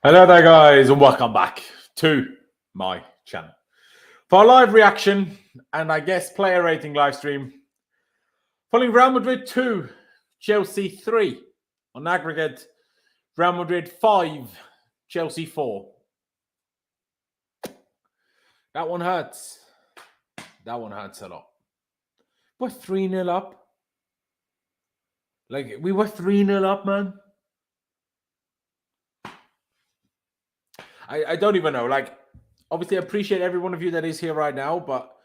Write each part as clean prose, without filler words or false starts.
Hello there, guys, and welcome back to my channel for a live reaction and I guess player rating live stream following Real Madrid 2, Chelsea 3 on aggregate. Real Madrid 5, Chelsea 4. That one hurts. That one hurts a lot. We're 3-0 up. We were 3-0 up, man. I don't even know. Obviously, I appreciate every one of you that is here right now, but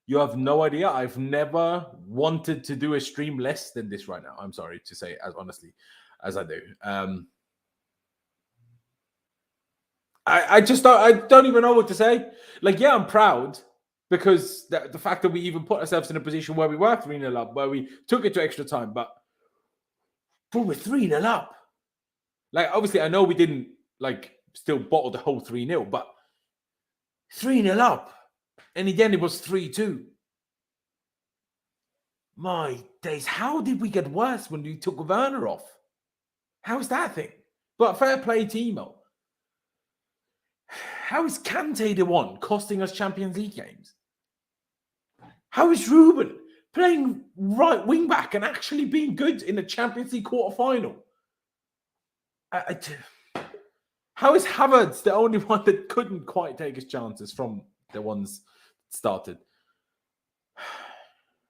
you have no idea. I've never wanted to do a stream less than this right now. I'm sorry to say as honestly as I do. I don't even know what to say. Yeah, I'm proud because the fact that we even put ourselves in a position where we were 3-0 up, where we took it to extra time, but we're 3-0 up. Obviously, I know we didn't still bottle the whole 3-0, but 3-0 up. And again, it was 3-2. My days, how did we get worse when we took Werner off? How's that thing? But fair play, Timo. How is Kante the one costing us Champions League games? How is Ruben playing right wing back and actually being good in a Champions League quarter final? How is Havertz the only one that couldn't quite take his chances from the ones that started?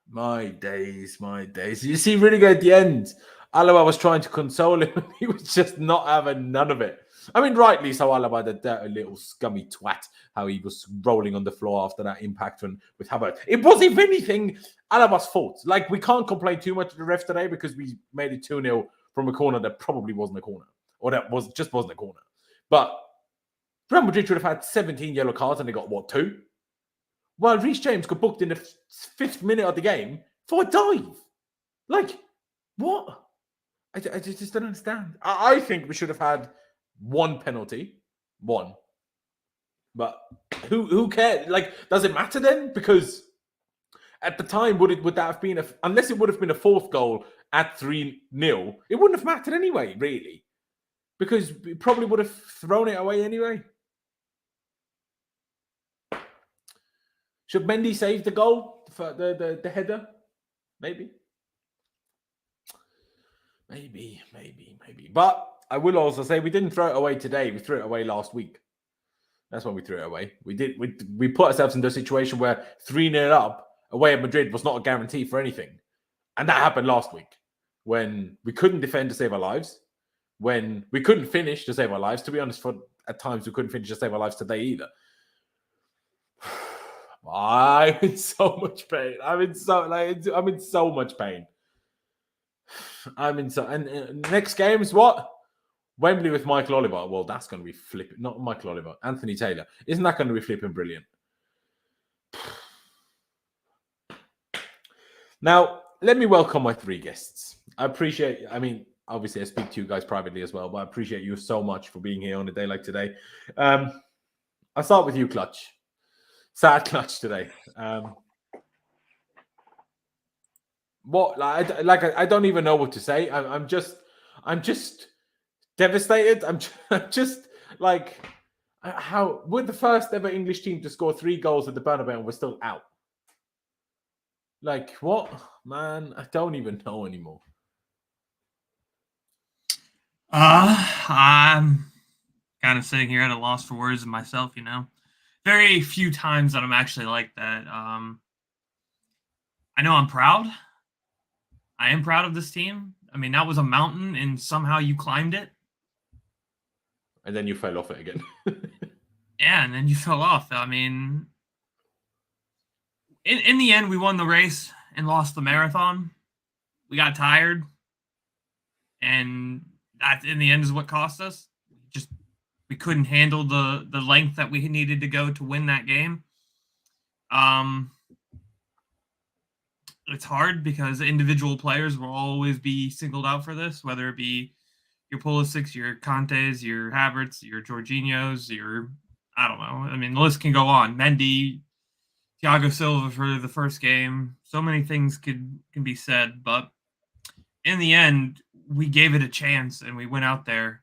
My days, my days. You see Rudiger at the end. Alaba was trying to console him, and he was just not having none of it. I mean, rightly so, Alaba, the dirty little scummy twat, how he was rolling on the floor after that impact with Havertz. It was, if anything, Alaba's fault. We can't complain too much to the ref today because we made it 2-0 from a corner that probably wasn't a corner. Or that just wasn't a corner. But Real Madrid should have had 17 yellow cards and they got, what, 2? While Reece James got booked in the 5th minute of the game for a dive. What? I just don't understand. I think we should have had 1 penalty. 1. But who cares? Does it matter then? Because at the time, would that have been, unless it would have been a 4th goal at 3-0, it wouldn't have mattered anyway, really. Because we probably would have thrown it away anyway. Should Mendy save the goal for the header? Maybe. But I will also say we didn't throw it away today. We threw it away last week. That's when we threw it away. We put ourselves into a situation where 3-0 up away at Madrid was not a guarantee for anything. And that happened last week when we couldn't defend to save our lives. When we couldn't finish to save our lives. To be honest, at times we couldn't finish to save our lives today either. I'm in so much pain. I'm in so much pain. And next game is what? Wembley with Michael Oliver. Well, that's going to be flipping. Not Michael Oliver. Anthony Taylor. Isn't that going to be flipping brilliant? Now, let me welcome my 3 guests. I appreciate, obviously, I speak to you guys privately as well, but I appreciate you so much for being here on a day like today. I'll start with you, Clutch. Sad Clutch today. I don't even know what to say. I'm just devastated. I'm just how we're the first ever English team to score 3 goals at the Bernabeu and we're still out. What, man? I don't even know anymore. I'm kind of sitting here at a loss for words myself, Very few times that I'm actually like that. I know I'm proud. I am proud of this team. That was a mountain, and somehow you climbed it. And then you fell off it again. Yeah, and then you fell off. In the end, we won the race and lost the marathon. We got tired, and that in the end is what cost us. We couldn't handle the length that we needed to go to win that game. It's hard because individual players will always be singled out for this, whether it be your Pulisic, your Kantes, your Havertz, your Jorginhos, I don't know. The list can go on. Mendy, Thiago Silva for the first game. So many things can be said, but in the end, we gave it a chance and we went out there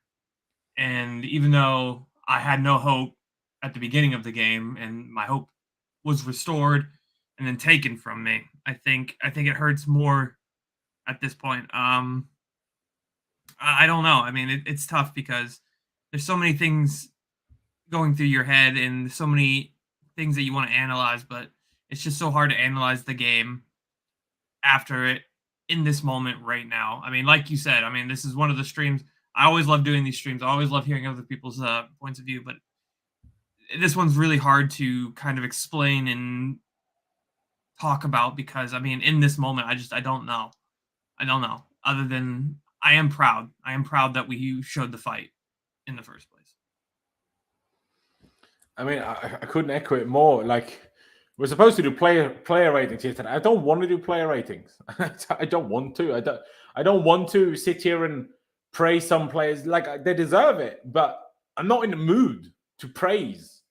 And even though I had no hope at the beginning of the game, and my hope was restored and then taken from me, I think it hurts more at this point. I don't know. I mean, it's tough because there's so many things going through your head and so many things that you want to analyze, but it's just so hard to analyze the game after it in this moment right now. I mean, like you said, I mean, this is one of the streams. I always love doing these streams. I always love hearing other people's points of view, but this one's really hard to kind of explain and talk about because, I mean, in this moment, I don't know. I don't know. Other than I am proud. I am proud that we showed the fight in the first place. I mean, I couldn't echo it more. Like, we're supposed to do player ratings here today. I don't want to do player ratings. I don't want to. I don't want to sit here and praise some players. Like, they deserve it, but I'm not in the mood to praise.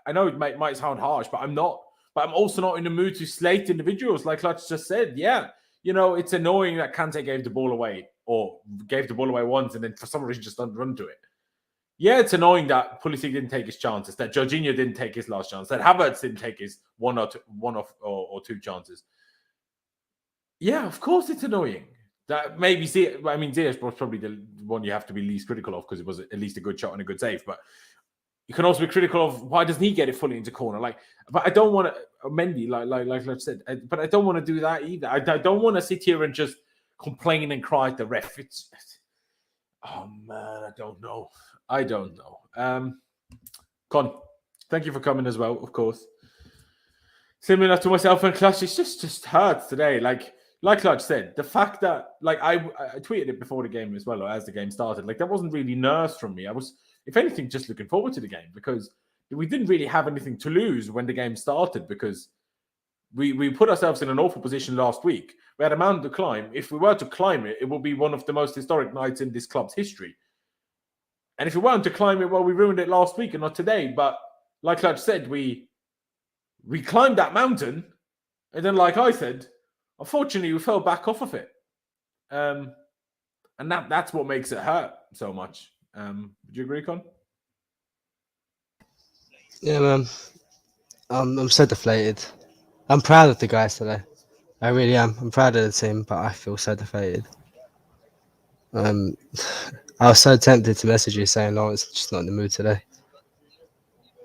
I know it might sound harsh, but I'm not. But I'm also not in the mood to slate individuals. Like Clutch just said, yeah, you know, it's annoying that Kante gave the ball away or gave the ball away once and then for some reason just don't run to it. Yeah, it's annoying that Pulisic didn't take his chances, that Jorginho didn't take his last chance, that Havertz didn't take his one or two chances. Yeah, of course it's annoying. That maybe Ziyech was probably the one you have to be least critical of because it was at least a good shot and a good save. But you can also be critical of why doesn't he get it fully into corner? But I don't want to Mendy, like I said, but I don't want to do that either. I don't want to sit here and just complain and cry at the ref. Oh man, I don't know. Con, thank you for coming as well, of course. Similar to myself and Clutch, it's just hurts today. Like Clutch said, the fact that I tweeted it before the game as well, or as the game started, that wasn't really nerves from me. I was, if anything, just looking forward to the game because we didn't really have anything to lose when the game started because we put ourselves in an awful position last week. We had a mountain to climb. If we were to climb it, it will be one of the most historic nights in this club's history. And if we weren't to climb it, well, we ruined it last week and not today. But like Clutch said, we climbed that mountain. And then, like I said, unfortunately, we fell back off of it. And that's what makes it hurt so much. Would you agree, Con? Yeah, man. I'm so deflated. I'm proud of the guys today. I really am. I'm proud of the team, but I feel so deflated. I was so tempted to message you saying Laurenz just not in the mood today.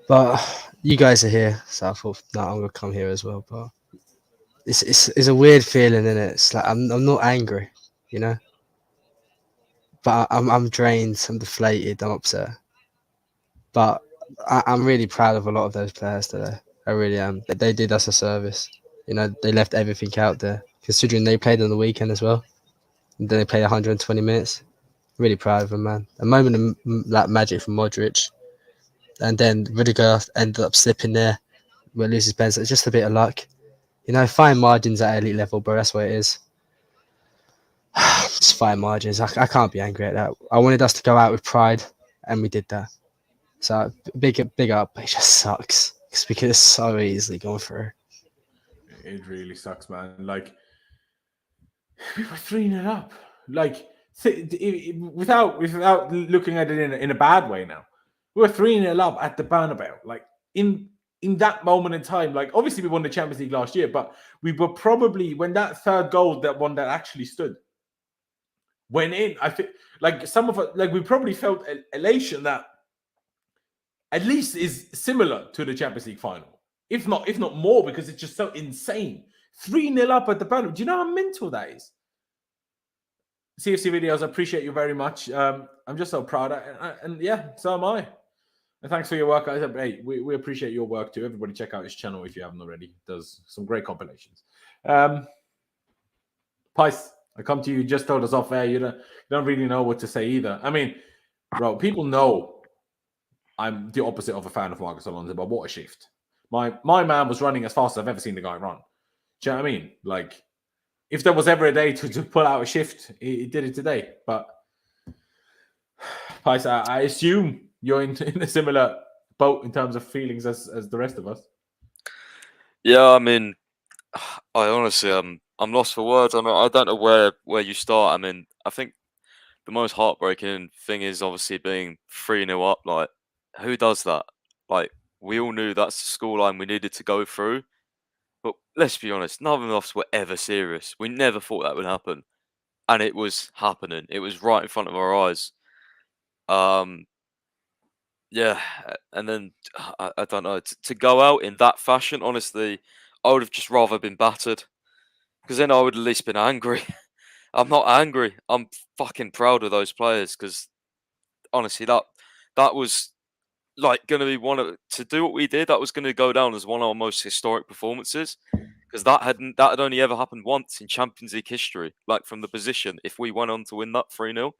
But you guys are here, so I thought, no, I'm gonna come here as well. But it's a weird feeling, isn't it? It's like I'm not angry, you know. But I'm drained, I'm deflated, I'm upset. But I'm really proud of a lot of those players today. I really am. They did us a service. You know, they left everything out there, considering they played on the weekend as well. And then they played 120 minutes. Really proud of them, man. A moment of magic from Modric. And then Rudiger ended up slipping there. Where loses Benzema. It's just a bit of luck. You know, fine margins at elite level, bro. That's what it is. It's fine margins. I can't be angry at that. I wanted us to go out with pride, and we did that. So big up. It just sucks. Because we could have so easily gone through. It really sucks, man. Like, we were 3-0 up. Like, without looking at it in a bad way now. We were 3-0 up at the Bernabeu. Like, in that moment in time, like, obviously we won the Champions League last year, but we were probably, when that third goal, that one that actually stood, went in, I think, like, some of it, like, we probably felt elation that at least is similar to the Champions League final. If not more, because it's just so insane. 3-0 up at the Bernabeu. Do you know how mental that is? CFC videos, I appreciate you very much. I'm just so proud. And yeah, so am I. And thanks for your work. Hey, we appreciate your work too. Everybody check out his channel if you haven't already. He does some great compilations. Pice, I come to you. You just told us off air. You don't really know what to say either. I mean, bro, people know I'm the opposite of a fan of Marcus Alonso, but what a shift. My man was running as fast as I've ever seen the guy run. Do you know what I mean? Like, if there was ever a day to pull out a shift, he did it today. But Pice, I assume you're in a similar boat in terms of feelings as the rest of us. Yeah, I mean, I honestly, I'm lost for words. I mean, I don't know where you start. I mean, I think the most heartbreaking thing is obviously being 3-0 up. Like, who does that? Like, we all knew that's the scoreline we needed to go through. But let's be honest, none of us were ever serious. We never thought that would happen. And it was happening. It was right in front of our eyes. Yeah, and then I don't know, to go out in that fashion, honestly, I would have just rather been battered. Because then I would at least been angry. I'm not angry. I'm fucking proud of those players because honestly, that was like going to be to do what we did. That was going to go down as one of our most historic performances because that had only ever happened once in Champions League history. Like from the position, if we went on to win that 3-0,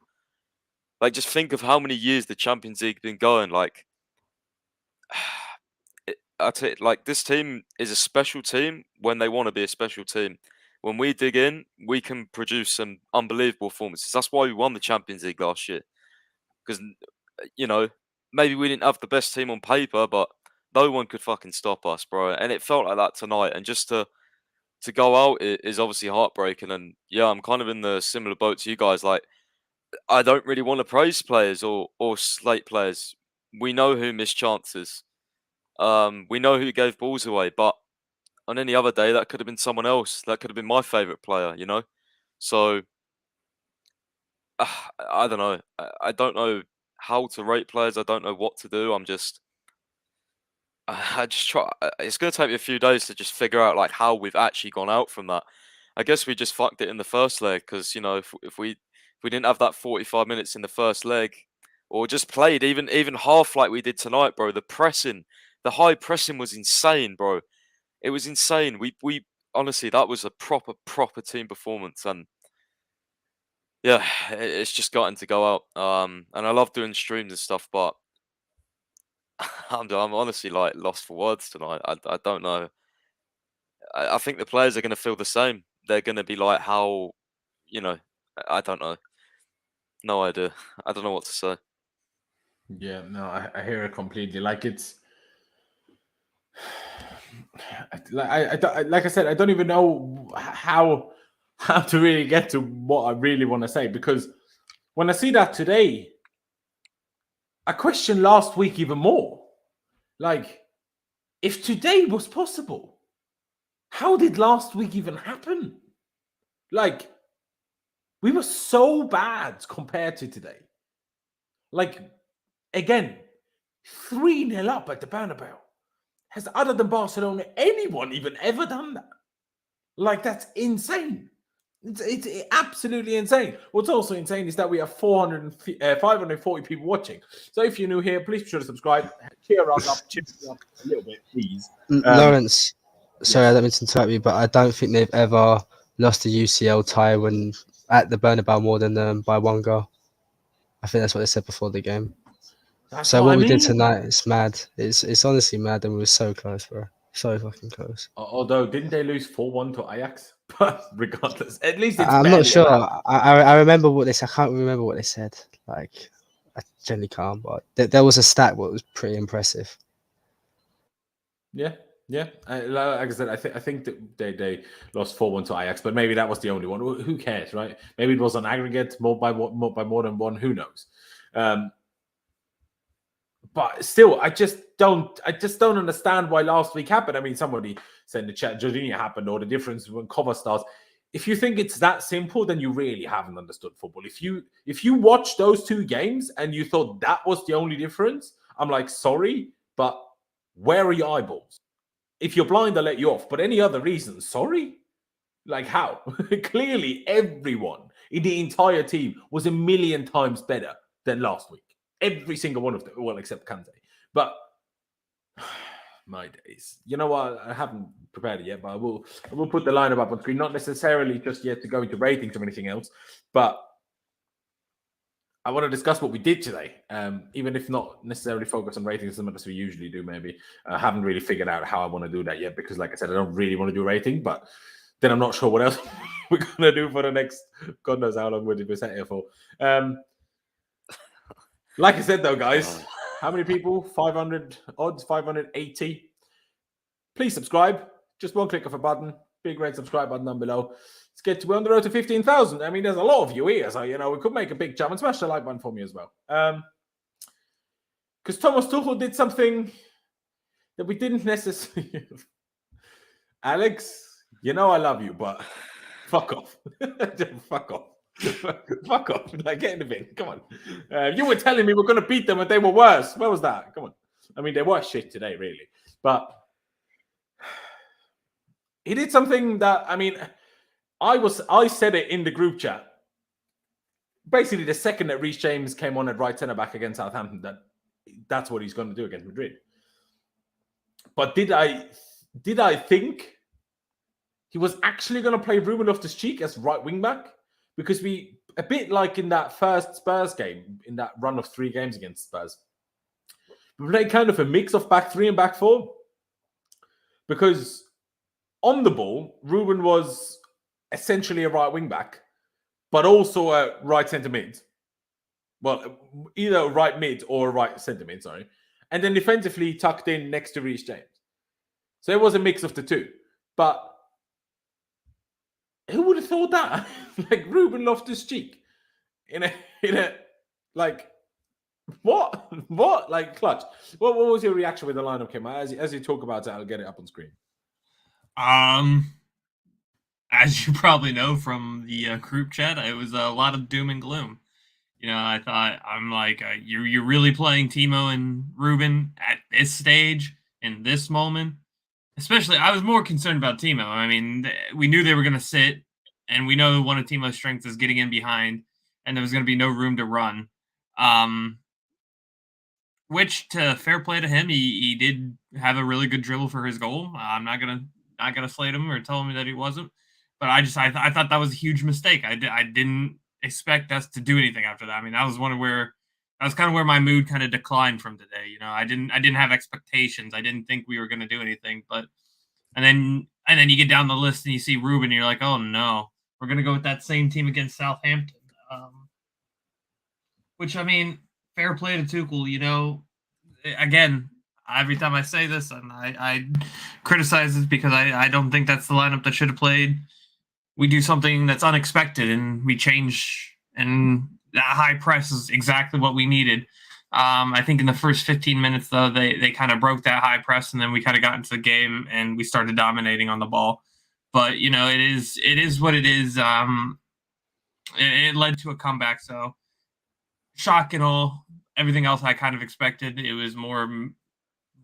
like just think of how many years the Champions League been going. Like, I tell you, like this team is a special team when they want to be a special team. When we dig in, we can produce some unbelievable performances. That's why we won the Champions League last year. Because, maybe we didn't have the best team on paper, but no one could fucking stop us, bro. And it felt like that tonight. And just to go out is obviously heartbreaking. And yeah, I'm kind of in the similar boat to you guys. Like, I don't really want to praise players or slate players. We know who missed chances. We know who gave balls away, but on any other day, that could have been someone else. That could have been my favourite player, So, I don't know. I don't know how to rate players. I don't know what to do. I just try. It's going to take me a few days to just figure out like how we've actually gone out from that. I guess we just fucked it in the first leg because if we didn't have that 45 minutes in the first leg, or just played even half like we did tonight, bro. The high pressing was insane, bro. It was insane. We honestly, that was a proper team performance, and yeah, it's just gotten to go out. And I love doing streams and stuff, but I'm honestly like lost for words tonight. I don't know. I think the players are going to feel the same. They're going to be like, how, I don't know. No idea. I don't know what to say. Yeah, no, I hear it completely. Like it's. Like I said, I don't even know how to really get to what I really want to say, because when I see that today, I question last week even more. Like, if today was possible, how did last week even happen? Like, we were so bad compared to today. Like, again, 3-0 up at the Bernabeu. Has, other than Barcelona, anyone even ever done that? Like, that's insane. It's absolutely insane. What's also insane is that we have 540 people watching. So if you're new here, please be sure to subscribe. Cheer us up a little bit, please. Laurenz, sorry, I don't mean to interrupt you, but I don't think they've ever lost a UCL tie when at the Bernabeu more than by one goal. I think that's what they said before the game. That's So what we did mean. tonight, it's mad. It's honestly mad, and we were so close, bro. So fucking close. Although, didn't they lose 4-1 to Ajax? But regardless, at least it's I'm not sure. I remember what they said. I can't remember what they said. Like, I generally can't, but there was a stat that was pretty impressive. Yeah. Like I said, I think that they lost 4-1 to Ajax, but maybe that was the only one. Who cares, right? Maybe it was on aggregate, by more than one. Who knows? But still, I just don't understand why last week happened. I mean, somebody said in the chat, Jorginho happened, or the difference when cover starts. If you think it's that simple, then you really haven't understood football. If you watch those two games and you thought that was the only difference, I'm like, sorry, but where are your eyeballs? If you're blind, I'll let you off. But any other reason, sorry? Like how? Clearly, everyone in the entire team was a million times better than last week. Every single one of them, well, except Kante. But my days. You know what? I haven't prepared it yet, but I will put the lineup up on screen. Not necessarily just yet to go into ratings or anything else, but I want to discuss what we did today, even if not necessarily focus on ratings as we usually do. Maybe I haven't really figured out how I want to do that yet, because, like I said, I don't really want to do a rating, but then I'm not sure what else we're going to do for the next, God knows how long we'll be set here for. Like I said, though, guys, how many people? 500 odds, 580. Please subscribe. Just one click of a button. big red subscribe button down below. Let's get to, we're on the road to 15,000. I mean, there's a lot of you here, so, we could make a big jump, and smash the like button for me as well. Because Thomas Tuchel did something that we didn't necessarily... Alex, I love you, but fuck off. Fuck off. Fuck off. Like, get in the bin. Come on. You were telling me we're going to beat them and they were worse. Where was that? Come on. I mean, they were shit today, really. But he did something that, I said it in the group chat. Basically, the second that Reece James came on at right centre back against Southampton, that's what he's going to do against Madrid. But did I think he was actually going to play Ruben Loftus-Cheek as right wing back? Because a bit like in that first Spurs game, in that run of 3 games against Spurs, we played kind of a mix of back 3 and back 4. Because on the ball, Ruben was essentially a right wing back, but also a right centre mid. Well, either a right mid or a right centre mid, sorry. And then defensively tucked in next to Reece James. So it was a mix of the two. But who would have thought that? Like Ruben Loftus-Cheek in a like what? Like clutch. What was your reaction when the lineup came out? As you talk about it, I'll get it up on screen. As you probably know from the group chat, it was a lot of doom and gloom. I thought, you're really playing Timo and Ruben at this stage, in this moment? Especially, I was more concerned about Timo. I mean, we knew they were going to sit, and we know one of Timo's strengths is getting in behind, and there was going to be no room to run. Which, to fair play to him, he did have a really good dribble for his goal. I'm not gonna slate him or tell him that he wasn't, but I thought that was a huge mistake. I didn't expect us to do anything after that. I mean, that was kind of where my mood kind of declined from today. I didn't have expectations. I didn't think we were going to do anything. But and then you get down the list and you see Ruben, and you're like, oh no, we're going to go with that same team against Southampton. Which, I mean, fair play to Tuchel. Again, every time I say this, and I criticize this because I don't think that's the lineup that should have played. We do something that's unexpected, and we change, and that high press is exactly what we needed. I think in the first 15 minutes, though, they kind of broke that high press, and then we kind of got into the game, and we started dominating on the ball. But, it is what it is. It led to a comeback, so shock and all. Everything else I kind of expected. It was more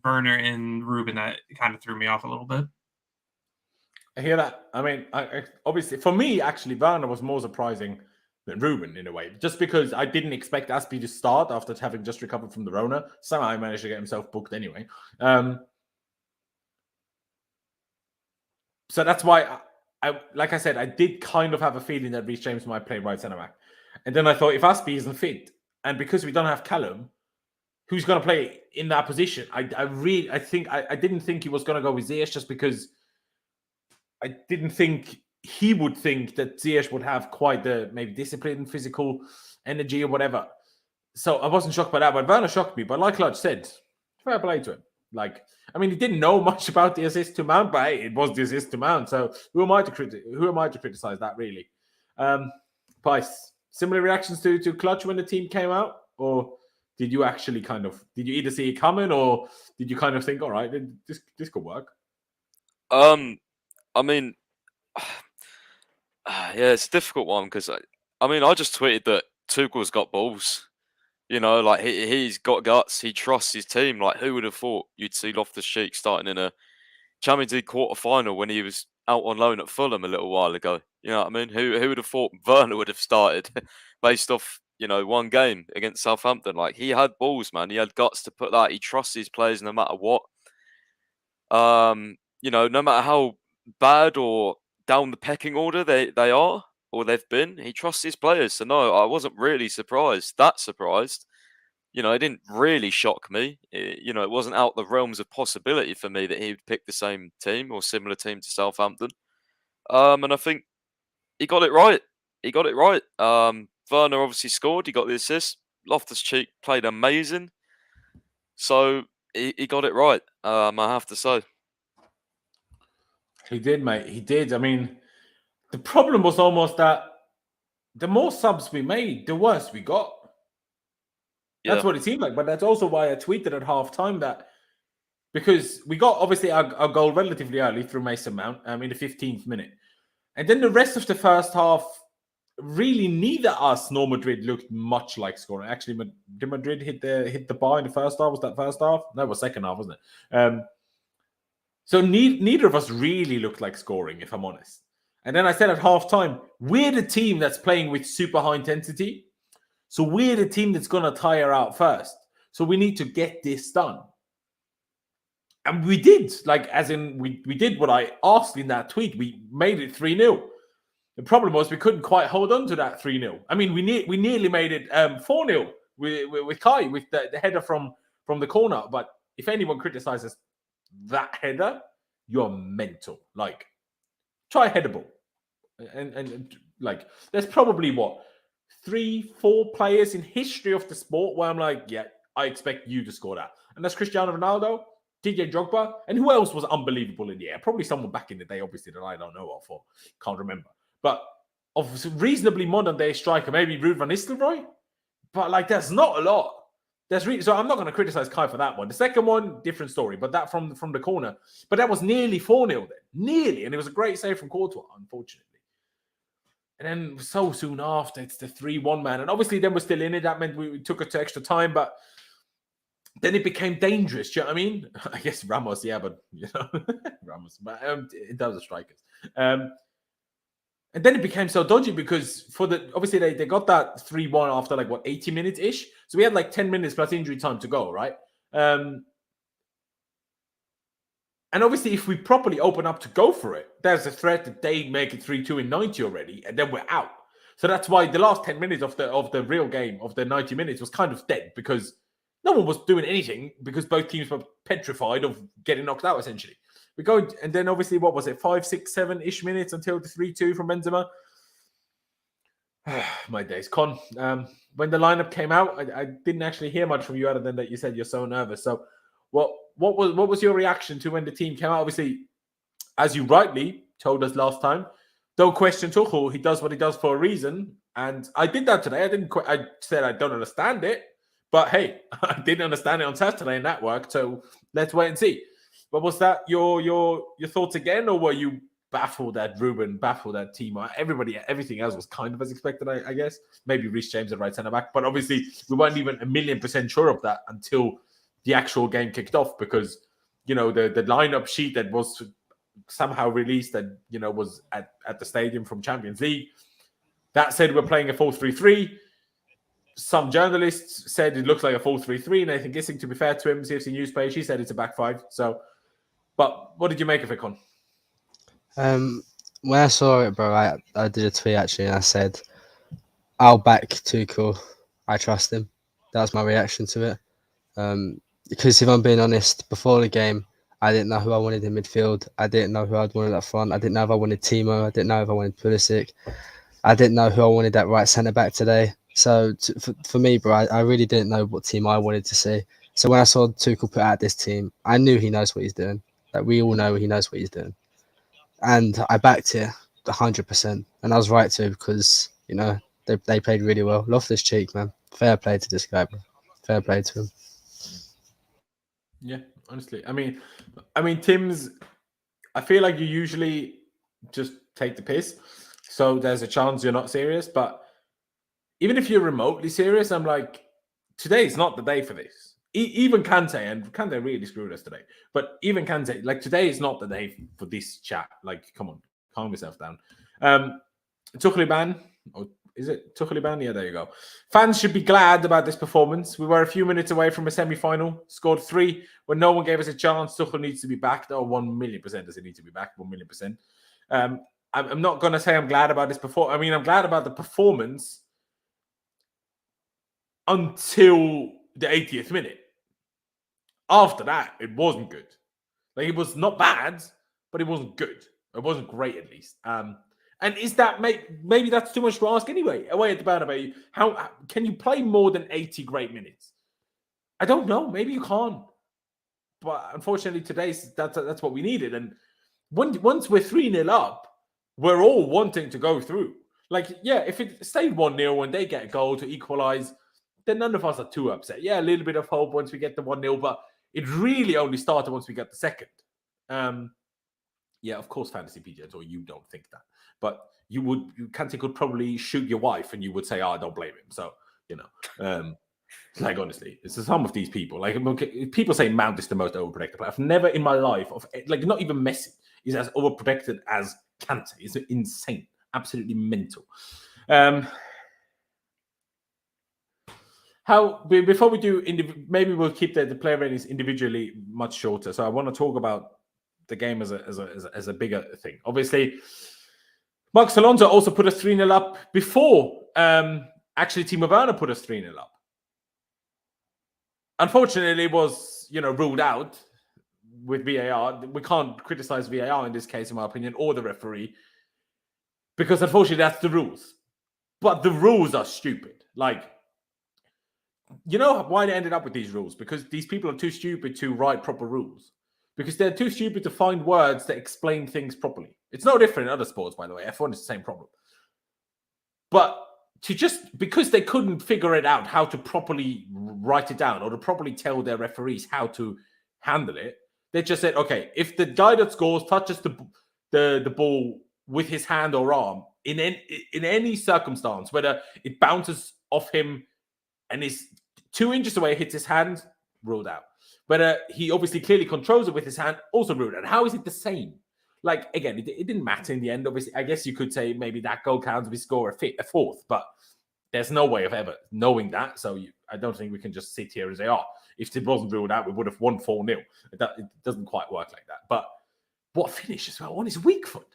Werner and Ruben that kind of threw me off a little bit. I hear that. I mean, obviously, for me, actually, Werner was more surprising than Ruben in a way, just because I didn't expect Aspie to start after having just recovered from the Rona. Somehow he managed to get himself booked anyway. So that's why, like I said, I did kind of have a feeling that Reece James might play right centre back. And then I thought, if Aspie isn't fit, and because we don't have Callum, who's going to play in that position? I didn't think he was going to go with Ziyech, just because I didn't think he would think that Ziyech would have quite the maybe discipline, physical energy or whatever. So I wasn't shocked by that, but Werner shocked me. But like Clutch said, fair play to him. He didn't know much about the assist to Mount, but hey, it was the assist to Mount. So who am I to criticize that, really? Pice, similar reactions to Clutch when the team came out? Or did you actually did you either see it coming, or did you kind of think, all right, this could work? I mean, yeah, it's a difficult one because I just tweeted that Tuchel's got balls. He's got guts. He trusts his team. Who would have thought you'd see Loftus-Cheek starting in a Champions League quarter-final when he was out on loan at Fulham a little while ago? You know what I mean? Who would have thought Werner would have started based off one game against Southampton? He had balls, man. He had guts to put that. He trusts his players no matter what. No matter how bad or down the pecking order they are or they've been, he trusts his players. So no, I wasn't really surprised. It didn't really shock me. It wasn't out the realms of possibility for me that he would pick the same team or similar team to Southampton. And I think he got it right. Werner obviously scored. He got the assist. Loftus-Cheek played amazing. So he got it right, I have to say. He did, mate. He did. I mean, the problem was almost that the more subs we made, the worse we got. That's what it seemed like. But that's also why I tweeted at halftime that because we got obviously our goal relatively early through Mason Mount in the 15th minute. And then the rest of the first half, really neither us nor Madrid looked much like scoring. Actually, did Madrid hit the bar in the first half? Was that first half? No, it was second half, wasn't it? So neither of us really looked like scoring, if I'm honest. And then I said at halftime, we're the team that's playing with super high intensity. So we're the team that's going to tire out first. So we need to get this done. And we did, like, as in we did what I asked in that tweet. We made it 3-0. The problem was we couldn't quite hold on to that 3-0. I mean, we nearly made it 4-0 with Kai, with the header from the corner. But if anyone criticizes that header, you're mental. Like, try a header ball. And like, there's probably, 3-4 players in history of the sport where I'm like, yeah, I expect you to score that. And that's Cristiano Ronaldo, DJ Drogba, and who else was unbelievable in the air? Probably someone back in the day, obviously, that I don't know of or can't remember. But of reasonably modern day striker, maybe Ruud van Nistelrooy. But like, there's not a lot. So I'm not going to criticize Kai for that one. The second one, different story. But that from the corner. But that was nearly 4-0 then. Nearly. And it was a great save from Courtois, unfortunately. And then so soon after, it's the 3-1 man. And obviously then we're still in it. That meant we took it to extra time. But then it became dangerous. Do you know what I mean? I guess Ramos, yeah, but, Ramos. But in terms of strikers. And then it became so dodgy because obviously they got that 3-1 after 80 minutes-ish. So we had 10 minutes plus injury time to go, right? And obviously if we properly open up to go for it, there's a threat that they make it 3-2 in 90 already, and then we're out. So that's why the last 10 minutes of the real game, of the 90 minutes, was kind of dead because no one was doing anything because both teams were petrified of getting knocked out, essentially. We go, and then obviously, what was it, 5, 6, 7-ish minutes until the 3-2 from Benzema? My days. Con, when the lineup came out, I didn't actually hear much from you other than that you said you're so nervous. So what was your reaction to when the team came out? Obviously, as you rightly told us last time, don't question Tuchel. He does what he does for a reason. And I did that today. I said I don't understand it. But hey, I didn't understand it on Saturday and that worked. So let's wait and see. But was that your thoughts again, or were you baffled at Ruben, baffled at Timo? Everything else was kind of as expected, I guess. Maybe Reece James at right centre back, but obviously we weren't even 1,000,000% sure of that until the actual game kicked off, because the lineup sheet that was somehow released that was at the stadium from Champions League that said we're playing a 4-3-3. Some journalists said it looks like a 4-3-3. Nathan Gissing, to be fair to him, CFC News page, he said it's a back five. So, but what did you make of it, Con? When I saw it, bro, I did a tweet actually, and I said, "I'll back Tuchel. I trust him." That was my reaction to it. Because if I'm being honest, before the game, I didn't know who I wanted in midfield. I didn't know who I'd wanted up front. I didn't know if I wanted Timo. I didn't know if I wanted Pulisic. I didn't know who I wanted at right centre back today. So for me, bro, I really didn't know what team I wanted to see. So when I saw Tuchel put out this team, I knew he knows what he's doing. Like, we all know he knows what he's doing. And I backed it 100%. And I was right to, because, they played really well. Loftus-Cheek, man. Fair play to this guy, bro. Fair play to him. Yeah, honestly. I mean, Tim's, I feel like you usually just take the piss. So there's a chance you're not serious. But even if you're remotely serious, I'm like, today's not the day for this. Even Kante, and Kante really screwed us today. But even Kante, today is not the day for this chat. Come on, calm yourself down. Tuchel, or is it Tuchel? Yeah, there you go. Fans should be glad about this performance. We were a few minutes away from a semi-final, scored 3 when no one gave us a chance. Tuchel needs to be back. Oh, 1,000,000% does he need to be back? 1,000,000%. I'm not going to say I'm glad about this performance. I mean, I'm glad about the performance until the 80th minute. After that, it wasn't good. It was not bad, but it wasn't good. It wasn't great, at least. And is that maybe that's too much to ask anyway? Away at the Bernabeu, how can you play more than 80 great minutes? I don't know. Maybe you can't. But unfortunately, that's what we needed. And once we're 3-0 up, we're all wanting to go through. Like, yeah, if it stayed 1-0 when they get a goal to equalize, then none of us are too upset. Yeah, a little bit of hope once we get the 1-0, but it really only started once we got the second. Yeah, of course, Fantasy PJ, or you don't think that. But Kante could probably shoot your wife and you would say, I don't blame him. So, like, honestly, it's some of these people. Like, people say Mount is the most overprotected player. I've never in my life, not even Messi, is as overprotected as Kante. It's insane. Absolutely mental. Before we do, maybe we'll keep the player ratings individually much shorter. So I want to talk about the game as a bigger thing. Obviously, Marcos Alonso also put us 3-0 up before actually Timo Werner put us 3-0 up. Unfortunately, it was ruled out with VAR. We can't criticize VAR in this case, in my opinion, or the referee, because unfortunately that's the rules. But the rules are stupid. Like, you know why they ended up with these rules? Because these people are too stupid to write proper rules. Because they're too stupid to find words that explain things properly. It's no different in other sports, by the way. F1 is the same problem. But because they couldn't figure it out how to properly write it down or to properly tell their referees how to handle it, they just said, okay, if the guy that scores touches the ball with his hand or arm in any circumstance, whether it bounces off him and is 2 inches away, hits his hand, ruled out. But he obviously clearly controls it with his hand, also ruled out. How is it the same? Like, again, it didn't matter in the end. Obviously, I guess you could say maybe that goal counts if we score a fourth, but there's no way of ever knowing that. So I don't think we can just sit here and say, if it wasn't ruled out, we would have won 4-0. It doesn't quite work like that. But what finish as well? On his weak foot.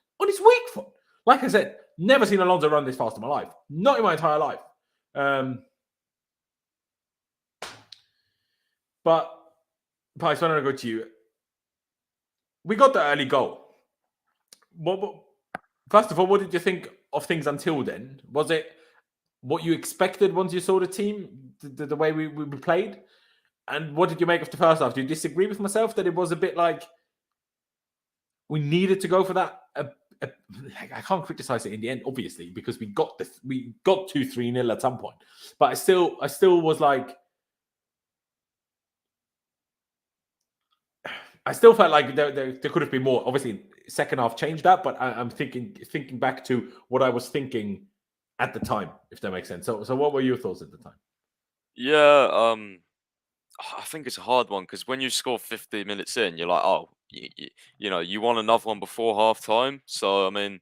Like I said, never seen Alonso run this fast in my life. Not in my entire life. But Pies, when I go to you, we got the early goal. First of all, what did you think of things until then? Was it what you expected once you saw the team, the way we played? And what did you make of the first half? Do you disagree with myself that it was a bit like we needed to go for that? I can't criticize it in the end, obviously, because we got 2-3-0 at some point. But I still was like, I still felt like there could have been more. Obviously, second half changed that, but I'm thinking back to what I was thinking at the time, if that makes sense. So what were your thoughts at the time? Yeah, I think it's a hard one because when you score 50 minutes in, you're like, oh, you won another one before half time. So, I mean,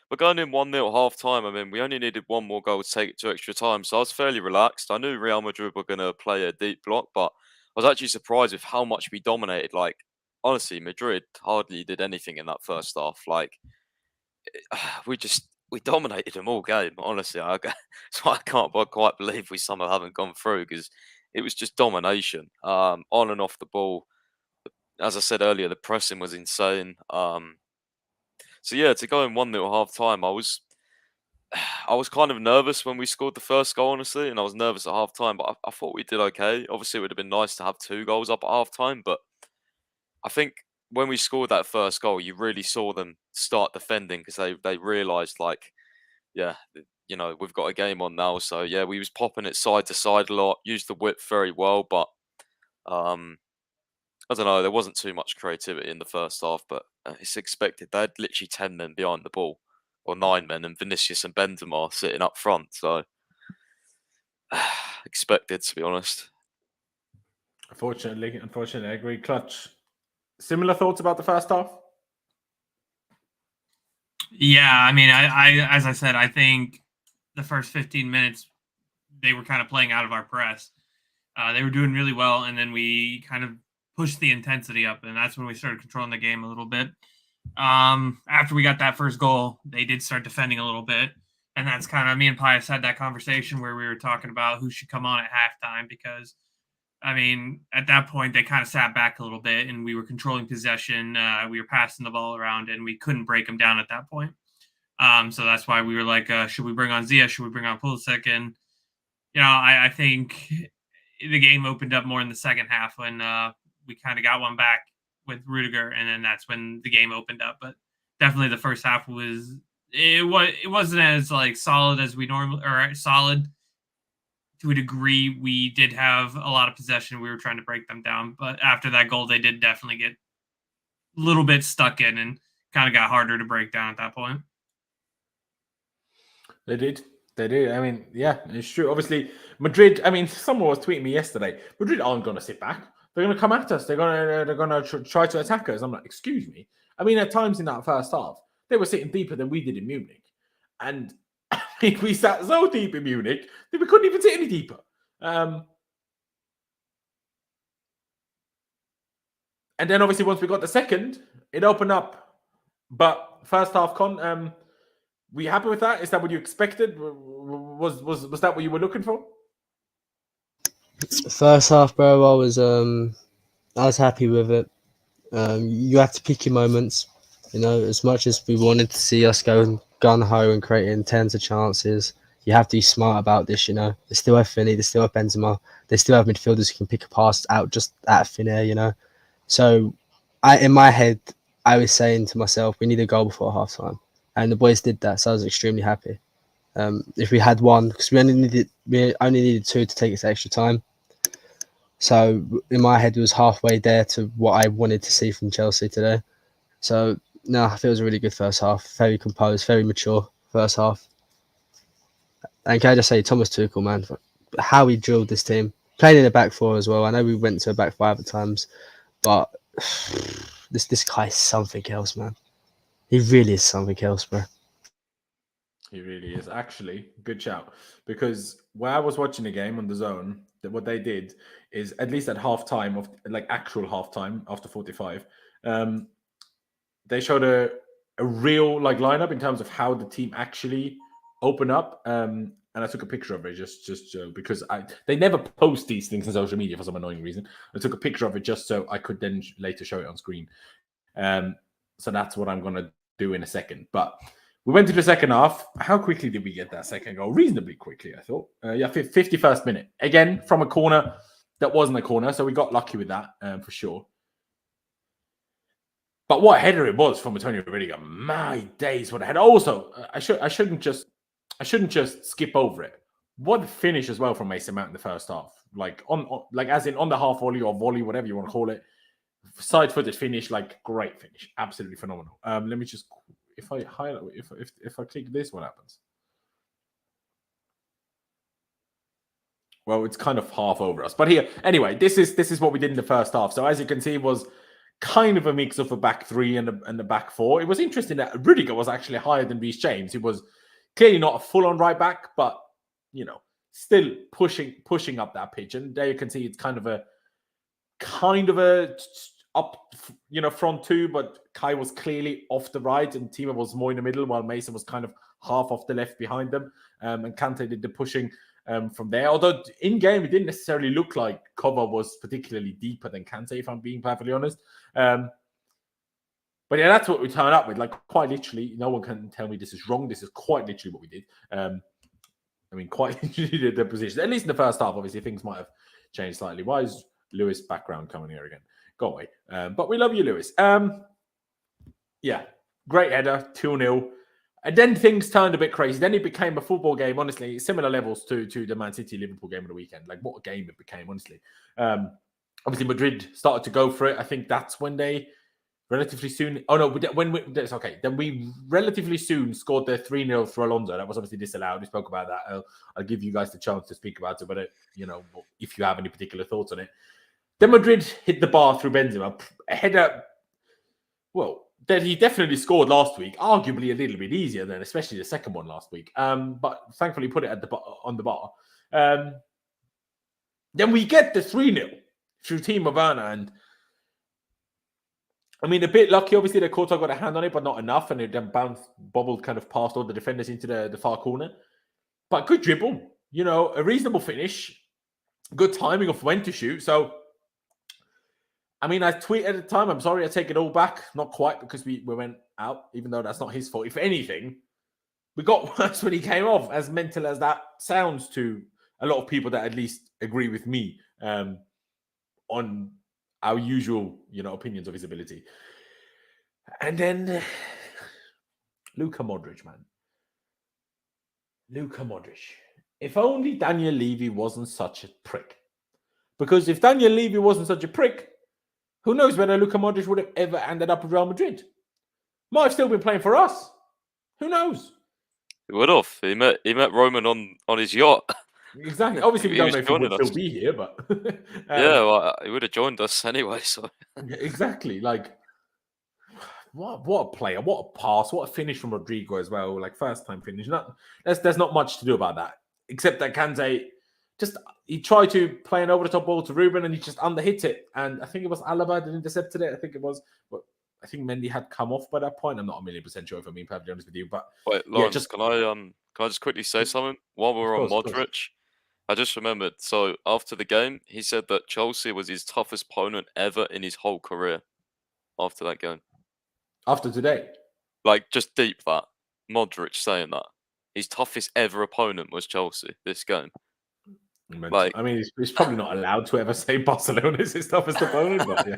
we're going in 1-0 half time. I mean, we only needed one more goal to take it to extra time. So I was fairly relaxed. I knew Real Madrid were going to play a deep block, but I was actually surprised with how much we dominated. Like, honestly, Madrid hardly did anything in that first half. Like, we dominated them all game. Honestly, so I can't quite believe we somehow haven't gone through because it was just domination, on and off the ball. As I said earlier, the pressing was insane. So yeah, to go in 1-0 half time, I was kind of nervous when we scored the first goal, honestly, and I was nervous at half time, but I thought we did okay. Obviously, it would have been nice to have 2 goals up at half time, but I think when we scored that first goal, you really saw them start defending because they realised, like, yeah, we've got a game on now. So yeah, we was popping it side to side a lot, used the width very well, but I don't know, there wasn't too much creativity in the first half, but it's expected. They had literally 10 men behind the ball, or 9 men, and Vinicius and Benzema sitting up front. So expected, to be honest. Unfortunately, I agree. Clutch. Similar thoughts about the first half? Yeah, I mean, I as I said, I think the first 15 minutes they were kind of playing out of our press. They were doing really well, and then we kind of pushed the intensity up, and that's when we started controlling the game a little bit. After we got that first goal, they did start defending a little bit, and that's kind of, me and Pius had that conversation where we were talking about who should come on at halftime because, I mean, at that point, they kind of sat back a little bit and we were controlling possession. We were passing the ball around and we couldn't break them down at that point. So that's why we were like, should we bring on Zia? Should we bring on Pulisic? And, I think the game opened up more in the second half when we kind of got one back with Rudiger. And then that's when the game opened up. But definitely the first half it wasn't as like solid as we normally, or solid to a degree. We did have a lot of possession. We were trying to break them down, but after that goal, they did definitely get a little bit stuck in and kind of got harder to break down at that point. They did. They did. I mean, yeah, it's true. Obviously, Madrid. I mean, someone was tweeting me yesterday. Madrid aren't going to sit back. They're going to come at us. They're going to try to attack us. I'm like, excuse me. I mean, at times in that first half, they were sitting deeper than we did in Munich, and I mean, we sat so deep in Munich that we couldn't even sit any deeper. And then obviously once we got the second, it opened up. But first half, were you happy with that? Is that what you expected? Was that what you were looking for? First half, bro, I was happy with it. You have to pick your moments. You know, as much as we wanted to see us go gun-ho and creating tens of chances, you have to be smart about this, you know. They still have Finney, they still have Benzema, they still have midfielders who can pick a pass out just out of thin air, you know. So, in my head, I was saying to myself, we need a goal before half-time. And the boys did that, so I was extremely happy. If we had one, because we only needed two to take us extra time. So in my head, it was halfway there to what I wanted to see from Chelsea today. So no, I feel it was a really good first half. Very composed, very mature first half. And can I just say, Thomas Tuchel, man, how he drilled this team. Played in a back four as well. I know we went to a back five at times, but this guy is something else, man. He really is something else, bro. He really is. Actually, good shout. Because when I was watching the game on the zone, what they did is, at least at halftime, of like actual halftime after 45, they showed a real like lineup in terms of how the team actually open up. And I took a picture of it just because they never post these things on social media for some annoying reason. I took a picture of it just so I could then later show it on screen. So that's what I'm going to do in a second. But we went to the second half. How quickly did we get that second goal? Reasonably quickly, I thought. 51st minute. Again, from a corner that wasn't a corner, so we got lucky with that for sure. But what a header it was from Antonio Rudiger. My days, what a header. Also, I shouldn't just skip over it. What a finish as well from Mason Mount in the first half. Like as in on the half volley or volley, whatever you want to call it. Side-footed finish, like great finish. Absolutely phenomenal. Let me just, if I highlight, if I click this, what happens? Well, it's kind of half over us. But here, anyway, this is what we did in the first half. So as you can see, it was kind of a mix of a back three and the back four. It was interesting that Rudiger was actually higher than Reece James. He was clearly not a full-on right back, but you know, still pushing up that pitch. And there you can see it's kind of a up, you know, front two, but Kai was clearly off the right and Timo was more in the middle, while Mason was kind of half off the left behind them. And Kante did the pushing from there. Although in game, it didn't necessarily look like Kova was particularly deeper than Kante, if I'm being perfectly honest. But yeah, that's what we turn up with. Like quite literally, no one can tell me this is wrong. This is quite literally what we did. I mean, quite literally the position. At least in the first half, obviously things might have changed slightly. Why is Lewis background coming here again? Go away. But we love you, Lewis. Yeah, great header, 2-0. And then things turned a bit crazy. Then it became a football game, honestly, similar levels to the Man City-Liverpool game of the weekend. Like, what a game it became, honestly. Obviously, Madrid started to go for it. I think that's when they relatively soon... Oh, no, it's okay. Then we relatively soon scored the 3-0 for Alonso. That was obviously disallowed. We spoke about that. I'll give you guys the chance to speak about it, but, you know, if you have any particular thoughts on it. Then Madrid hit the bar through Benzema. A header, well, that he definitely scored last week. Arguably a little bit easier than especially the second one last week. But thankfully put it on the bar. Then we get the 3-0 through Timo Werner. And I mean, a bit lucky. Obviously, the Courtois got a hand on it, but not enough. And it then bobbled kind of past all the defenders into the far corner. But good dribble. You know, a reasonable finish. Good timing of when to shoot. So, I mean, I tweeted at the time, I'm sorry, I take it all back. Not quite, because we went out, even though that's not his fault. If anything, we got worse when he came off, as mental as that sounds to a lot of people that at least agree with me on our usual, you know, opinions of his ability. And then Luka Modric, man. Luka Modric. If only Daniel Levy wasn't such a prick. Because if Daniel Levy wasn't such a prick, who knows whether Luka Modric would have ever ended up with Real Madrid? Might have still been playing for us. Who knows? He would have. He met Roman on his yacht. Exactly. Obviously, we He don't was know if he would joining still us. be here, but Yeah, well, he would have joined us anyway. So exactly. Like, what a player, what a pass, what a finish from Rodrygo as well. Like first time finish. There's not much to do about that, except that Kante he tried to play an over the top ball to Ruben and he just underhit it. And I think it was Alaba that intercepted it. I think it was, but I think Mendy had come off by that point. I'm not 1,000,000% sure if I'm being perfectly honest with you. But wait, Laurenz, can I just quickly say something while we're on Modric? I just remembered. So after the game, he said that Chelsea was his toughest opponent ever in his whole career. After that game, after today, like just deep that Modric saying that his toughest ever opponent was Chelsea this game. Like, I mean, he's probably not allowed to ever say Barcelona is his toughest opponent, but yeah,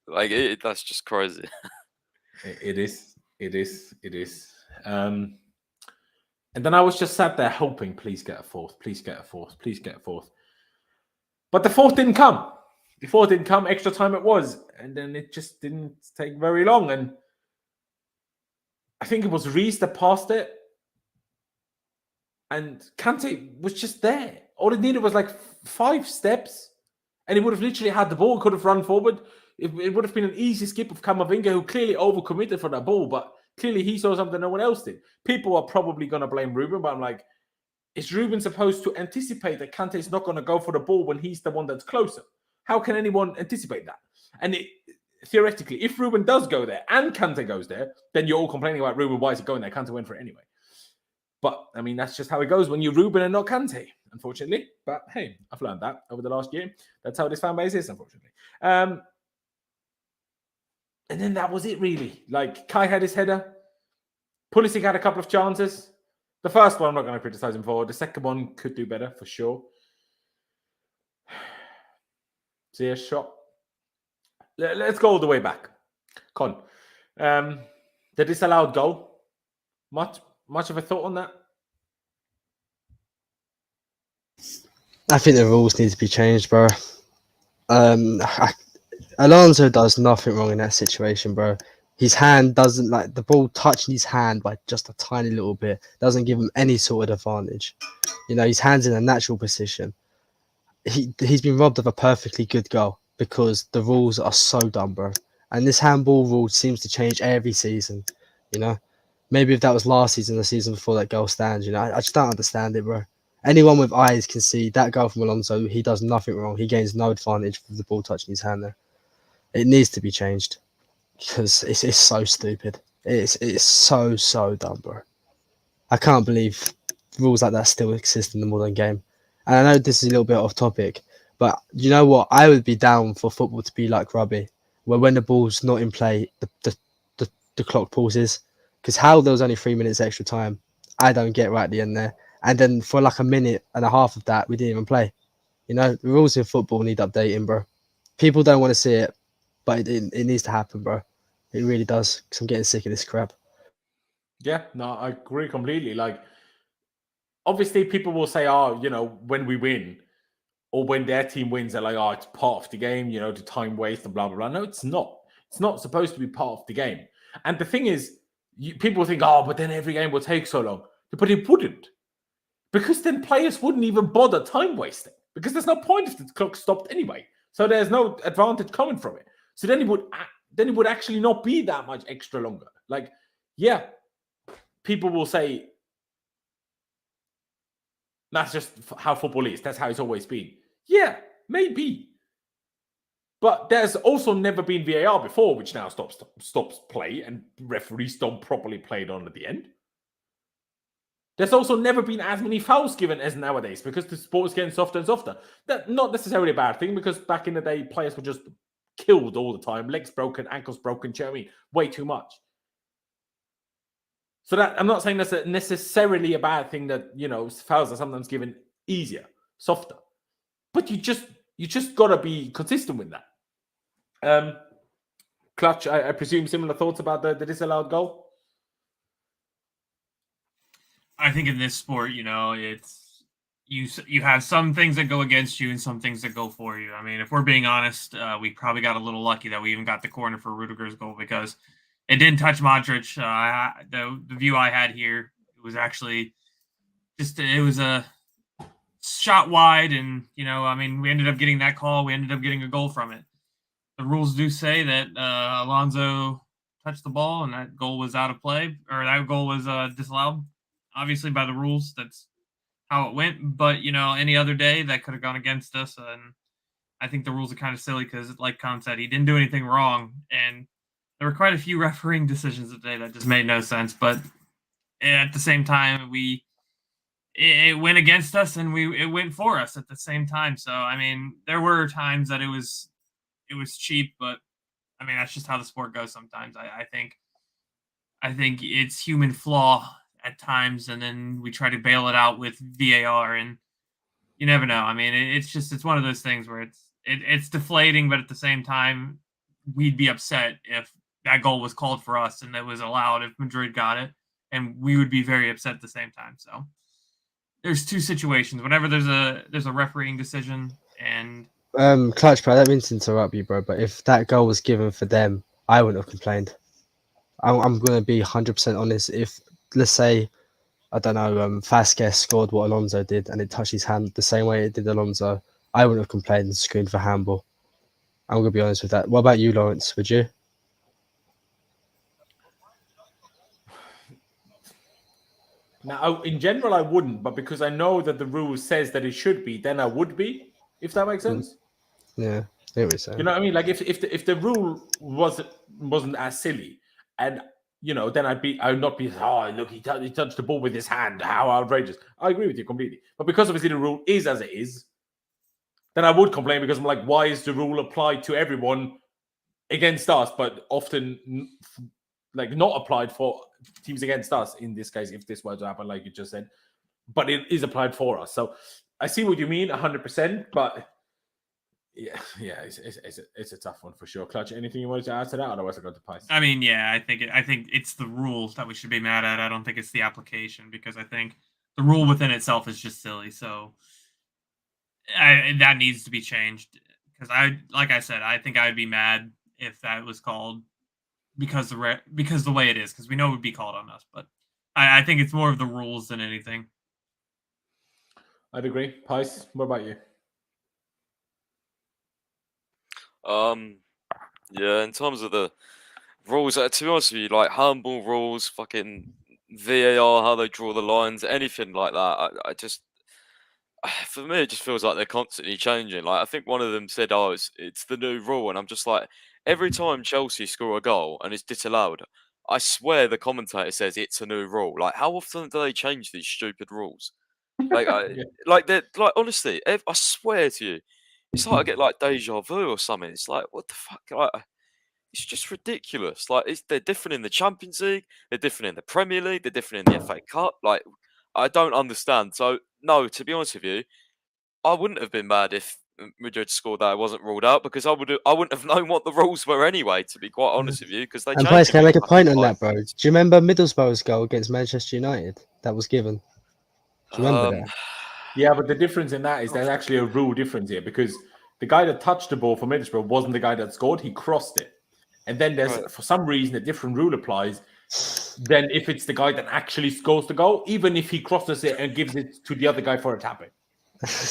like that's just crazy. It is. And then I was just sat there hoping, please get a fourth, please get a fourth, please get a fourth. But the fourth didn't come. The fourth didn't come. Extra time it was, and then it just didn't take very long. And I think it was Reece that passed it, and Kante was just there. All it needed was like 5 steps, and he would have literally had the ball, could have run forward. It would have been an easy skip of Camavinga, who clearly overcommitted for that ball, but clearly he saw something no one else did. People are probably going to blame Ruben, but I'm like, is Ruben supposed to anticipate that Kante is not going to go for the ball when he's the one that's closer? How can anyone anticipate that? And theoretically, if Ruben does go there and Kante goes there, then you're all complaining about Ruben. Why is he going there? Kante went for it anyway. But, I mean, that's just how it goes when you're Ruben and not Kante, unfortunately. But, hey, I've learned that over the last year. That's how this fan base is, unfortunately. And then that was it, really. Like, Kai had his header. Pulisic had a couple of chances. The first one, I'm not going to criticize him for. The second one could do better, for sure. See a shot. Let's go all the way back. Con. The disallowed goal. Much of a thought on that? I think the rules need to be changed, bro. Alonso does nothing wrong in that situation, bro. His hand doesn't, like, the ball touching his hand by just a tiny little bit doesn't give him any sort of advantage. You know, his hand's in a natural position. He's been robbed of a perfectly good goal because the rules are so dumb, bro. And this handball rule seems to change every season, you know. Maybe if that was last season, the season before that goal stands, you know. I just don't understand it, bro. Anyone with eyes can see that goal from Alonso. He does nothing wrong. He gains no advantage with the ball touching his hand there. It needs to be changed because it's so stupid. It's so dumb, bro. I can't believe rules like that still exist in the modern game. And I know this is a little bit off topic, but you know what? I would be down for football to be like rugby, where when the ball's not in play, the clock pauses. Because how there was only 3 minutes extra time, I don't get right at the end there. And then for like a minute and a half of that, we didn't even play. You know, the rules in football need updating, bro. People don't want to see it, but it needs to happen, bro. It really does, because I'm getting sick of this crap. Yeah, no, I agree completely. Like, obviously, people will say, oh, you know, when we win, or when their team wins, they're like, oh, it's part of the game, you know, the time waste and blah, blah, blah. No, it's not. It's not supposed to be part of the game. And the thing is, people think, oh, but then every game will take so long. But it wouldn't. Because then players wouldn't even bother time wasting. Because there's no point if the clock stopped anyway. So there's no advantage coming from it. So then it would actually not be that much extra longer. Like, yeah, people will say, that's just how football is. That's how it's always been. Yeah, maybe. But there's also never been VAR before, which now stops play and referees don't properly play it on at the end. There's also never been as many fouls given as nowadays because the sport is getting softer and softer. That's not necessarily a bad thing because back in the day, players were just killed all the time. Legs broken, ankles broken, you know what I mean? Way too much. So that I'm not saying that's necessarily a bad thing that, you know, fouls are sometimes given easier, softer. But you just got to be consistent with that. Clutch, I presume similar thoughts about the disallowed goal? I think in this sport, it's you have some things that go against you and some things that go for you. I mean, if we're being honest, we probably got a little lucky that we even got the corner for Rudiger's goal because it didn't touch Modric. The view I had here, it was actually it was a shot wide, and I mean, we ended up getting that call. We ended up getting a goal from it. The rules do say that Alonso touched the ball and that goal was out of play, or that goal was disallowed. Obviously, by the rules, that's how it went. But any other day that could have gone against us, and I think the rules are kind of silly because, like Khan said, he didn't do anything wrong, and there were quite a few refereeing decisions today that just made no sense. But at the same time, it went against us and it went for us at the same time. So I mean, there were times that it was cheap, but I mean that's just how the sport goes sometimes. I think it's human flaw at times, and then we try to bail it out with VAR, and you never know. I mean, it's one of those things where it's deflating, but at the same time, we'd be upset if that goal was called for us and that was allowed if Madrid got it, and we would be very upset at the same time. So there's two situations. Whenever there's a refereeing decision, and Clutch, bro, I don't mean to interrupt you, bro, but if that goal was given for them, I wouldn't have complained. I'm going to be 100% honest. If, let's say, I don't know, Vasquez scored what Alonso did and it touched his hand the same way it did Alonso, I wouldn't have complained and screamed for handball. I'm going to be honest with that. What about you, Laurenz? Would you? Now, in general, I wouldn't, but because I know that the rule says that it should be, then I would be, if that makes sense. Yeah, I hear what you're saying. You know what I mean? Like if the rule wasn't as silly, and then I would not be, oh look, he touched the ball with his hand, how outrageous. I agree with you completely. But because obviously the rule is as it is, then I would complain because I'm like, why is the rule applied to everyone against us, but often like not applied for teams against us in this case, if this were to happen, like you just said, but it is applied for us. So I see what you mean 100%, but yeah, it's a tough one for sure. Clutch, anything you wanted to add to that? Otherwise, I go to Pies. I mean, yeah, I think it's the rules that we should be mad at. I don't think it's the application, because I think the rule within itself is just silly. So that needs to be changed, because like I said, I think I'd be mad if that was called because the way it is, because we know it would be called on us. But I think it's more of the rules than anything. I'd agree. Pies, what about you? Yeah, in terms of the rules, to be honest with you, like handball rules, fucking VAR, how they draw the lines, anything like that, I just, for me, it just feels like they're constantly changing. Like, I think one of them said, oh, it's the new rule, and I'm just like, every time Chelsea score a goal and it's disallowed, I swear the commentator says it's a new rule. Like, how often do they change these stupid rules? Like, like honestly, I swear to you, it's like I get like deja vu or something. It's like, what the fuck? Like, it's just ridiculous. Like, they're different in the Champions League, they're different in the Premier League, they're different in the FA Cup. Like, I don't understand. So, no, to be honest with you, I wouldn't have been mad if Madrid scored that it wasn't ruled out, because I wouldn't have known what the rules were anyway. To be quite honest with you, because they. And Pies, can I make a point on that, bro? Do you remember Middlesbrough's goal against Manchester United that was given? Do you remember that? Yeah, but the difference in that is there's actually a rule difference here, because the guy that touched the ball for Middlesbrough wasn't the guy that scored. He crossed it. And then there's, for some reason, a different rule applies than if it's the guy that actually scores the goal, even if he crosses it and gives it to the other guy for a tap-in.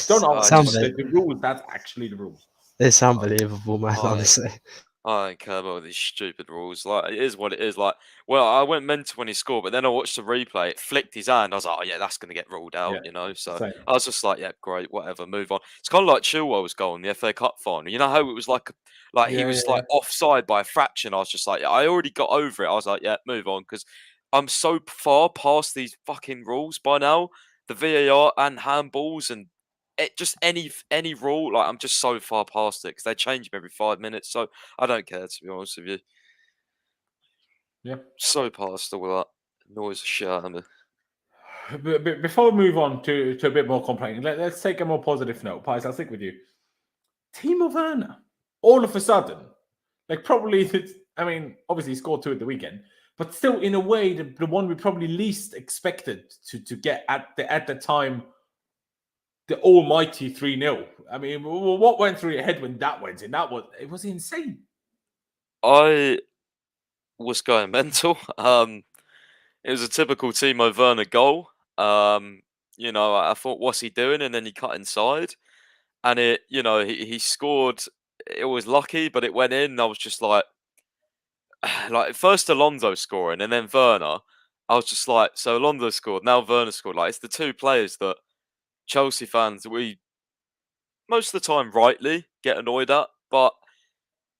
Don't understand the rules. That's actually the rules. It's unbelievable, man, honestly. I don't care about these stupid rules. Like, it is what it is. Like, well, I went mental when he scored, but then I watched the replay. It flicked his hand. I was like, oh yeah, that's going to get ruled out, So same. I was just like, yeah, great, whatever, move on. It's kind of like Chilwell's goal in the FA Cup final. You know how it was like he was like offside by a fraction. I was just like, yeah, I already got over it. I was like, yeah, move on, because I'm so far past these fucking rules by now. The VAR and handballs and just any rule, like, I'm just so far past it, because they change them every 5 minutes. So I don't care, to be honest with you. Yeah, so past all that noise shit out of me. Before we move on to a bit more complaining, let's take a more positive note. Pies, I'll stick with you. Timo Werner, all of a sudden, like, probably, I mean, obviously he scored 2 at the weekend, but still, in a way, the one we probably least expected to get at the time, the almighty 3-0. I mean, what went through your head when that went in? It was insane. I was going mental. It was a typical Timo Werner goal. I thought, what's he doing? And then he cut inside, and he scored. It was lucky, but it went in. And I was just like first Alonso scoring, and then Werner. I was just like, so Alonso scored, now Werner scored. Like, it's the two players that Chelsea fans, we most of the time rightly get annoyed at, but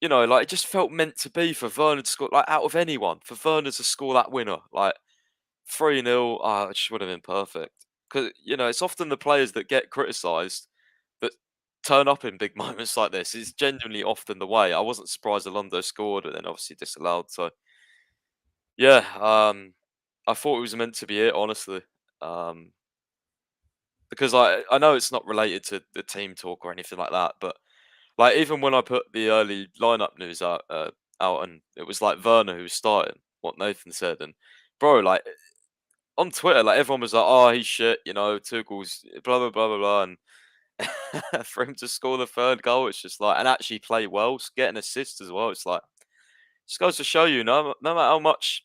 it just felt meant to be for Werner to score, out of anyone, for Werner to score that winner, 3-0. It just would have been perfect. Because it's often the players that get criticised that turn up in big moments like this. It's genuinely often the way. I wasn't surprised Alonso scored, and then obviously disallowed. So yeah, I thought it was meant to be it, honestly. Because I know it's not related to the team talk or anything like that, but even when I put the early lineup news out, and it was Werner who was starting, what Nathan said, and bro, on Twitter, everyone was like, "Oh, he's shit," Tuchel's blah blah blah blah blah, and for him to score the third goal, it's just and actually play well, get an assist as well. It's just goes to show you, no matter how much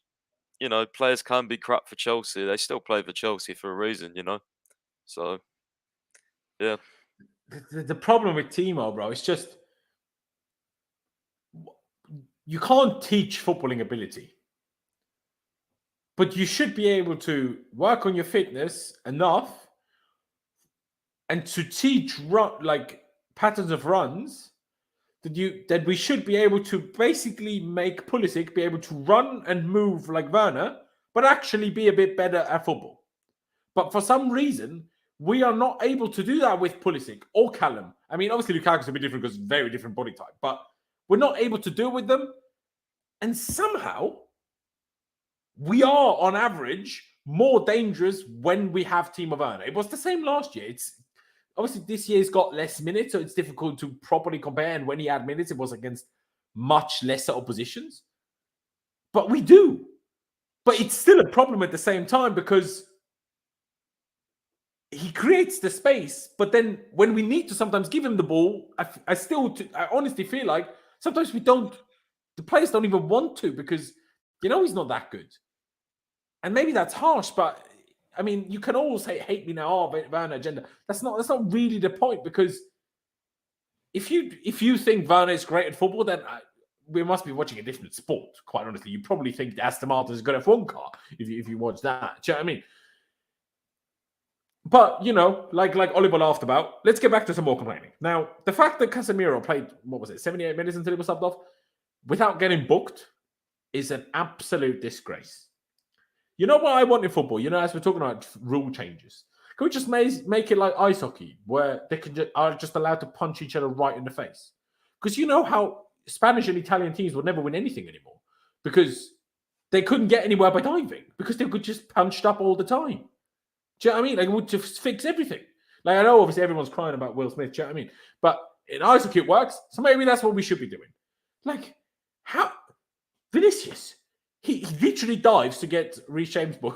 players can be crap for Chelsea, they still play for Chelsea for a reason, So yeah. The problem with Timo, bro, it's just you can't teach footballing ability, but you should be able to work on your fitness enough and to teach patterns of runs that we should be able to basically make Pulisic be able to run and move like Werner, but actually be a bit better at football. But for some reason, we are not able to do that with Pulisic or Callum. I mean, obviously Lukaku's a bit different because very different body type, but we're not able to do it with them. And somehow, we are on average more dangerous when we have Timo Werner. It was the same last year. It's obviously this year's got less minutes, so it's difficult to properly compare. And when he had minutes, it was against much lesser oppositions. But we do. But it's still a problem at the same time because he creates the space, but then when we need to sometimes give him the ball, I honestly feel like sometimes the players don't even want to because, he's not that good. And maybe that's harsh, but I mean, you can always hate me now, Werner agenda. That's not really the point because if you think Werner is great at football, then we must be watching a different sport, quite honestly. You probably think Aston Martin is good at F1 car if you watch that. Do you know what I mean? But, like Oliver laughed about, let's get back to some more complaining. Now, the fact that Casemiro played, 78 minutes until he was subbed off, without getting booked, is an absolute disgrace. You know what I want in football? As we're talking about rule changes, can we just make it like ice hockey, where they are just allowed to punch each other right in the face? Because you know how Spanish and Italian teams would never win anything anymore because they couldn't get anywhere by diving because they could just punched up all the time. Do you know what I mean? It would just fix everything. I know obviously everyone's crying about Will Smith. Do you know what I mean? But in ice hockey it works, so maybe that's what we should be doing. How Vinicius? He literally dives to get Reece James' ball.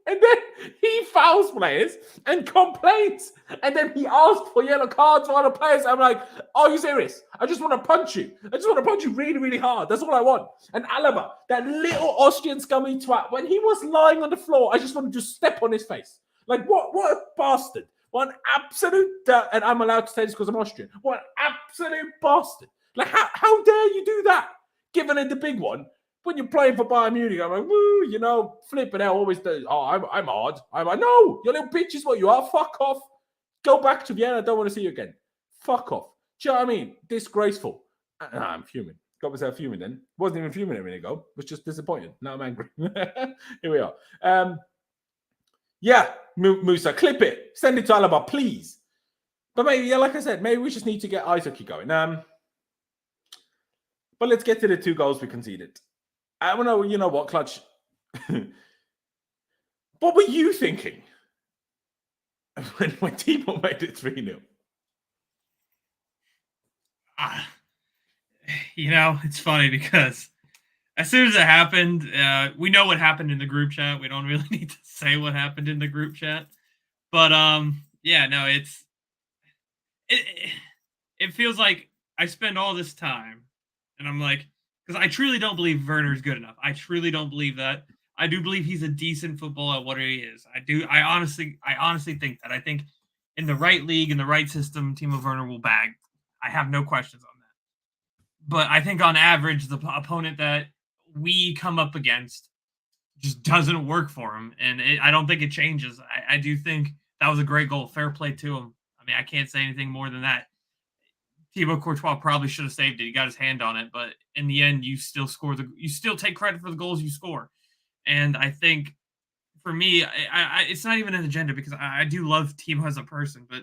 And then he fouls players and complains. And then he asks for yellow cards for other players. I'm like, are you serious? I just want to punch you. I just want to punch you really, really hard. That's all I want. And Alaba, that little Austrian scummy twat, when he was lying on the floor, I just wanted to step on his face. What a bastard. What an absolute... and I'm allowed to say this because I'm Austrian. What an absolute bastard. How dare you do that? Given it the big one. When you're playing for Bayern Munich, I'm like, woo, flipping out, always does. Oh, I'm hard. I'm like, no, your little bitch is what you are. Fuck off. Go back to Vienna. I don't want to see you again. Fuck off. Do you know what I mean? Disgraceful. I'm fuming. Got myself fuming then. Wasn't even fuming a minute ago. Was just disappointed. Now I'm angry. Here we are. Yeah, Musa, clip it. Send it to Alaba, please. But maybe, like I said, maybe we just need to get ice hockey going. But let's get to the 2 goals we conceded. I don't know, you know what, Clutch? What were you thinking when Timo made it 3-0? It's funny because as soon as it happened, we know what happened in the group chat. We don't really need to say what happened in the group chat. But yeah, no, it feels like I spend all this time, and I'm like, because I truly don't believe Werner's good enough. I truly don't believe that. I do believe he's a decent footballer at what he is. I do. I honestly think that. I think in the right league, in the right system, Timo Werner will bag. I have no questions on that. But I think on average, the opponent that we come up against just doesn't work for him, and I don't think it changes. I do think that was a great goal. Fair play to him. I mean, I can't say anything more than that. Thibaut Courtois probably should have saved it. He got his hand on it, but in the end, you still take credit for the goals you score. And I think for me, it's not even an agenda because I do love Timo as a person, but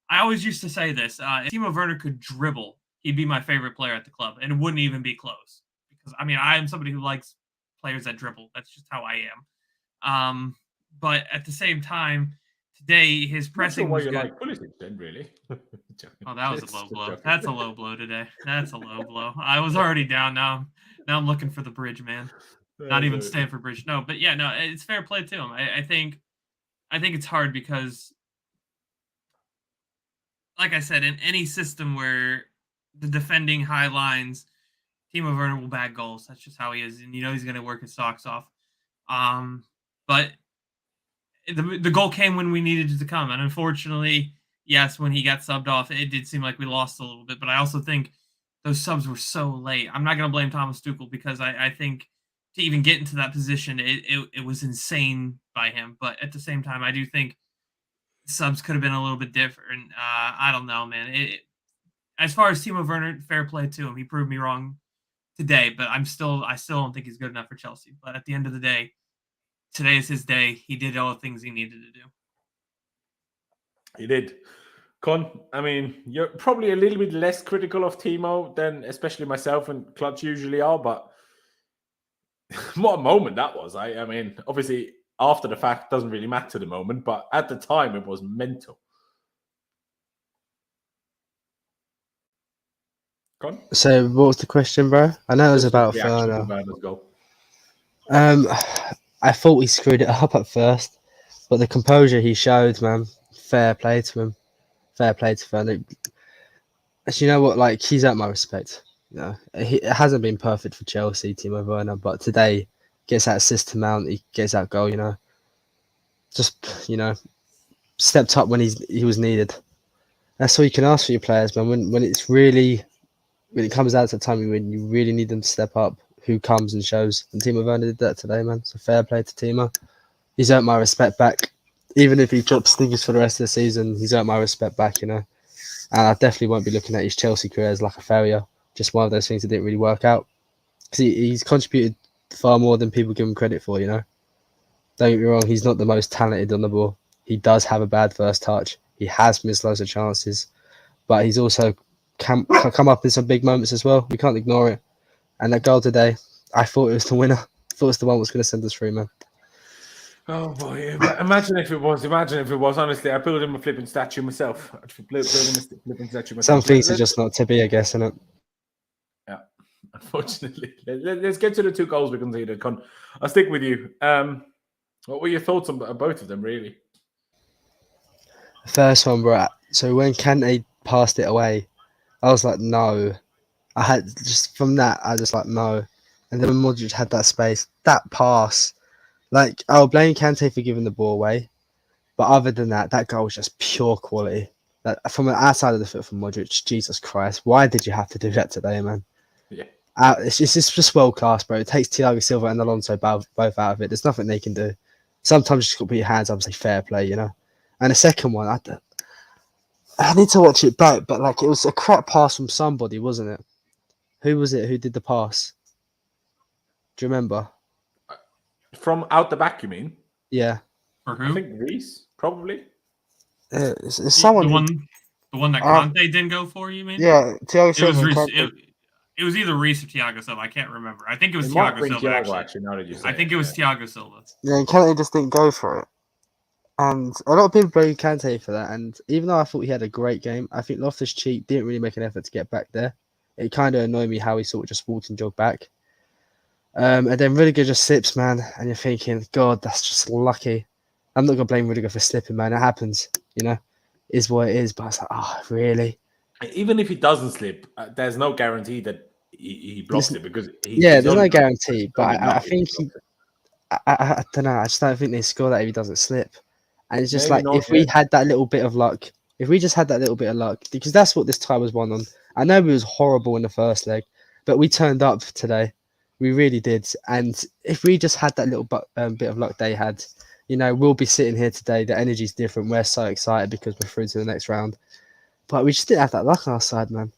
I always used to say this: if Timo Werner could dribble, he'd be my favorite player at the club, and it wouldn't even be close. Because I mean, I am somebody who likes players that dribble. That's just how I am. But at the same time, today his pressing was good. Like Pulisic, then, really. Oh, that was a low blow. That's a low blow today. That's a low blow. I was already down. Now I'm looking for the bridge, man. Not even Stamford Bridge. No, but yeah, no, it's fair play to him. I think it's hard because, like I said, in any system where the defending high lines, Timo Werner will bag goals. That's just how he is, and he's going to work his socks off. But the goal came when we needed it to come, and unfortunately, yes, when he got subbed off, it did seem like we lost a little bit. But I also think those subs were so late. I'm not going to blame Thomas Tuchel because I think to even get into that position, it was insane by him. But at the same time, I do think subs could have been a little bit different. I don't know, man. As far as Timo Werner, fair play to him. He proved me wrong today, but I still don't think he's good enough for Chelsea. But at the end of the day, today is his day. He did all the things he needed to do. He did. Con, I mean, you're probably a little bit less critical of Timo than especially myself and Clutch usually are, but what a moment that was. I mean, obviously, after the fact, doesn't really matter the moment, but at the time, it was mental. Con? So, what was the question, bro? I know it was about Werner. I thought he screwed it up at first, but the composure he showed, man, fair play to him. Fair play to Werner. You know what? Like, he's at my respect. It hasn't been perfect for Chelsea, Timo Werner, but today gets that assist to Mount, he gets that goal. Just stepped up when he was needed. That's all you can ask for your players, man. When it comes out to the time when you really need them to step up, who comes and shows? And Timo Werner did that today, man. So fair play to Timo. He's earned my respect back. Even if he drops stingers for the rest of the season, he's earned my respect back, And I definitely won't be looking at his Chelsea career as like a failure. Just one of those things that didn't really work out. Because he's contributed far more than people give him credit for, Don't get me wrong, he's not the most talented on the ball. He does have a bad first touch. He has missed loads of chances. But he's also come up in some big moments as well. We can't ignore it. And that goal today, I thought it was the winner. I thought it was the one that was going to send us through, man. Oh boy! Imagine if it was. Honestly, I built him a flipping statue myself. Some things are just not to be, I guess, isn't it? Yeah, unfortunately. Let's get to the 2 goals we conceded. Con, I'll stick with you. What were your thoughts on both of them, really? The first one, bro. So when Kante passed it away, I was like, no. I had just from that, I just like no. And then when Modric had that space, that pass. Like, I'll blame Kante for giving the ball away. But other than that, that goal was just pure quality. That from the outside of the foot from Modric, Jesus Christ. Why did you have to do that today, man? Yeah. It's just world class, bro. It takes Thiago, Silva and Alonso both out of it. There's nothing they can do. Sometimes you just got to put your hands up and say fair play, And the second one, I need to watch it back, but like it was a crap pass from somebody, wasn't it? Who was it who did the pass? Do you remember? From out the back, you mean? Yeah. For who? I think Reece, probably. It's someone. The one that Kante didn't go for, you mean? Yeah, Thiago Silva. It was either Reece or Thiago Silva. I can't remember. I think it was Thiago Silva. Actually, now that you say I think it was Thiago Silva. Yeah, and Kante just didn't go for it. And a lot of people blame Kante for that. And even though I thought he had a great game, I think Loftus-Cheek didn't really make an effort to get back there. It kind of annoyed me how he sort of just walked and jogged back. And then Rudiger just slips, man, and you're thinking, God, that's just lucky. I'm not gonna blame Rudiger for slipping, man. It happens, is what it is. But I was like, oh, really? Even if he doesn't slip, there's no guarantee that he blocks it because there's no guarantee. But I think I don't know. I just don't think they score that if he doesn't slip. And it's just Maybe like if we had that little bit of luck, if we just had that little bit of luck, because that's what this tie was won on. I know we was horrible in the first leg, but we turned up today. We really did. And if we just had that little bit of luck they had, we'll be sitting here today. The energy's different. We're so excited because we're through to the next round. But we just didn't have that luck on our side, man.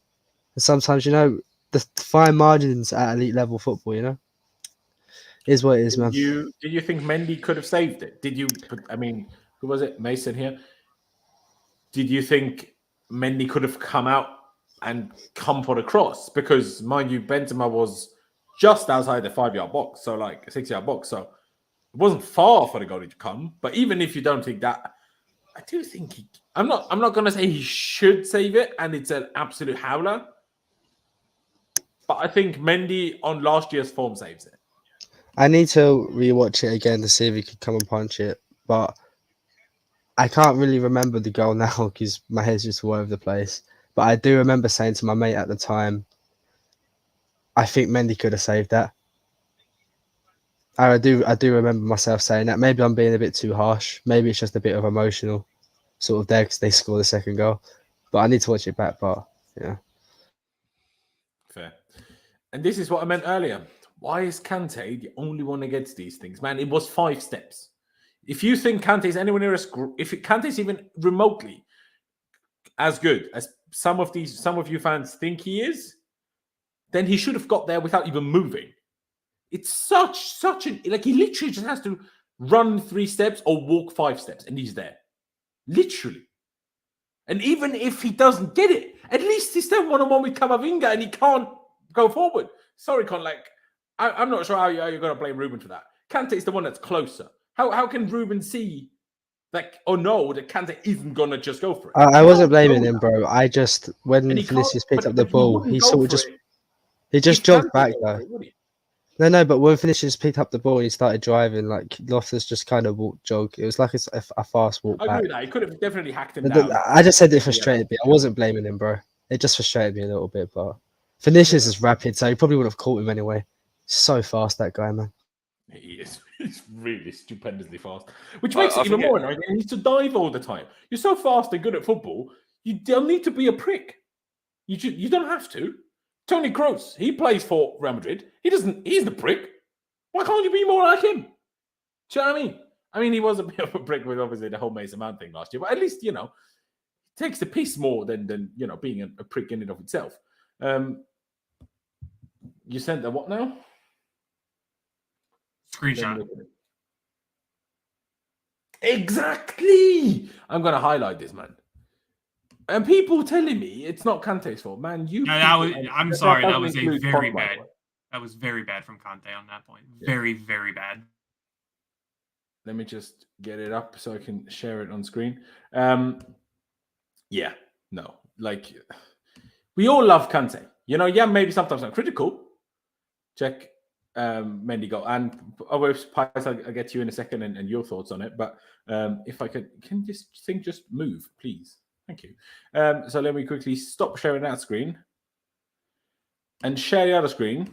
And sometimes, the fine margins at elite level football, is what it is, man. Did you think Mendy could have saved it? Who was it? Mason here. Did you think Mendy could have come out and come for the cross? Because, mind you, Benzema was just outside the 5-yard box, so like a 6-yard box. So it wasn't far for the goalie to come. But even if you don't think that, I do think I'm not going to say he should save it, and it's an absolute howler. But I think Mendy on last year's form saves it. I need to rewatch it again to see if he could come and punch it, but I can't really remember the goal now because my head's just all over the place. But I do remember saying to my mate at the time, I think Mendy could have saved that. I do remember myself saying that. Maybe I'm being a bit too harsh. Maybe it's just a bit of emotional sort of there because they scored the second goal. But I need to watch it back. But yeah, fair. And this is what I meant earlier. Why is Kante the only one that gets these things, man? It was 5 steps. If you think Kante is anywhere near if Kante is even remotely as good as some of you fans think he is, then he should have got there without even moving. It's such an he literally just has to run 3 steps or walk 5 steps, and he's there, literally. And even if he doesn't get it, at least he's still 1-on-1 with Camavinga, and he can't go forward. Sorry, Con. I'm not sure how you're going to blame Ruben for that. Kante is the one that's closer. How can Ruben see or know that Kante isn't going to just go for it? I wasn't blaming him, bro. I just, when Vinicius picked up the ball, he sort of just jogged back though. No, but when Vinicius picked up the ball and he started driving, Loftus just kind of jog. It was like a fast walk back. I agree with that. He could have definitely hacked him down. I just said it frustrated me. I wasn't blaming him, bro. It just frustrated me a little bit, but Vinicius is rapid, so he probably would have caught him anyway. So fast, that guy, man. He is. He's really stupendously fast, which makes it even more annoying. He needs to dive all the time. You're so fast and good at football, you don't need to be a prick. You don't have to. Toni Kroos, he plays for Real Madrid. He's the prick. Why can't you be more like him? Do you know what I mean? I mean, he was a bit of a prick with obviously the whole Mason Mount thing last year, but at least, takes the piss more than being a prick in and of itself. You sent the what now? Screenshot. Exactly. I'm going to highlight this, man. And people telling me it's not Kante's fault, man. I'm sorry. That was very bad. That was very bad from Kante on that point. Yeah. Very, very bad. Let me just get it up so I can share it on screen. Yeah, no. We all love Kante. Maybe sometimes I'm critical. Check Mendy goal. And I'll get to you in a second and your thoughts on it. But if I can this thing just move, please? Thank you. So let me quickly stop sharing that screen and share the other screen.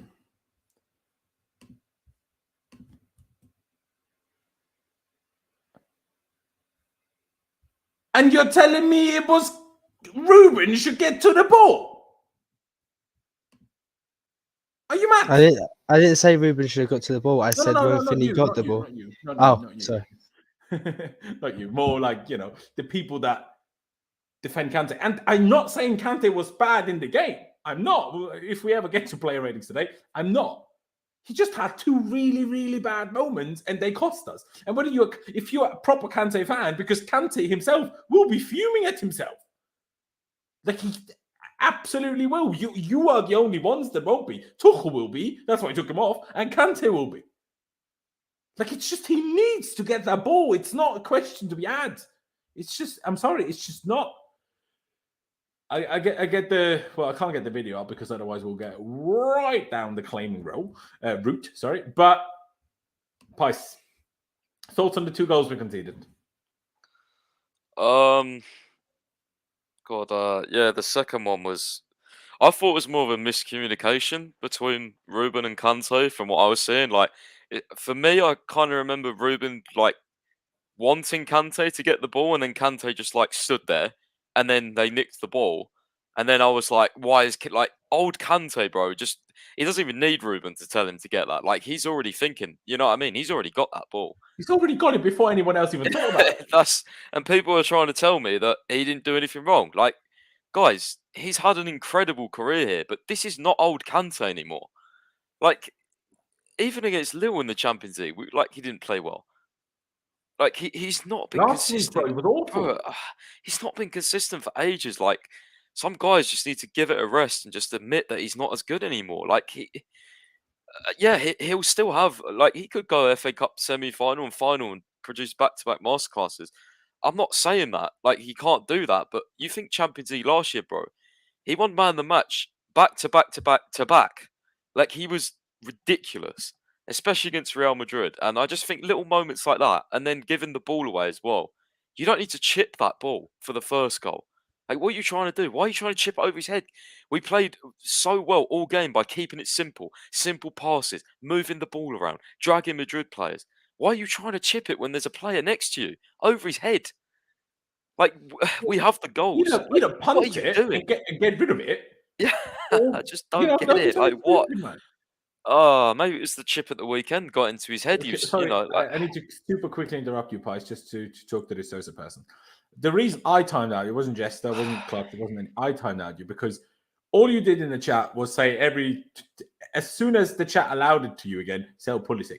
And you're telling me it was Ruben should get to the ball? Are you mad? I didn't say Ruben should have got to the ball. I said when Finney got the ball. Not you. Sorry. Not you. More like, the people that defend Kante. And I'm not saying Kante was bad in the game. I'm not. If we ever get to player ratings today, I'm not. He just had 2 really, really bad moments and they cost us. And if you're a proper Kante fan, because Kante himself will be fuming at himself. He absolutely will. You are the only ones that won't be. Tuchel will be. That's why he took him off. And Kante will be. It's just he needs to get that ball. It's not a question to be had. It's just, I'm sorry, it's just not. I get the I can't get the video up because otherwise we'll get right down the claiming route. Sorry, but Pice, thoughts on the 2 goals we conceded? Yeah, the second one was. I thought it was more of a miscommunication between Ruben and Kante from what I was seeing. Like, for me, I kind of remember Ruben like wanting Kante to get the ball, and then Kante just like stood there, and then they nicked the ball, and then I was like, "Why is like old Kante, bro? Just he doesn't even need Ruben to tell him to get that. Like he's already thinking, you know what I mean? He's already got that ball. He's already got it before anyone else even thought about it. And people are trying to tell me that he didn't do anything wrong. Like, guys, he's had an incredible career here, but this is not old Kante anymore. Like, even against Lille in the Champions League, he didn't play well. Like he's not been Last week, consistent. bro, he was awful. Bro, he's not been consistent for ages. Like some guys just need to give it a rest and just admit that he's not as good anymore. Like he'll still have he could go FA Cup semi-final and final and produce back-to-back masterclasses. I'm not saying that like he can't do that, but you think Champions League last year, bro? He won man of the match back to back to back to back. Like he was ridiculous, especially against Real Madrid. And I just think little moments like that, and then giving the ball away as well. You don't need to chip that ball for the first goal. Like, what are you trying to do? Why are you trying to chip it over his head? We played so well all game by keeping it simple passes, moving the ball around, dragging Madrid players. Why are you trying to chip it when there's a player next to you over his head? Like, we have the goals. You know, punt what are you it doing? and get rid of it. Yeah, Or, I just don't get it. Like, what? Maybe it was the chip at the weekend got into his head. Okay, He was, sorry, you know, like, I need to super quickly interrupt you, Pice, just to talk to this Sosa person. The reason I timed out, it wasn't Jester, it wasn't Clutch, it wasn't any. I timed out you because all you did in the chat was say as soon as the chat allowed it to you again, sell Pulisic.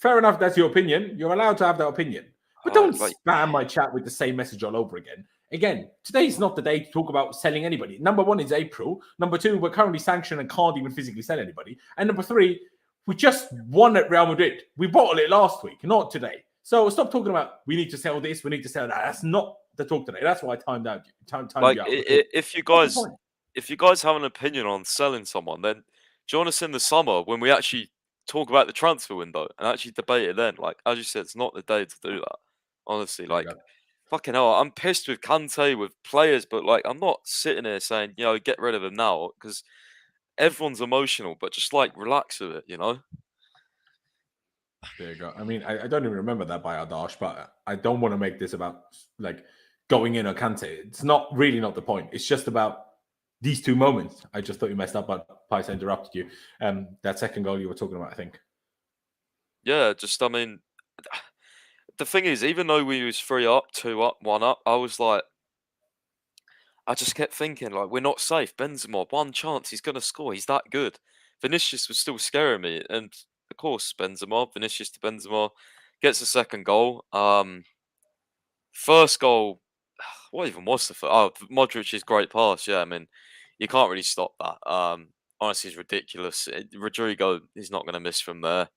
Fair enough, that's your opinion. You're allowed to have that opinion. But don't spam my chat with the same message all over again. Again, today's not the day to talk about selling anybody. Number 1 is April. Number 2, we're currently sanctioned and can't even physically sell anybody. And number 3, we just won at Real Madrid. We bottled it last week, not today. So stop talking about we need to sell this, we need to sell that. That's not the talk today. That's why I timed out. Timed you out. If you guys have an opinion on selling someone, then join us in the summer when we actually talk about the transfer window and actually debate it then. Like as you said, it's not the day to do that. Honestly, fucking hell, I'm pissed with Kante, with players, but like I'm not sitting here saying, you know, get rid of him now because everyone's emotional, but just like relax with it, you know. There you go. I mean, I don't even remember that by Adash, but I don't want to make this about like going in on Kante. It's not the point. It's just about these 2 moments. I just thought you messed up, but Pice interrupted you. That second goal you were talking about, I think. Yeah, I mean, the thing is, even though we was 3 up, 2 up, 1 up, I just kept thinking, like, we're not safe. Benzema, 1 chance, he's going to score. He's that good. Vinicius was still scaring me. And, of course, Vinicius to Benzema, gets the second goal. First goal, what even was the first? Oh, Modric's great pass. Yeah, I mean, you can't really stop that. Honestly, it's ridiculous. Rodrygo is not going to miss from there.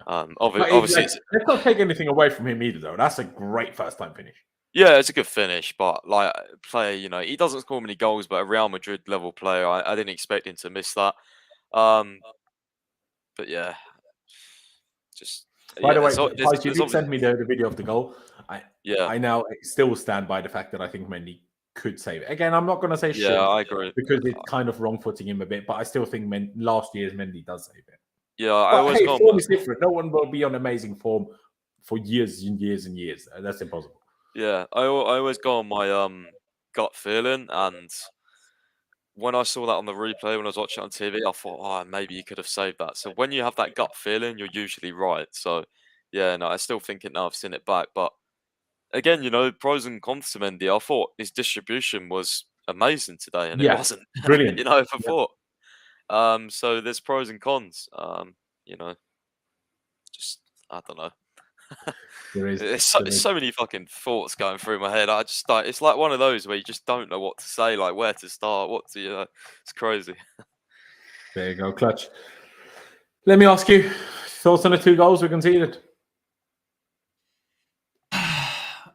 Obviously, let's not take anything away from him either, though. That's a great first-time finish. Yeah, it's a good finish, but like player, you know, he doesn't score many goals, but a Real Madrid level player, I didn't expect him to miss that. But yeah, just. By the way, you did send me the video of the goal. Yeah, I now still stand by the fact that I think Mendy could save it. Again, I'm not going to say should. Yeah, I agree because it's kind of wrong-footing him a bit, but I still think last year's Mendy does save it. Yeah, form is different. No one will be on amazing form for years and years and years. That's impossible. Yeah, I always go on my gut feeling, and when I saw that on the replay, when I was watching it on TV, I thought, oh, maybe you could have saved that. So when you have that gut feeling, you're usually right. So yeah, no, I still think it now. I've seen it back, but again, you know, pros and cons to Mendy. I thought his distribution was amazing today, and it wasn't. Brilliant. You know, I thought. So there's pros and cons. You know, just I don't know. There's so many fucking thoughts going through my head. I just it's like one of those where you just don't know what to say, like where to start, what to, you know, it's crazy. There you go, Clutch. Let me ask you, thoughts on the 2 goals we conceded?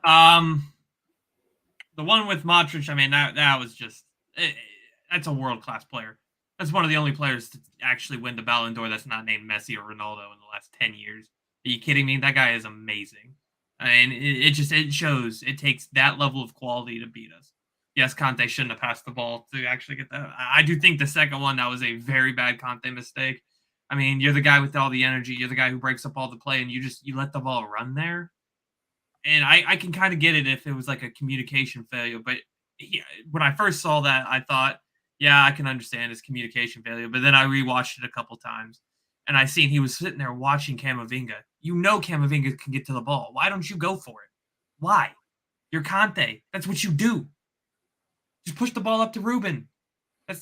The one with Modric, I mean, that was just That's a world-class player. That's one of the only players to actually win the Ballon d'Or that's not named Messi or Ronaldo in the last 10 years. Are you kidding me? That guy is amazing. And it shows it takes that level of quality to beat us. Yes, Kante shouldn't have passed the ball to actually get that. I do think the second one, that was a very bad Kante mistake. I mean, you're the guy with all the energy. You're the guy who breaks up all the play, and you let the ball run there. And I can kind of get it if it was like a communication failure. But when I first saw that, I thought, yeah, I can understand his communication failure. But then I rewatched it a couple times, and I seen he was sitting there watching Camavinga. You know Camavinga can get to the ball. Why don't you go for it? Why? You're Kante. That's what you do. Just push the ball up to Ruben.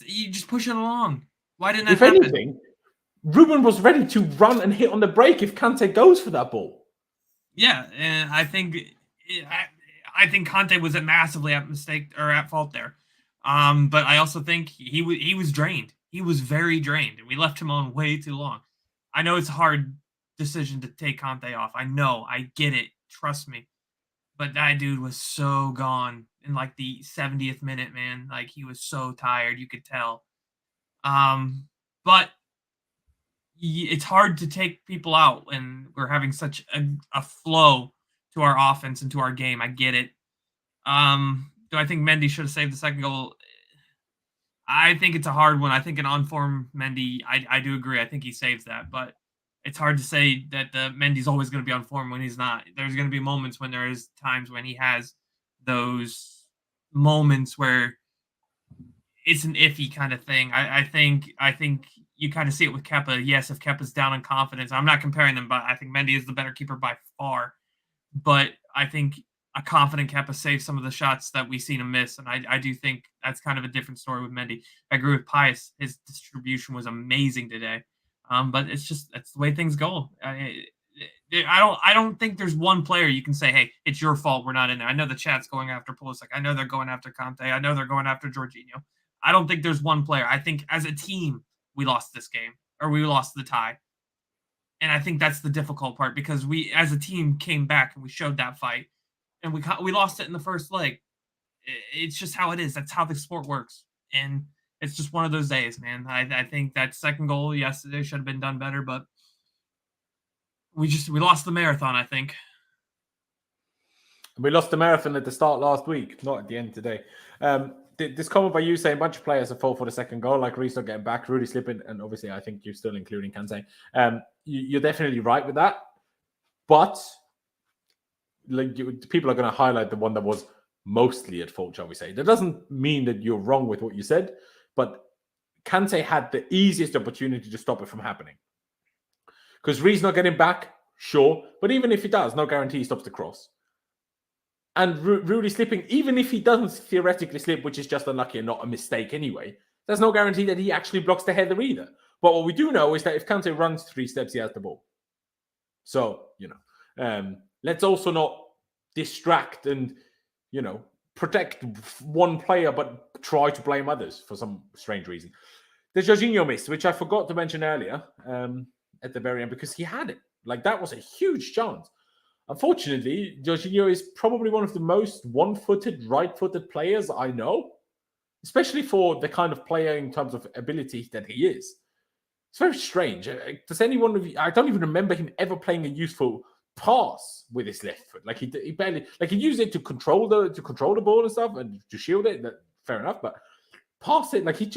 You just push it along. Why didn't that happen? If anything, Ruben was ready to run and hit on the break if Kante goes for that ball. Yeah, and I think Kante was massively at fault there. But I also think he was drained. He was very drained, and we left him on way too long. I know it's a hard decision to take Kante off. I know, I get it. Trust me. But that dude was so gone in like the 70th minute, man. Like he was so tired, you could tell. But it's hard to take people out when we're having such a flow to our offense and to our game. I get it. Do I think Mendy should have saved the second goal? I think it's a hard one. I think an on-form Mendy, I do agree. I think he saves that, but it's hard to say that Mendy's always going to be on form when he's not. There's going to be moments when there is times when he has those moments where it's an iffy kind of thing. I think you kind of see it with Kepa. Yes, if Kepa's down in confidence, I'm not comparing them, but I think Mendy is the better keeper by far. But I think a confident Kepa saves some of the shots that we've seen him miss, and I do think that's kind of a different story with Mendy. I agree with Pius. His distribution was amazing today. But that's the way things go. I don't think there's one player you can say, hey, it's your fault we're not in there. I know the chat's going after Pulisic. I know they're going after Kante. I know they're going after Jorginho. I don't think there's one player. I think as a team, we lost this game, or we lost the tie. And I think that's the difficult part, because we, as a team, came back and we showed that fight, and we lost it in the first leg. It's just how it is. That's how the sport works. And it's just one of those days, man. I think that second goal yesterday should have been done better, but we lost the marathon, I think. We lost the marathon at the start last week, not at the end today. This comment by you saying a bunch of players have fought for the second goal, like Reece not getting back, Rudy slipping, and obviously I think you're still including Kante. You're definitely right with that, but people are going to highlight the one that was mostly at fault, shall we say. That doesn't mean that you're wrong with what you said, but Kante had the easiest opportunity to stop it from happening. Because Reece not getting back, sure, but even if he does, no guarantee he stops the cross. And Rudy slipping, even if he doesn't theoretically slip, which is just unlucky and not a mistake anyway, there's no guarantee that he actually blocks the header either. But what we do know is that if Kante runs 3 steps, he has the ball. So, let's also not distract and, protect one player, but try to blame others for some strange reason. The Jorginho miss, which I forgot to mention earlier at the very end, because he had it. Like, that was a huge chance. Unfortunately, Jorginho is probably one of the most one-footed, right-footed players I know, especially for the kind of player in terms of ability that he is. It's very strange. Does anyone of you, I don't even remember him ever playing a useful pass with his left foot. Like he barely, like he used it to control the ball and stuff and to shield it. Fair enough, but pass it, like he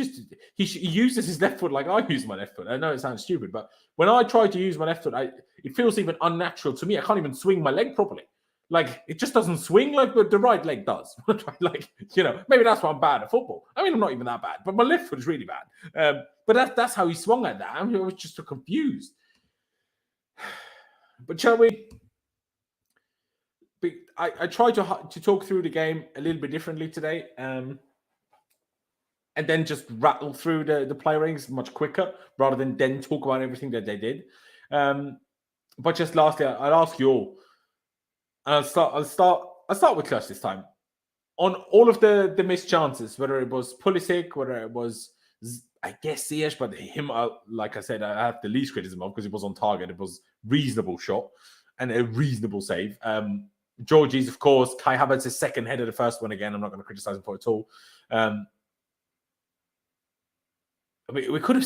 uses his left foot like I use my left foot. I know it sounds stupid, but when I try to use my left foot, it feels even unnatural to me. I can't even swing my leg properly. Like, it just doesn't swing like the right leg does. Like, maybe that's why I'm bad at football. I mean, I'm not even that bad, but my left foot is really bad. But that's how he swung at that. I was just so confused. But shall we? I tried to talk through the game a little bit differently today. And then just rattle through the player ratings much quicker rather than then talk about everything that they did. But just lastly, I'll ask you all. I'll start with Clutch this time. On all of the missed chances, whether it was Pulisic, whether it was, I guess, Ziyech, but him, like I said, I have the least criticism of because it was on target. It was reasonable shot and a reasonable save. Georgie's, of course. Kai Havertz's second header, the first one again. I'm not going to criticize him for it at all. I mean, we could have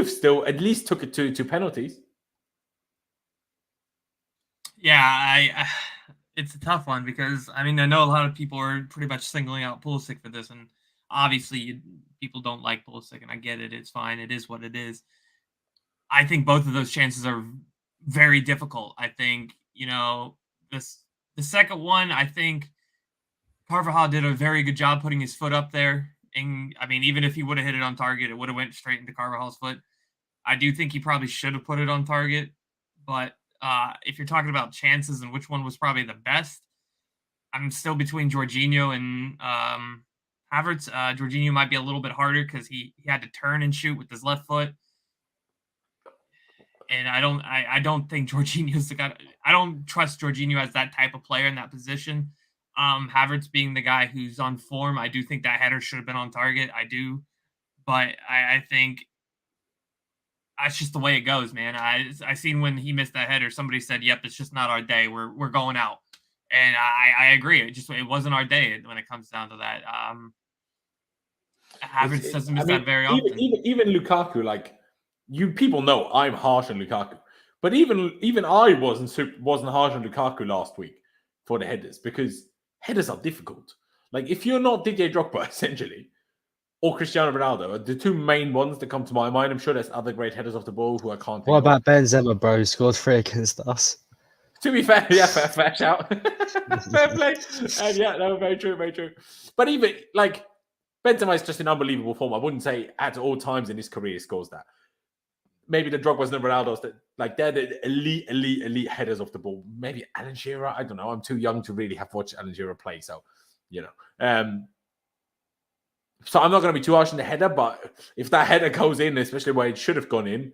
still at least took it to penalties. Yeah, it's a tough one because I mean I know a lot of people are pretty much singling out Pulisic for this, and obviously people don't like Pulisic, and I get it. It's fine. It is what it is. I think both of those chances are very difficult. I think the second one. I think Carvajal did a very good job putting his foot up there, and I mean even if he would have hit it on target, it would have went straight into Carvajal's foot. I do think he probably should have put it on target, but if you're talking about chances and which one was probably the best, I'm still between Jorginho and Havertz. Jorginho might be a little bit harder because he had to turn and shoot with his left foot, and I don't think Jorginho's the guy. I don't trust Jorginho as that type of player in that position. Havertz being the guy who's on form, I do think that header should have been on target. I do, but I think that's just the way it goes, man. I seen when he missed that header, somebody said, "Yep, it's just not our day. We're going out," and I agree. It wasn't our day when it comes down to that. Havertz doesn't miss that very often. Even Lukaku, like you people know, I'm harsh on Lukaku, but even I wasn't harsh on Lukaku last week for the headers because headers are difficult. Like if you're not Didier Drogba, essentially. Or Cristiano Ronaldo are the two main ones that come to my mind. I'm sure there's other great headers off the ball who I can't think What of. about Benzema, bro? Who scored 3 against us? To be fair, yeah, fair shout. Fair play. And yeah, no, very true, very true. But even, like, Benzema is just in unbelievable form. I wouldn't say at all times in his career he scores that. Maybe the Drogba's and the Ronaldo's, that, like, they're the elite headers off the ball. Maybe Alan Shearer, I don't know. I'm too young to really have watched Alan Shearer play, so, you know. So I'm not going to be too harsh on the header, but if that header goes in, especially where it should have gone in,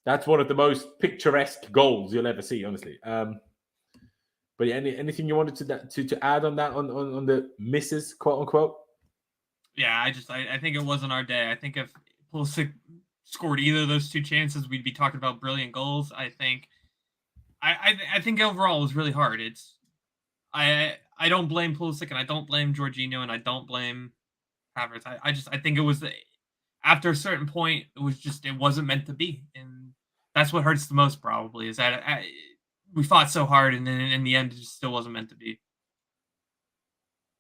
that's one of the most picturesque goals you'll ever see, honestly. But yeah, anything you wanted to add on that on the misses, quote unquote? Yeah, I think it wasn't our day. I think if Pulisic scored either of those two chances, we'd be talking about brilliant goals. I think overall it was really hard. I don't blame Pulisic, and I don't blame Jorginho, and I don't blame Havertz. I think it was after a certain point, it wasn't meant to be, and that's what hurts the most. Probably is that we fought so hard, and then in the end, it just still wasn't meant to be.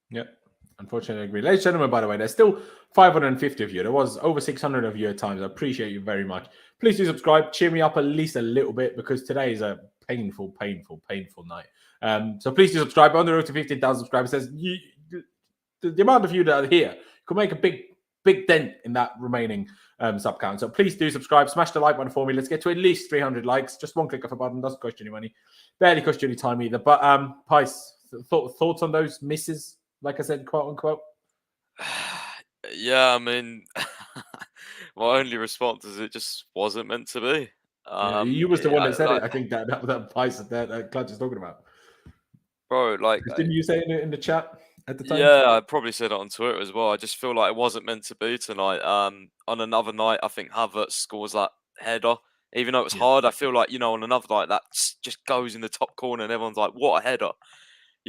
Yep, unfortunately, I agree. Ladies and gentlemen, by the way, there's still 550 of you. There was over 600 of you at times. I appreciate you very much. Please do subscribe. Cheer me up at least a little bit because today is a painful night. So please do subscribe. On the road to 15,000 subscribers, says the amount of you that are here could make a big dent in that remaining sub count. So please do subscribe, smash the like button for me. Let's get to at least 300 likes. Just one click of a button, doesn't cost you any money, barely cost you any time either. But Pice, thoughts on those misses? Like I said, quote unquote. Yeah, I mean, my only response is it just wasn't meant to be. You was the one that said it. I think that Pice that Clutch is talking about. Bro, like, didn't you say in the chat at the time? Yeah, I probably said it on Twitter as well. I just feel like it wasn't meant to be tonight. On another night, I think Havertz scores that header. Even though it was hard, I feel like, on another night, that just goes in the top corner and everyone's like, what a header.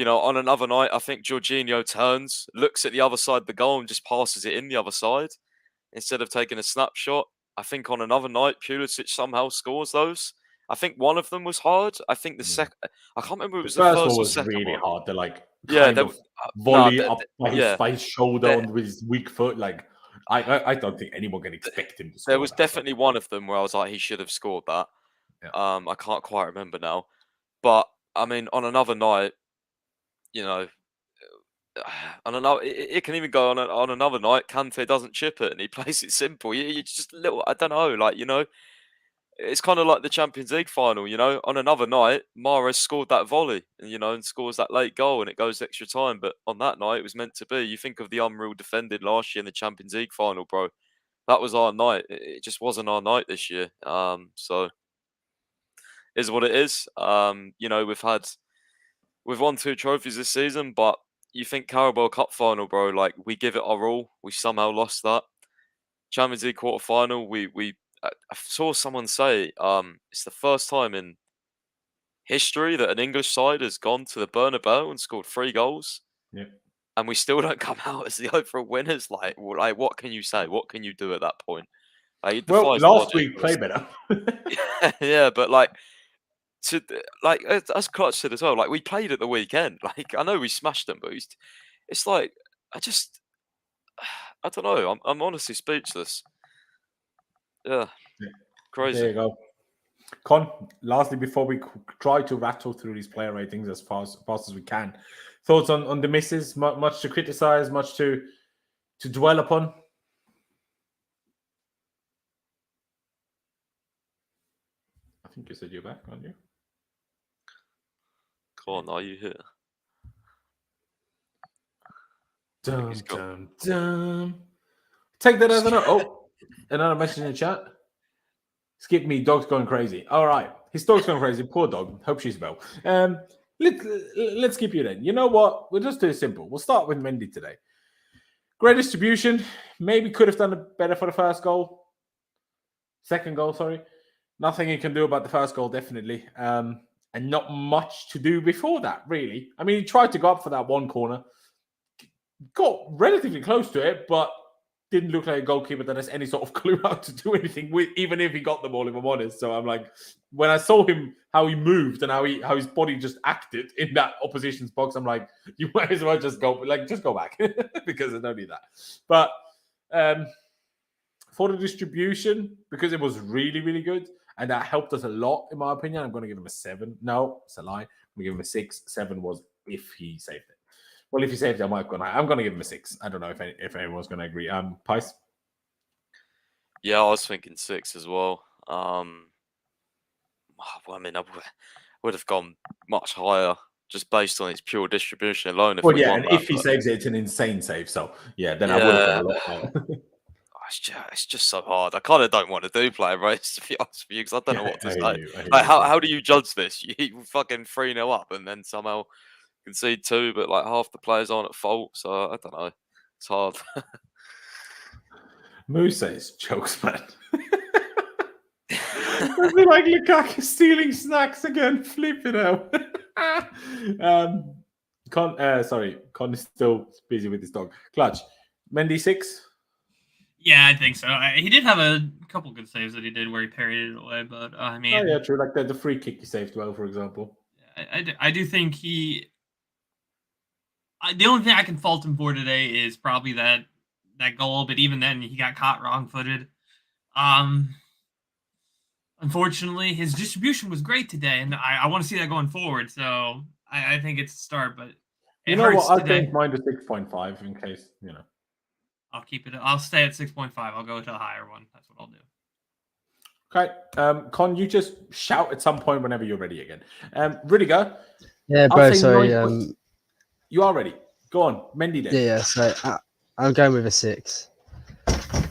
On another night, I think Jorginho turns, looks at the other side of the goal and just passes it in the other side instead of taking a snapshot. I think on another night, Pulisic somehow scores those. I think one of them was hard. I think the second, I can't remember if it was the first one or was second really one. hard. They're like volley up by his shoulder with his weak foot. Like I don't think anyone can expect him to score. There was definitely one of them where I was like, he should have scored that. Yeah. I can't quite remember now, but I mean, on another night, on another, it can even go on another night. Kante doesn't chip it and he plays it simple. You just little, I don't know, like it's kind of like the Champions League final, On another night, Mahrez scored that volley, and scores that late goal, and it goes extra time. But on that night, it was meant to be. You think of the unreal defended last year in the Champions League final, bro. That was our night. It just wasn't our night this year. So is what it is. We've won 2 trophies this season, but you think Carabao Cup final, bro? Like we give it our all. We somehow lost that. Champions League quarter final. I saw someone say it's the first time in history that an English side has gone to the Bernabeu and scored 3 goals. Yeah. And we still don't come out as the overall winners. Like, what can you say? What can you do at that point? Like, he Well, defies last logic, week played honestly. better. Yeah, but like as Clutch said as well, like we played at the weekend. Like I know we smashed them, but it's like I don't know. I'm honestly speechless. Yeah, There crazy. you go. Con, lastly, before we try to rattle through these player ratings as fast as we can, thoughts on the misses? Much to criticize, much to dwell upon? I think you said you're back, aren't you? Come on, are you here? Dum, he's dum, dum. Take that as another message in the chat. Skip me, dog's going crazy. All right, his dog's going crazy. Poor dog. Hope she's well. Let's keep you then. You know what? We'll just do it simple. We'll start with Mendy today. Great distribution. Maybe could have done it better for the second goal. Sorry. Nothing he can do about the first goal, definitely. And not much to do before that, really. I mean, he tried to go up for that one corner. Got relatively close to it, but didn't look like a goalkeeper that has any sort of clue how to do anything with, even if he got the ball, if I'm honest. So I'm like, when I saw him, how he moved and how his body just acted in that opposition's box, I'm like, you might as well just go back because I don't need that. But for the distribution, because it was really, really good, and that helped us a lot, in my opinion, I'm going to give him a 7. No, it's a lie. I'm going to give him a 6. 7 was if he saved it. Well, if he saved it, I'm going to give him a 6. I don't know if anyone's going to agree. Pice? Yeah, I was thinking 6 as well. I mean, I would have gone much higher just based on its pure distribution alone. If he saves it, it's an insane save. So, then I would have gone a lot higher. It's just so hard. I kind of don't want to do player rates, to be honest with you, because I don't know what to say. Like, how do you judge this? You fucking 3-0 up and then somehow concede 2, but like half the players aren't at fault. So I don't know. It's hard. Moose says jokes, man. I feel like Lukaku stealing snacks again. Flip it out. Con is still busy with his dog. Clutch. Mendy 6. Yeah, I think so. He did have a couple good saves that he did where he parried it away, but I mean, yeah, true. Like the free kick he saved well, for example. I do think he. The only thing I can fault him for today is probably that goal, but even then he got caught wrong-footed. Unfortunately, his distribution was great today, and I want to see that going forward. So I think it's a start, but you know what? I'll change mine to 6.5 in case I'll keep it. I'll stay at 6.5. I'll go to a higher one. That's what I'll do. Okay. Con, you just shout at some point whenever you're ready again. Rudiger. Yeah, bro. Sorry. You are ready. Go on. Mendy then. Yeah. So I'm going with a 6.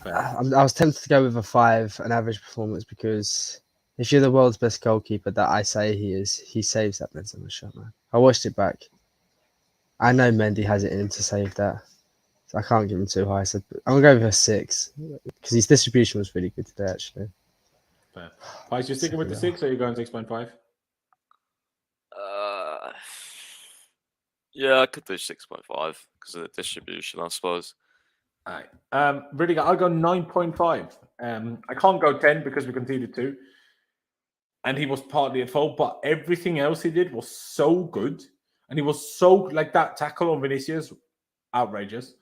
I was tempted to go with a 5, an average performance, because if you're the world's best goalkeeper that I say he is, he saves that Benzema shot, man. I watched it back. I know Mendy has it in him to save that. So I can't give him too high. So I'm going to go with a 6 because his distribution was really good today, actually. Fair. Pice, you sticking with the 6 or are you going 6.5? Yeah, I could do 6.5 because of the distribution, I suppose. All right. Rudiger, I'll go 9.5. I can't go 10 because we conceded 2. And he was partly at fault, but everything else he did was so good. And he was so, like, that tackle on Vinicius, outrageous.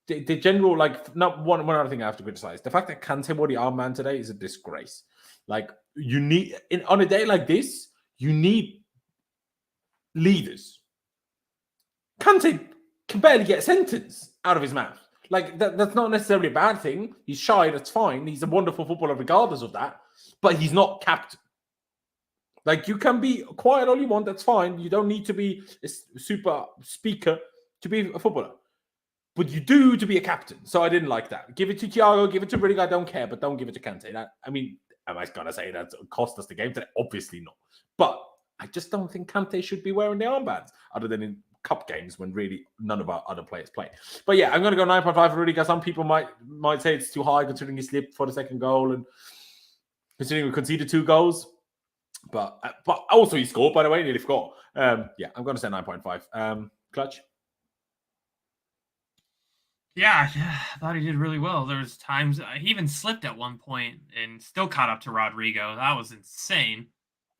The general, like, not one other thing I have to criticize. The fact that Kante wore the armband today is a disgrace. Like, you need, on a day like this, you need leaders. Kante can barely get a sentence out of his mouth. Like, that's not necessarily a bad thing. He's shy, that's fine. He's a wonderful footballer regardless of that. But he's not captain. Like, you can be quiet all you want, that's fine. You don't need to be a super speaker to be a footballer. But you do to be a captain. So I didn't like that. Give it to Thiago, give it to Rudiger, I don't care, but don't give it to Kante. Am I going to say that cost us the game today? Obviously not. But I just don't think Kante should be wearing the armbands, other than in cup games when really none of our other players play. But yeah, I'm going to go 9.5 for Rudiger. Some people might say it's too high considering he slipped for the second goal and considering we conceded 2 goals. But also he scored, by the way, nearly scored. Yeah, I'm going to say 9.5. Clutch? Yeah, I thought he did really well. There was times he even slipped at one point and still caught up to Rodrygo. That was insane.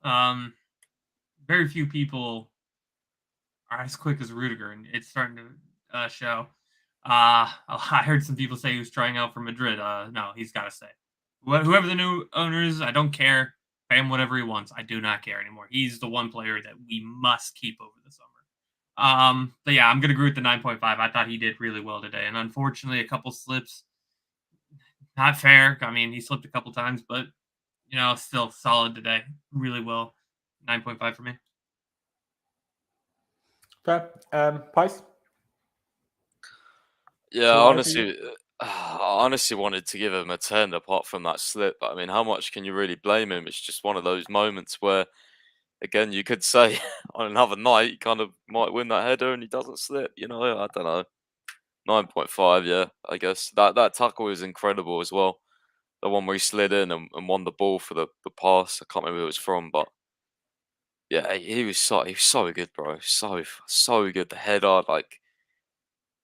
Um, very few people are as quick as Rudiger, and it's starting to show. I heard some people say he was trying out for Madrid. No, he's got to stay. Whoever the new owner is, I don't care. Pay him whatever he wants. I do not care anymore. He's the one player that we must keep over the summer. But yeah, I'm gonna agree with the 9.5. I thought he did really well today, and unfortunately, a couple slips. Not fair. I mean, he slipped a couple times, but still solid today. Really well. 9.5 for me. Fair. Pice? Yeah, Too high for you? I honestly wanted to give him a 10 apart from that slip. But I mean, how much can you really blame him? It's just one of those moments where, again, you could say on another night, he kind of might win that header and he doesn't slip. I don't know. 9.5, yeah, I guess. That tackle is incredible as well. The one where he slid in and won the ball for the pass. I can't remember who it was from, but yeah, he was so good, bro. So good. The header, like,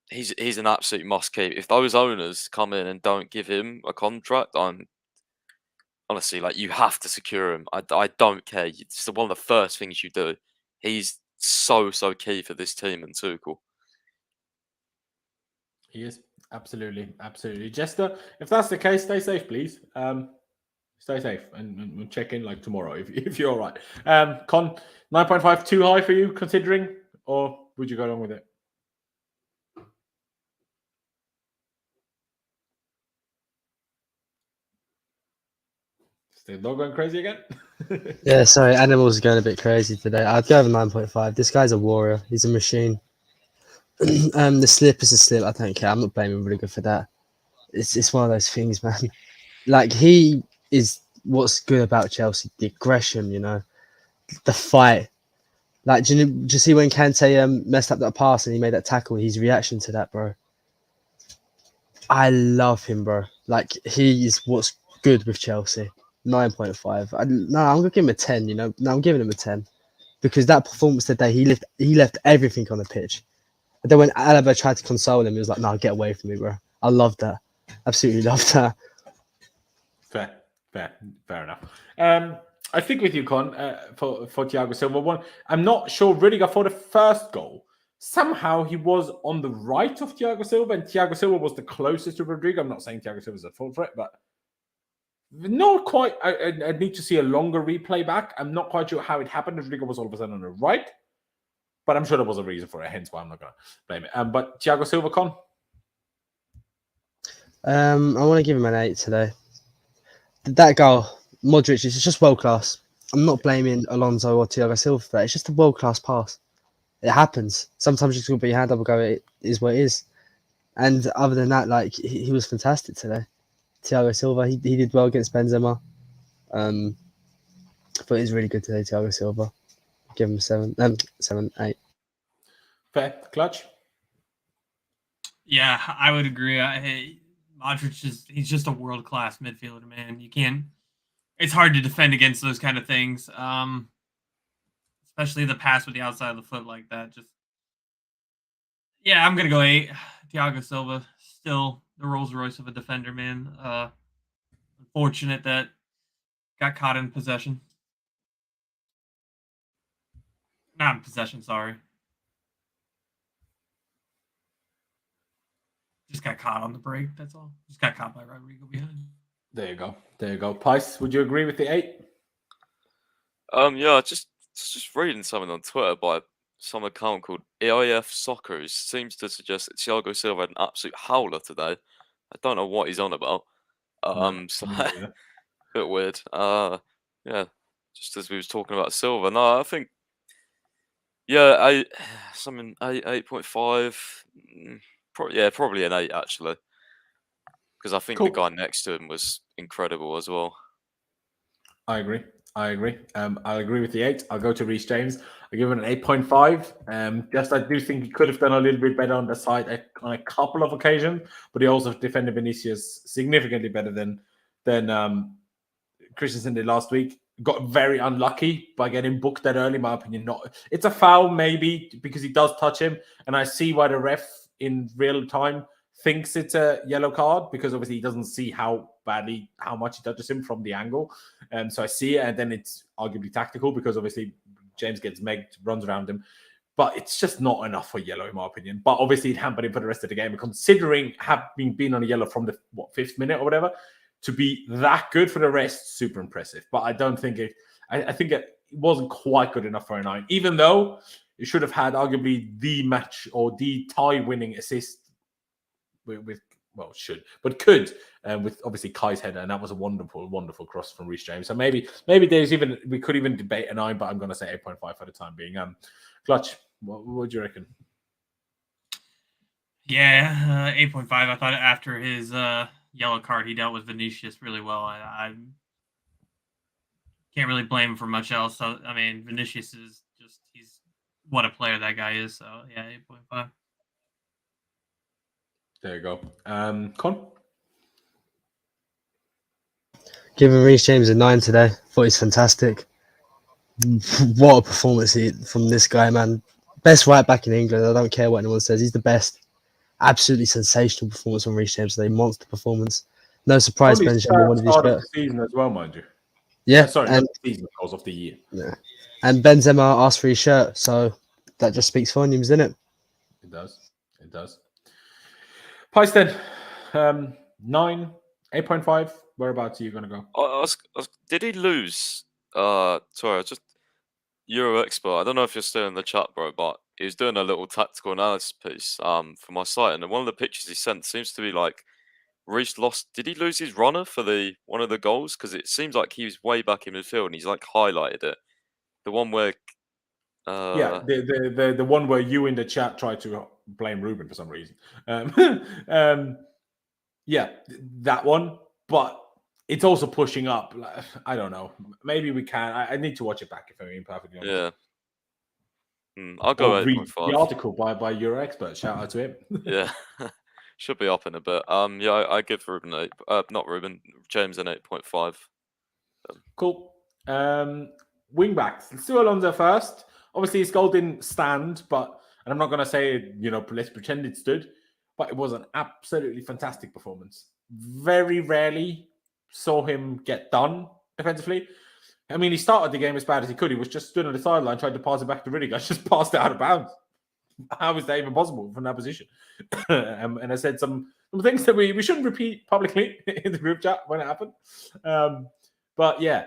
he's an absolute must keep. If those owners come in and don't give him a contract, I'm honestly like, you have to secure him. I don't care. It's one of the first things you do. He's so key for this team and Tuchel. He is. Absolutely. Jester, if that's the case, stay safe, please. Stay safe and we'll check in like tomorrow if you're all right. Con, 9.5 too high for you considering, or would you go along with it? Still not going crazy again? Yeah, sorry, Animals are going a bit crazy today. I'd go over 9.5. This guy's a warrior. He's a machine. The slip is a slip. I don't care. I'm not blaming Rudiger for that. It's one of those things, man. Like, he is what's good about Chelsea. The aggression, the fight. Like, do you see when Kante messed up that pass and he made that tackle? His reaction to that, bro. I love him, bro. Like, he is what's good with Chelsea. 9.5. I'm gonna give him a 10. No, I'm giving him a 10 because that performance today, he left everything on the pitch. And then when Alaba tried to console him, he was like, "No, get away from me, bro." I love that. Absolutely love that. Fair enough. I think with you, Con, for Thiago Silva. One, I'm not sure Rudiger for the first goal. Somehow he was on the right of Thiago Silva, and Thiago Silva was the closest to Rodrygo. I'm not saying Thiago Silva is a full threat, but not quite. I need to see a longer replay back. I'm not quite sure how it happened. Rodrygo was all of a sudden on the right, but I'm sure there was a reason for it. Hence why I'm not going to blame it. But Thiago Silva, Con. I want to give him an 8 today. That goal, Modric, is just world class. I'm not blaming Alonso or Thiago Silva for that. It's just a world class pass. It happens. Sometimes you just got to put your hand up and go, it is what it is. And other than that, like, he was fantastic today. Thiago Silva, he did well against Benzema. I thought he was really good today, Thiago Silva. Give him 7, 8. Fair. Clutch. Yeah, I would agree. Modric he's just a world class midfielder, man. You can't. It's hard to defend against those kind of things, especially the pass with the outside of the foot like that. I'm gonna go 8. Thiago Silva, still the Rolls Royce of a defender, man. Unfortunate that got caught in possession. Not in possession, sorry. Just got caught on the break, that's all. Just got caught by Rodrygo behind. There you go. Pice, would you agree with the 8? Yeah, just reading something on Twitter by some account called EIF Soccer, who seems to suggest that Thiago Silva had an absolute howler today. I don't know what he's on about. So a bit weird. Yeah, just as we was talking about Silva. No, I think something 8.5. Probably an 8 actually, because I think the guy next to him was incredible as well. I agree. I'll agree with the 8. I'll go to Reece James. I'll give him an 8.5. I do think he could have done a little bit better on the side on a couple of occasions, but he also defended Vinicius significantly better than Christensen did last week. Got very unlucky by getting booked that early, in my opinion. It's a foul maybe because he does touch him, and I see why the ref in real time thinks it's a yellow card because obviously he doesn't see how much he touches him from the angle. So I see it, and then it's arguably tactical because obviously James gets megged, runs around him. But it's just not enough for yellow, in my opinion. But obviously, it hampered him for the rest of the game. Considering having been on a yellow from the 5th minute or whatever, to be that good for the rest, super impressive. But I don't think it. I think it wasn't quite good enough for a 9, even though it should have had arguably the match or the tie-winning assist could with obviously Kai's header, and that was a wonderful, wonderful cross from Reece James. So maybe we could even debate a 9, but I'm going to say 8.5 for the time being. Clutch, what do you reckon? Yeah, 8.5. I thought after his yellow card, he dealt with Vinicius really well. I can't really blame him for much else. So, I mean, Vinicius is he's what a player that guy is. So, yeah, 8.5. There you go. Con? Giving Reece James a 9 today. Thought he's fantastic. What a performance from this guy, man. Best right back in England. I don't care what anyone says. He's the best. Absolutely sensational performance from Reece James today. Monster performance. No surprise Benzema wanted his shirt. The season as well, mind you. Yeah. Sorry, and, not the season, because of the year. Yeah. And Benzema asked for his shirt, so that just speaks volumes, doesn't it? It does. Price then. 9, 8.5. Whereabouts are you going to go? Did he lose? Sorry, Euro expert. I don't know if you're still in the chat, bro, but he was doing a little tactical analysis piece for my site, and one of the pictures he sent seems to be like Reece lost. Did he lose his runner for one of the goals? Because it seems like he was way back in midfield, and he's like highlighted it. The one where, the one where you in the chat tried to blame Ruben for some reason. Yeah, that one, but. It's also pushing up. I don't know. Maybe we can. I need to watch it back if I'm being perfectly honest. Yeah. I'll go 8.5. The article by your expert. Shout out to him. Yeah. Should be up in a bit. Yeah, I give Ruben James an 8.5. Cool. Wing backs. Let's do Alonso first. Obviously, his goal didn't stand, and I'm not going to say, let's pretend it stood, but it was an absolutely fantastic performance. Very rarely saw him get done defensively. I mean, he started the game as bad as he could. He was just stood on the sideline, tried to pass it back to Rudiger, just passed it out of bounds. How is that even possible from that position? And I said some things that we shouldn't repeat publicly in the group chat when it happened. But yeah,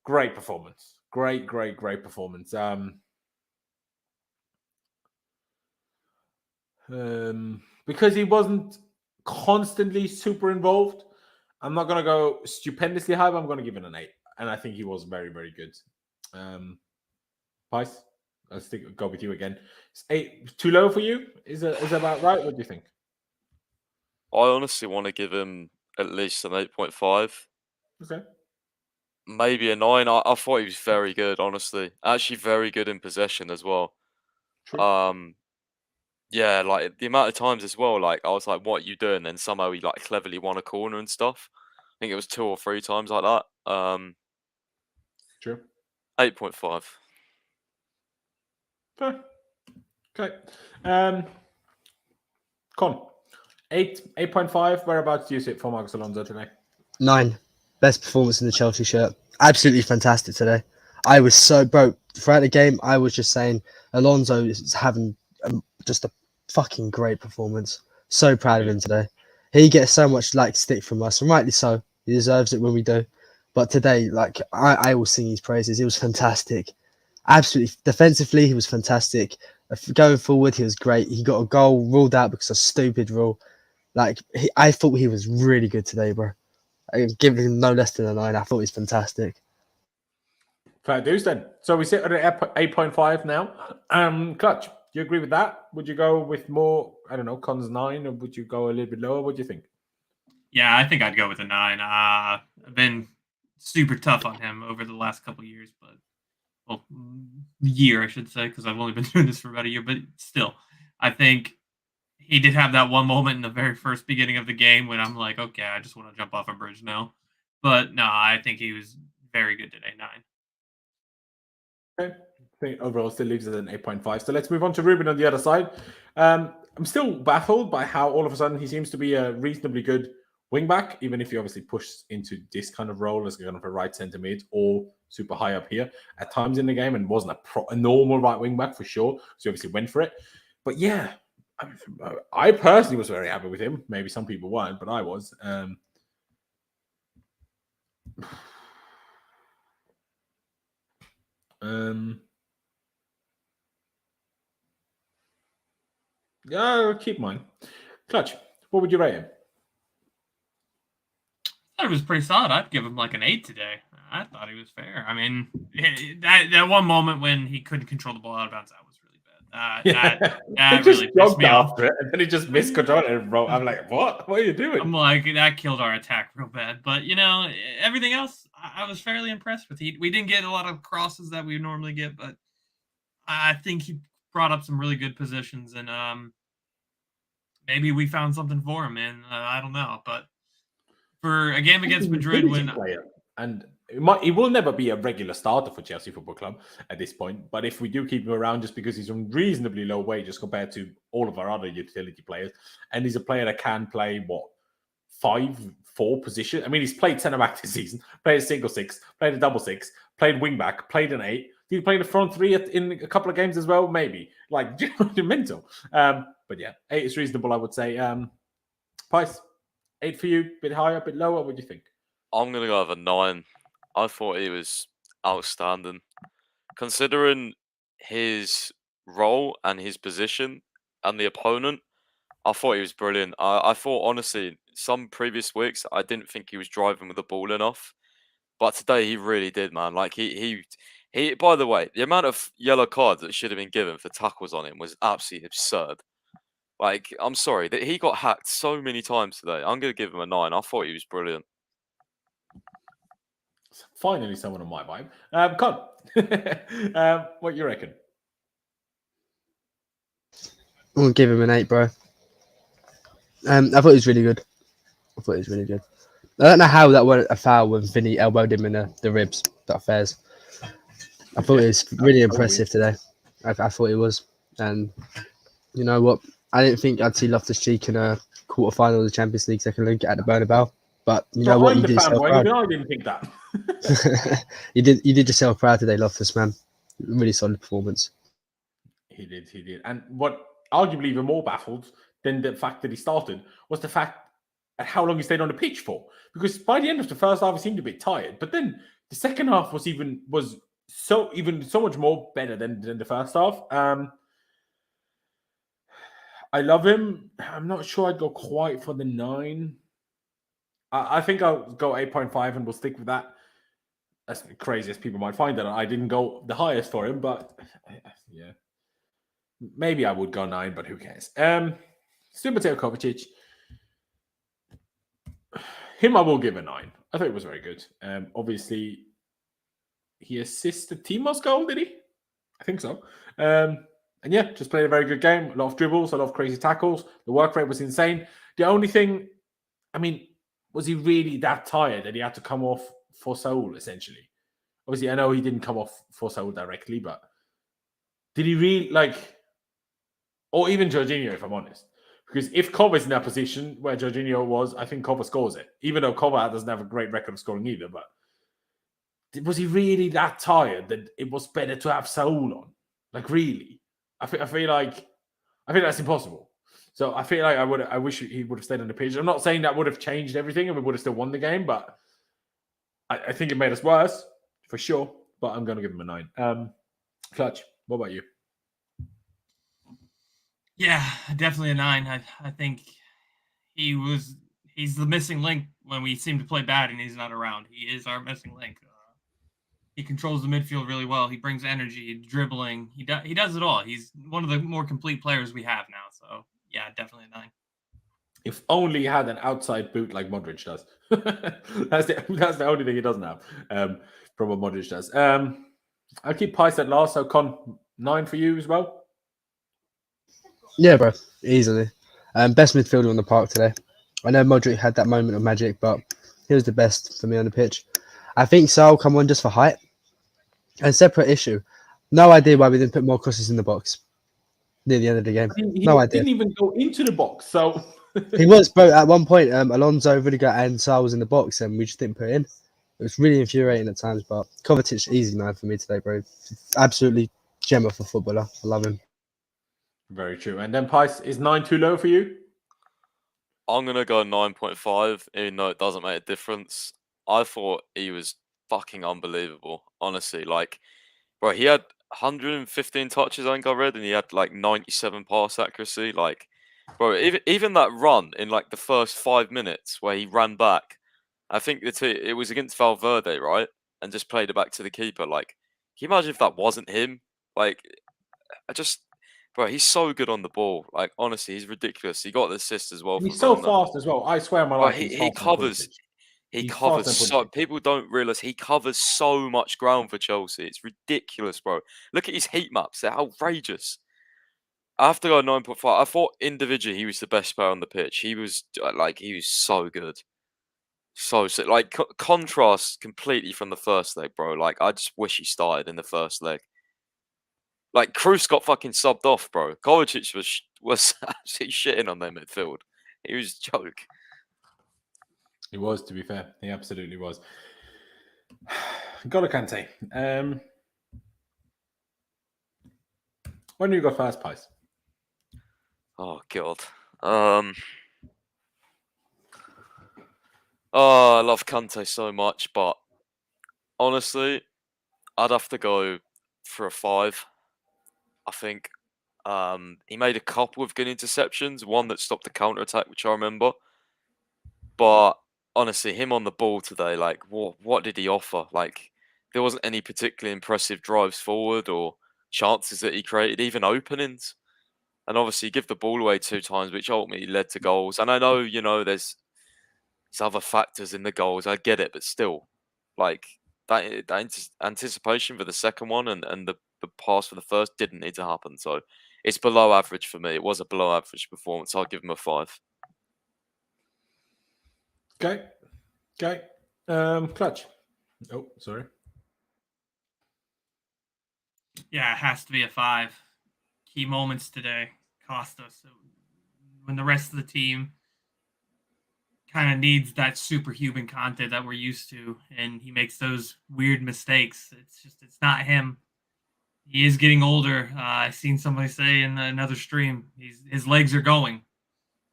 great performance. Great performance. Because he wasn't constantly super involved, I'm not going to go stupendously high, but I'm going to give it an 8. And I think he was very, very good. Pice, let's go with you again. Is 8 too low for you? Is that about right? What do you think? I honestly want to give him at least an 8.5. Okay. Maybe a 9. I thought he was very good, honestly. Actually very good in possession as well. True. Yeah, like the amount of times as well, like I was like, what are you doing? And somehow he like cleverly won a corner and stuff. I think it was 2 or 3 times like that. True. 8.5. Okay. Con. 8.5. Whereabouts do you sit for Marcos Alonso today? 9. Best performance in the Chelsea shirt. Absolutely fantastic today. I was so broke throughout the game. I was just saying Alonso is having just a fucking great performance. So proud of him today. He gets so much stick from us, and rightly so. He deserves it when we do. But today, I will sing his praises. He was fantastic. Absolutely. Defensively, he was fantastic. Going forward, he was great. He got a goal ruled out because of a stupid rule. I thought he was really good today, bro. I give him no less than a 9. I thought he was fantastic. Fair dues then. So we sit at 8.5 now. Clutch, do you agree with that? Would you go with more, I don't know, Con's 9, or would you go a little bit lower? What do you think? Yeah, I think I'd go with a 9. I've been super tough on him over the last couple of years, year, I should say, because I've only been doing this for about a year, but still, I think he did have that one moment in the very first beginning of the game when I'm like, okay, I just want to jump off a bridge now. But no, I think he was very good today, 9. Okay. I think overall still leaves it at an 8.5. So let's move on to Ruben on the other side. I'm still baffled by how all of a sudden he seems to be a reasonably good wing back, even if he obviously pushed into this kind of role as kind of a right centre mid or super high up here at times in the game, and wasn't a normal right wing back for sure. So he obviously went for it. But yeah, I personally was very happy with him. Maybe some people weren't, but I was. Yeah, I'll keep mine. Clutch, what would you rate him? I thought it was pretty solid. I'd give him like an 8 today. I thought he was fair. I mean, that one moment when he couldn't control the ball out of bounds, that was really bad. That he just really pissed me off. after it, and then he just missed control and bro. I'm like, what? What are you doing? I'm like, that killed our attack real bad. But everything else, I was fairly impressed with. We didn't get a lot of crosses that we normally get, but I think he brought up some really good positions, and maybe we found something for him. And I don't know, but for a game against Madrid, and he will never be a regular starter for Chelsea Football Club at this point. But if we do keep him around, just because he's on reasonably low wages compared to all of our other utility players, and he's a player that can play 5-4 position. I mean, he's played centre back this season, played a single 6, played a double 6, played wing back, played an 8. Did he play the front 3 in a couple of games as well? Maybe. Like, mental. But yeah, 8 is reasonable, I would say. Price, 8 for you, bit higher, bit lower. What do you think? I'm going to go with a 9. I thought he was outstanding. Considering his role and his position and the opponent, I thought he was brilliant. I thought, honestly, some previous weeks, I didn't think he was driving with the ball enough. But today, he really did, man. Like, he by the way, the amount of yellow cards that should have been given for tackles on him was absolutely absurd. Like, I'm sorry, that he got hacked so many times today. I'm going to give him a 9. I thought he was brilliant. Finally, someone on my vibe. Con, what you reckon? I'm gonna give him an 8, bro. I thought he was really good. I don't know how that wasn't a foul when Vinny elbowed him in the ribs. That fares. I thought it was really impressive today. I thought it was. And you know what? I didn't think I'd see Loftus-Cheek in a quarter-final of the Champions League second leg at the Bernabeu. But you know what? You did yourself proud. I didn't think that. You did yourself proud today, Loftus, man. Really solid performance. He did. And what arguably even more baffled than the fact that he started was the fact at how long he stayed on the pitch for. Because by the end of the first half, he seemed a bit tired. But then the second half was so much more better than the first half. I love him. I'm not sure I'd go quite for the 9. I think I'll go 8.5 and we'll stick with that. As crazy as people might find that. I didn't go the highest for him, but yeah. Maybe I would go 9, but who cares? Mateo Kovacic. Him I will give a 9. I thought it was very good. Obviously, he assisted Timo's goal, did he? I think so. And yeah, just played a very good game. A lot of dribbles, a lot of crazy tackles. The work rate was insane. The only thing, I mean, was he really that tired that he had to come off for Seoul, essentially? Obviously, I know he didn't come off for Seoul directly, but did he really, or even Jorginho, if I'm honest? Because if Kova's in that position where Jorginho was, I think Kova scores it. Even though Kova doesn't have a great record of scoring either, but was he really that tired that it was better to have Seoul on? Like, really? I feel like that's impossible. So I feel like I wish he would have stayed on the pitch. I'm not saying that would have changed everything and we would have still won the game, but I think it made us worse for sure. But I'm going to give him a 9. Clutch, what about you? Yeah, definitely a 9. I think he's the missing link when we seem to play bad and he's not around. He is our missing link. He controls the midfield really well. He brings energy, dribbling. He does it all. He's one of the more complete players we have now. So yeah, definitely a 9. If only he had an outside boot like Modric does. that's the only thing he doesn't have. From what Modric does. I'll keep Pice at last. So Con, 9 for you as well. Yeah, bro, easily. Best midfielder on the park today. I know Modric had that moment of magic, but he was the best for me on the pitch. I think Saul come on just for height. And separate issue. No idea why we didn't put more crosses in the box. near the end of the game. He No idea. didn't even go into the box. So He was, bro. At one point, Alonso, Rudiger, and Sá was in the box, and we just didn't put it in. It was really infuriating at times, but Kovacic, easy man for me today, bro. Absolutely gem of a footballer. I love him. very true. And then Pice, is 9 too low for you? I'm gonna go 9.5, even though it doesn't make a difference. I thought he was fucking unbelievable, honestly. Like, bro, he had 115 touches, I think I read, and he had like 97 pass accuracy. Like, bro, even that run in like the first 5 minutes where he ran back, I think it was against Valverde, right? And just played it back to the keeper. Like, can you imagine if that wasn't him? Like, bro, he's so good on the ball. Like, honestly, he's ridiculous. He got the assist as well. And For he's so Werner. fast as well. I swear my Bro, life. he covers. He He's covers faster than so. Pulisic. People don't realize he covers so much ground for Chelsea. It's ridiculous, bro. Look at his heat maps; they're outrageous. I have to go 9.5. I thought individually he was the best player on the pitch. He was he was so good, so like contrast completely from the first leg, bro. Like I just wish he started in the first leg. Like Kroos got fucking subbed off, bro. Kovacic was absolutely shitting on their midfield. He was a joke. He was, to be fair. He absolutely was. Got a Kante. When do you go fast, Pice? Oh god. Oh, I love Kante so much, but honestly, I'd have to go for a 5. I think he made a couple of good interceptions, one that stopped the counter attack, which I remember. But honestly, him on the ball today, like what did he offer? Like there wasn't any particularly impressive drives forward or chances that he created, even openings. And obviously, he gave the ball away 2 times, which ultimately led to goals. And I know, there's other factors in the goals. I get it, but still, like that anticipation for the second one and the pass for the first didn't need to happen. So it's below average for me. It was a below average performance. I'll give him a 5. Okay. Clutch. Oh, sorry. Yeah, it has to be a 5. Key moments today cost us. When the rest of the team kind of needs that superhuman Kante that we're used to, and he makes those weird mistakes. It's not him. He is getting older. I seen somebody say in another stream, his legs are going,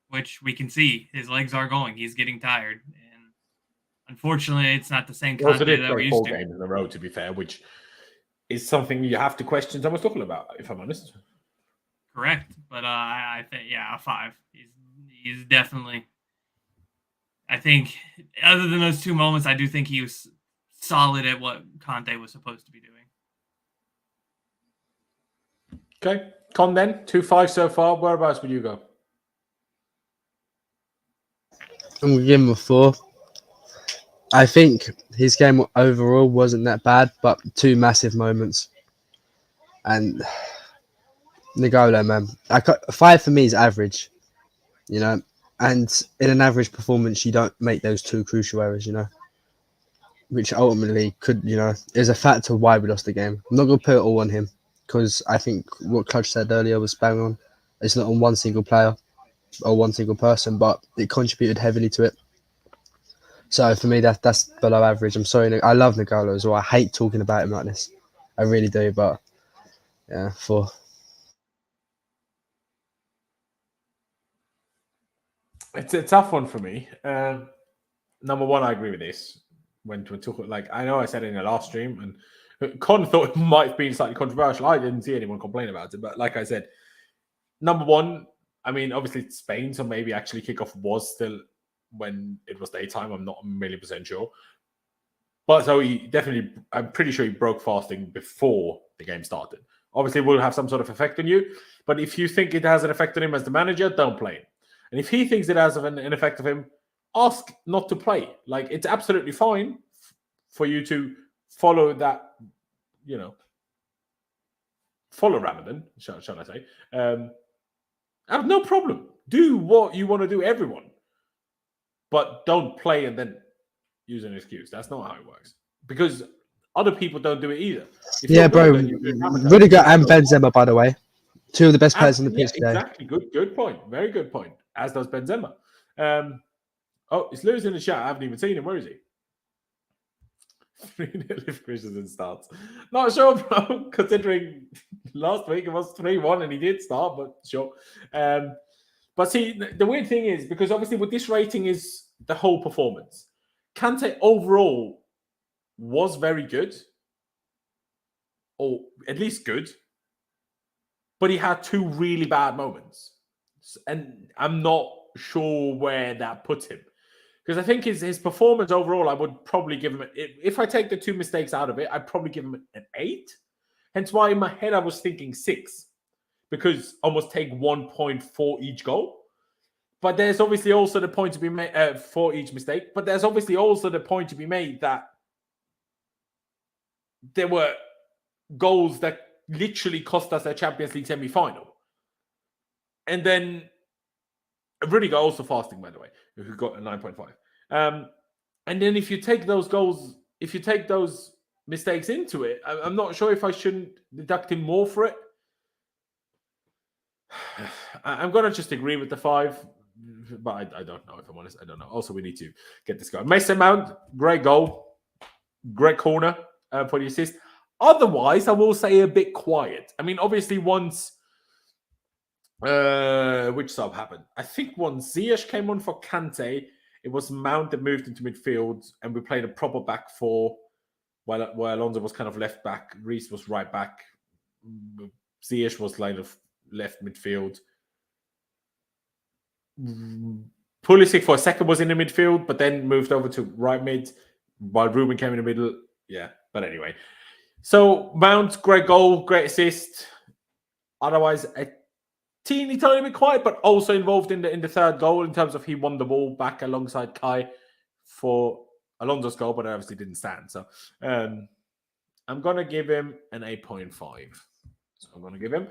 which we can see. His legs are going. He's getting tired, and unfortunately, it's not the same Kante that we're used to. 4 games in a row, to be fair, which is something you have to question Thomas Tuchel about, if I'm honest. Correct, but I think a 5. He's definitely. I think, other than those 2 moments, I do think he was solid at what Kante was supposed to be doing. Okay, Con then 2-5 so far. Whereabouts would you go? I'm going to give him a 4. I think his game overall wasn't that bad, but 2 massive moments. And Ngolo, man. 5 for me is average, And in an average performance, you don't make those 2 crucial errors, which ultimately could, is a factor why we lost the game. I'm not going to put it all on him because I think what Clutch said earlier was bang on. It's not on one single player or one single person, but it contributed heavily to it. So for me, that's below average. I'm sorry. I love Ngolo as well. I hate talking about him like this. I really do, but yeah, 4. It's a tough one for me. Number one, I agree with this. When Tuchel, I know I said it in the last stream, and Con thought it might have been slightly controversial. I didn't see anyone complain about it, but like I said, number one, I mean, obviously it's Spain, so maybe actually kickoff was still when it was daytime. I'm not a million% sure, but so I'm pretty sure he broke fasting before the game started. Obviously, it will have some sort of effect on you, but if you think it has an effect on him as the manager, don't play him. And if he thinks it has an effect of him, ask not to play. It's absolutely fine for you to follow that, follow Ramadan, shall I say. I have no problem. Do what you want to do, everyone. But don't play and then use an excuse. That's not how it works. Because other people don't do it either. Yeah, bro. Rudiger and Benzema, by the way. Two of the best players on the pitch today. Exactly. Good point. Very good point. As does Benzema. It's Lewis in the chat. I haven't even seen him. Where is he? 3-0 if Christensen starts. Not sure, bro. Considering last week it was 3-1 and he did start, but sure. But see, the weird thing is, because obviously with this rating is the whole performance. Kante overall was very good, or at least good, but he had two really bad moments. And I'm not sure where that puts him. Because I think his performance overall, I would probably give him, if I take the two mistakes out of it, I'd probably give him an 8. Hence why in my head I was thinking 6. Because almost take 1 point for each goal. But there's obviously also the point to be made for each mistake. But there's obviously also the point to be made that there were goals that literally cost us a Champions League semi-final. And then Rudiger also fasting, by the way, who got a 9.5. And then if you take those goals, if you take those mistakes into it, I'm not sure if I shouldn't deduct him more for it. I'm going to just agree with the 5, but I don't know, if I'm honest. I don't know. Also, we need to get this going. Mason Mount, great goal. Great corner for the assist. Otherwise, I will say a bit quiet. I mean, obviously, once... which sub happened? I think once Ziyech came on for Kante, it was Mount that moved into midfield, and we played a proper back 4 while Alonso was kind of left back. Reece was right back. Ziyech was like left midfield. Pulisic for a second was in the midfield, but then moved over to right mid while Ruben came in the middle. Yeah, but anyway. So Mount, great goal, great assist. Otherwise, a teeny tiny bit quiet, but also involved in the third goal in terms of he won the ball back alongside Kai for Alonso's goal, but it obviously didn't stand. So I'm going to give him an 8.5. So I'm going to give him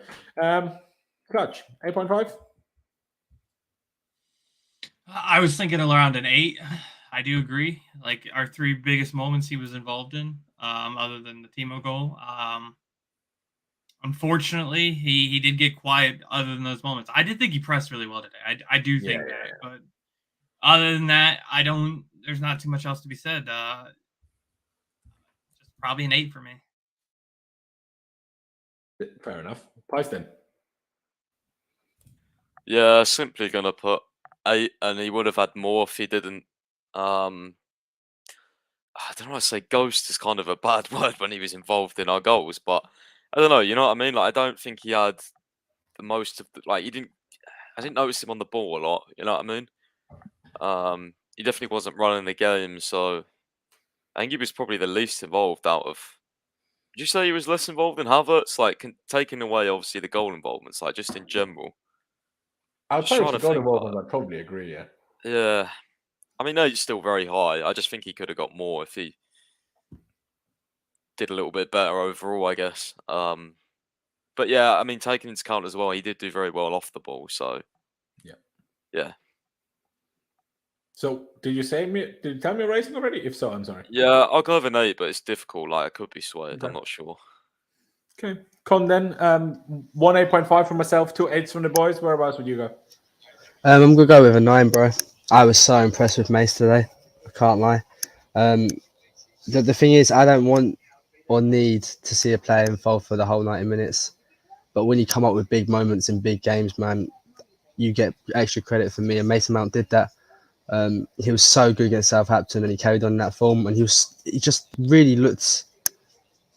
Clutch, 8.5. I was thinking around an 8. I do agree. Like our 3 biggest moments he was involved in, other than the Timo goal. Unfortunately, he did get quiet other than those moments. I did think he pressed really well today. I do think that. But other than that, there's not too much else to be said. Just probably an 8 for me. Fair enough. Price then. Yeah, simply going to put 8, and he would have had more if he didn't. I don't know how to say ghost is kind of a bad word when he was involved in our goals, but I don't know, you know what I mean? Like, I don't think he had the most of the, I didn't notice him on the ball a lot, you know what I mean? He definitely wasn't running the game, so I think he was probably the least involved out of. Would you say he was less involved than Havertz? Like, taking away, obviously, the goal involvements, like, just in general. Outside of the goal involvement, I'd probably agree, yeah. Yeah. I mean, no, he's still very high. I just think he could have got more if he did a little bit better overall, I guess. But yeah, I mean, taking into account as well, he did do very well off the ball. So yeah. So did you tell me a rating already? If so, I'm sorry. Yeah, I'll go with an 8, but it's difficult. Like, I could be swayed. Okay. I'm not sure. Okay, Con then. 1 8.5 from myself, 2 8s from the boys. Whereabouts would you go? I'm gonna go with a 9, bro. I was so impressed with Mace today. I can't lie. The thing is, I don't want or need to see a player involved for the whole 90 minutes. But when you come up with big moments in big games, man, you get extra credit for me. And Mason Mount did that. He was so good against Southampton, and he carried on in that form. And he just really looked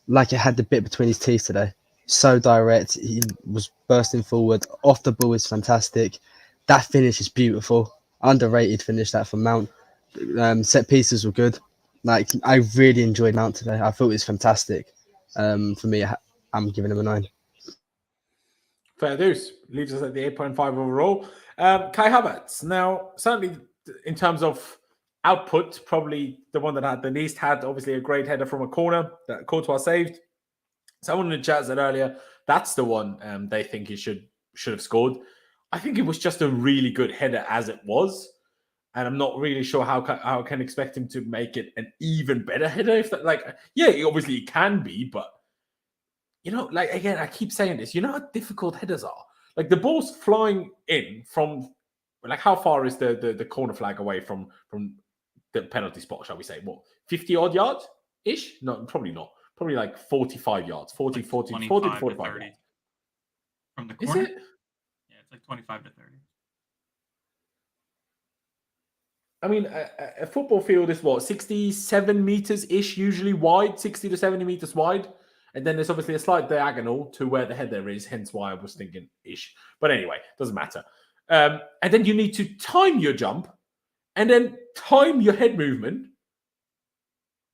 like it had the bit between his teeth today. So direct. He was bursting forward. Off the ball is fantastic. That finish is beautiful. Underrated finish that from Mount. Set pieces were good. Like, I really enjoyed Mount today. I thought it was fantastic. For me, I'm giving him a 9. Fair dues. Leaves us at the 8.5 overall. Kai Havertz. Now, certainly in terms of output, probably the one that had the least. Had obviously a great header from a corner that Courtois saved. Someone in the chat said earlier, that's the one they think he should have scored. I think it was just a really good header as it was. And I'm not really sure how I can expect him to make it an even better header. If that, like, yeah, obviously it can be, but you know, like again, I keep saying this. You know how difficult headers are. Like the ball's flying in from, like how far is the corner flag away from the penalty spot? Shall we say what 50 odd yards ish? No, probably not. Probably like 45 yards, 40 to 45 yards. From the Is corner. it? Yeah, it's like 25 to 30. I mean, a football field is what, 67 meters ish, usually wide, 60 to 70 meters wide. And then there's obviously a slight diagonal to where the header is, hence why I was thinking ish. But anyway, doesn't matter. And then you need to time your jump and then time your head movement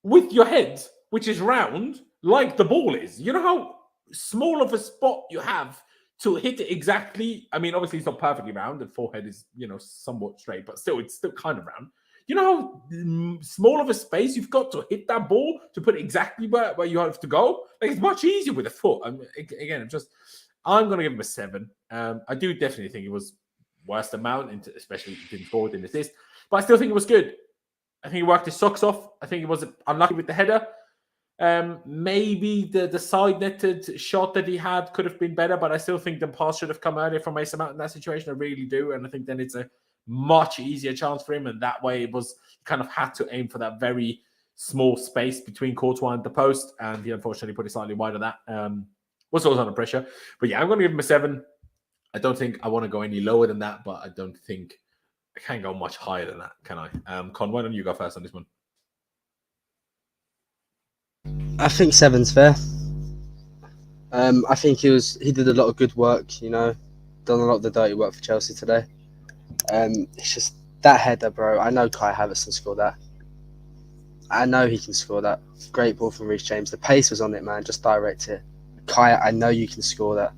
with your head, which is round, like the ball is. You know how small of a spot you have to hit it exactly. I mean, obviously it's not perfectly round. The forehead is, you know, somewhat straight, but still, it's still kind of round. You know how small of a space you've got to hit that ball to put it exactly where you have to go? Like, it's much easier with a foot. I'm going to give him a 7. I do definitely think it was worse than Mount, especially if he didn't score in assist. But I still think it was good. I think he worked his socks off. I think he was unlucky with the header. Maybe the side netted shot that he had could have been better, but I still think the pass should have come earlier from Mason Mount in that situation. I really do. And I think then it's a much easier chance for him. And that way it was kind of had to aim for that very small space between Courtois and the post. And he unfortunately put it slightly wide of that. Was always under pressure. But yeah, I'm going to give him a 7. I don't think I want to go any lower than that, but I don't think I can't go much higher than that, can I? Con, why don't you go first on this one? I think 7's fair. I think he did a lot of good work, you know, done a lot of the dirty work for Chelsea today. It's just that header, bro. I know Kai Havertz can score that. I know he can score that. Great ball from Reece James. The pace was on it, man. Just direct it. Kai, I know you can score that.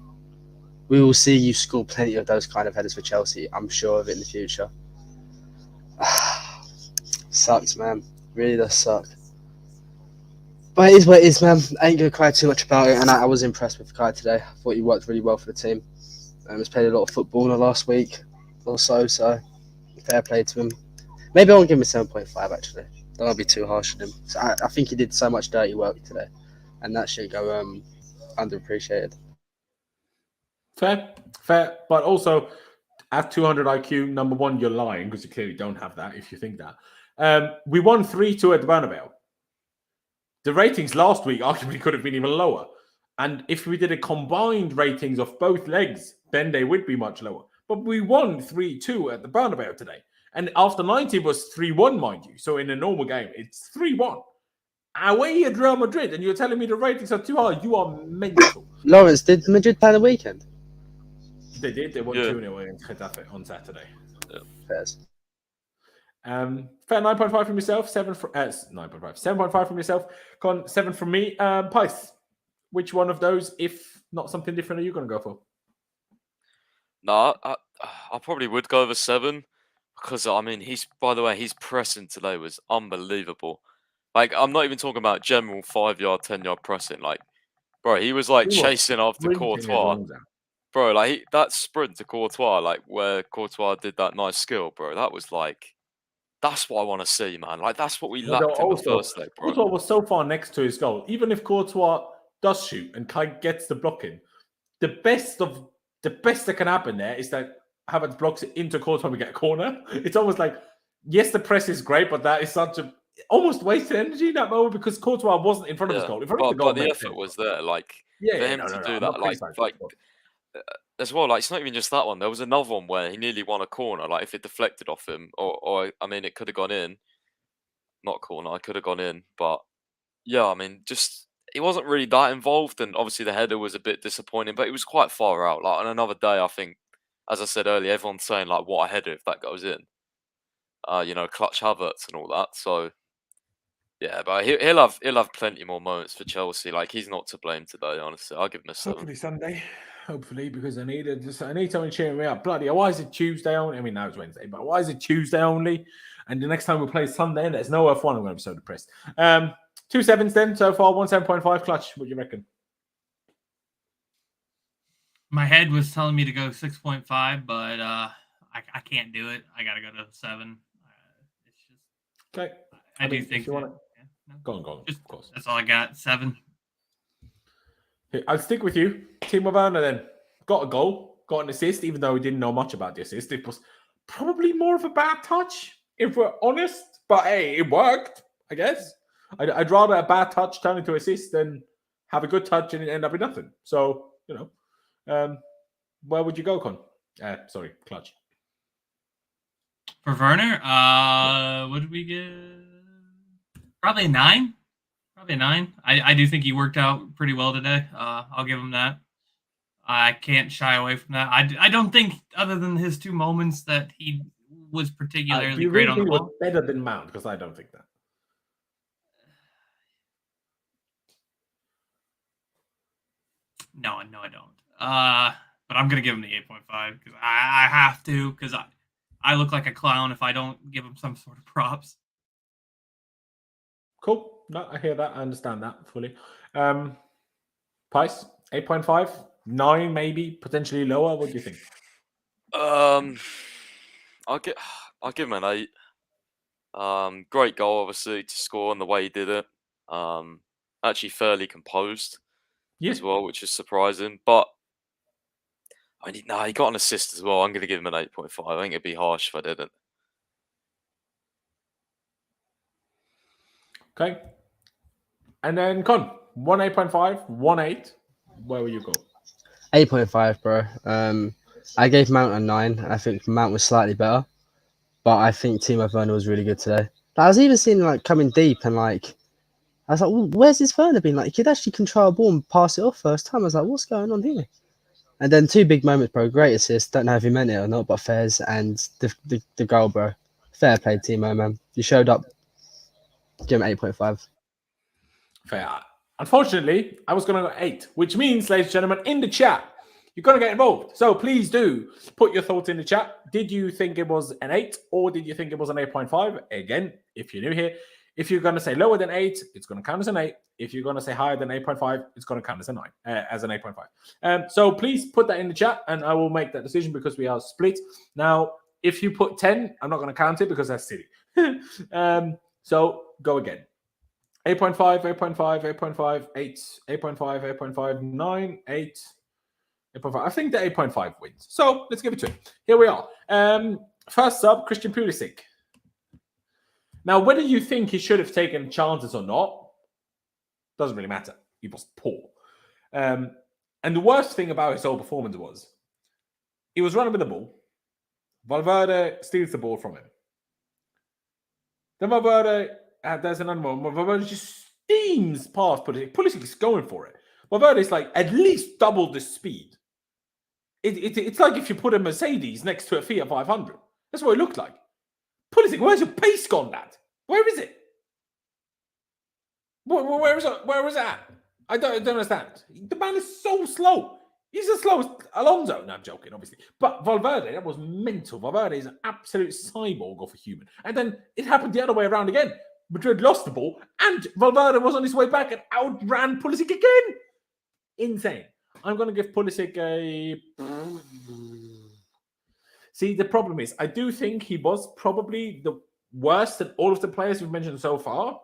We will see you score plenty of those kind of headers for Chelsea. I'm sure of it in the future. Sucks, man. Really does suck. But it is what it is, man. I ain't going to cry too much about it. And I was impressed with Kai today. I thought he worked really well for the team. He's played a lot of football in the last week or so. So fair play to him. Maybe I'll give him a 7.5, actually. Don't want to be too harsh on him. So I think he did so much dirty work today. And that should go underappreciated. Fair. But also, at 200 IQ, number one, you're lying because you clearly don't have that if you think that. We won 3-2 at the Bernabeu. The ratings last week arguably could have been even lower. And if we did a combined ratings of both legs, then they would be much lower. But we won 3-2 at the Bernabeu today. And after 90 was 3-1, mind you. So in a normal game, it's 3-1. Away at Real Madrid, and you're telling me the ratings are too high. You are mental. Laurenz, did Madrid play the weekend? They did. They won 2-0 against Getafe on Saturday. Yeah. Fairs. Fair 9.5 from yourself. 7.5 from yourself. Con 7 from me. Pice, which one of those, if not something different, are you going to go for? No, I probably would go over 7 because I mean his pressing today was unbelievable. Like, I'm not even talking about general 5-yard, 10-yard pressing. Like, bro, he was like chasing after Courtois. Bro, like that sprint to Courtois, like where Courtois did that nice skill, bro. That was like, that's what I want to see, man. Like, that's what we lacked in the first leg, bro. Courtois was so far next to his goal. Even if Courtois does shoot and Kai gets the blocking, the best that can happen there is that Havertz blocks it into Courtois and we get a corner. It's almost like, yes, the press is great, but that is such a almost wasted energy in that moment because Courtois wasn't in front of his goal. But the effort was there, like for him to do that, like as well. Like, it's not even just that one. There was another one where he nearly won a corner. Like, if it deflected off him, or I mean, it could have gone in. Not corner, I could have gone in, but yeah, I mean, just he wasn't really that involved, and obviously the header was a bit disappointing, but it was quite far out. Like, on another day, I think, as I said earlier, everyone's saying like, what a header if that goes in. You know, clutch Havertz and all that. So yeah, but he'll have plenty more moments for Chelsea. Like, he's not to blame today, honestly. I'll give him a 7. Hopefully Sunday. Hopefully, because I need someone cheering me up. Bloody, why is it Tuesday only? I mean, now it's Wednesday, but why is it Tuesday only? And the next time we play Sunday and there's no F1, I'm going to be so depressed. 2 7s then so far, 1 7.5 clutch. What do you reckon? My head was telling me to go 6.5, but I can't do it. I got to go to 7. It's just okay. I do think you want to no. go on, Just, of course. That's all I got. 7. I'll stick with you. Timo Werner then got a goal, got an assist, even though we didn't know much about the assist. It was probably more of a bad touch, if we're honest. But hey, it worked, I guess. I'd rather a bad touch turn into assist than have a good touch and it end up in nothing. So, where would you go, Con? Sorry, Clutch. For Werner, what did we get? Probably a 9. Probably a 9. I do think he worked out pretty well today. I'll give him that. I can't shy away from that. I don't think, other than his 2 moments, that he was particularly great on the ball. Better than Mount, because I don't think that. No, I don't. But I'm gonna give him the 8.5 because I have to, because I look like a clown if I don't give him some sort of props. Cool. No, I hear that. I understand that fully. Price 8.5, 9 maybe, potentially lower. What do you think? I'll give him an 8. Great goal, obviously, to score and the way he did it. Actually fairly composed as well, which is surprising. But he got an assist as well. I'm going to give him an 8.5. I think it'd be harsh if I didn't. Okay. And then Con, 1 8.5, 1 8. Where will you go? 8.5, bro. I gave Mount a 9. I think Mount was slightly better, but I think Timo Werner was really good today. I was even seeing coming deep and I was like, well, where's this Werner been? He could actually control a ball and pass it off first time. I was like, what's going on here? And then 2 big moments, bro. Great assist. Don't know if he meant it or not, but fairs and the goal, bro. Fair play, Timo, man. You showed up. Give him 8.5. Fair. Unfortunately, I was going to go 8, which means, ladies and gentlemen, in the chat, you're going to get involved. So please do put your thoughts in the chat. Did you think it was an 8 or did you think it was an 8.5? Again, if you're new here, if you're going to say lower than 8, it's going to count as an 8. If you're going to say higher than 8.5, it's going to count as a 9, as an 8.5. So please put that in the chat and I will make that decision because we are split. Now, if you put 10, I'm not going to count it because that's silly. So go again. 8.5, 8.5, 8.5, 8, 8.5, 8.5, 9, 8, 8.5. I think the 8.5 wins. So let's give it to him. Here we are. First sub, Christian Pulisic. Now, whether you think he should have taken chances or not, doesn't really matter. He was poor. And the worst thing about his whole performance was he was running with the ball. Valverde steals the ball from him. Then Valverde, there's another one. Valverde just steams past Pulisic. Pulisic is going for it. Valverde is at least double the speed. It's like if you put a Mercedes next to a Fiat 500. That's what it looked like. Pulisic, where's your pace gone, lad? Where is it? Where is it at? I don't understand. The man is so slow. He's as slow as Alonso. No, I'm joking, obviously. But Valverde, that was mental. Valverde is an absolute cyborg of a human. And then it happened the other way around again. Madrid lost the ball, and Valverde was on his way back and outran Pulisic again. Insane. I'm going to give Pulisic a... See, the problem is, I do think he was probably the worst of all of the players we've mentioned so far.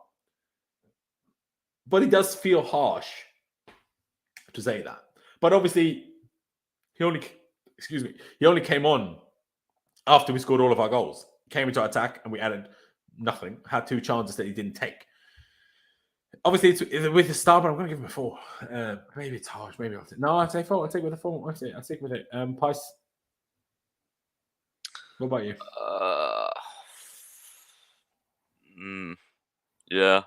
But it does feel harsh to say that. But obviously, he only came on after we scored all of our goals. Came into attack and we added nothing. Had 2 chances that he didn't take. Obviously, it's with the star, but I'm going to give him a 4. Maybe it's harsh. Maybe I'll take... No, I'll take 4. I'll take with a 4. I'll stick with it. Price. What about you? Yeah.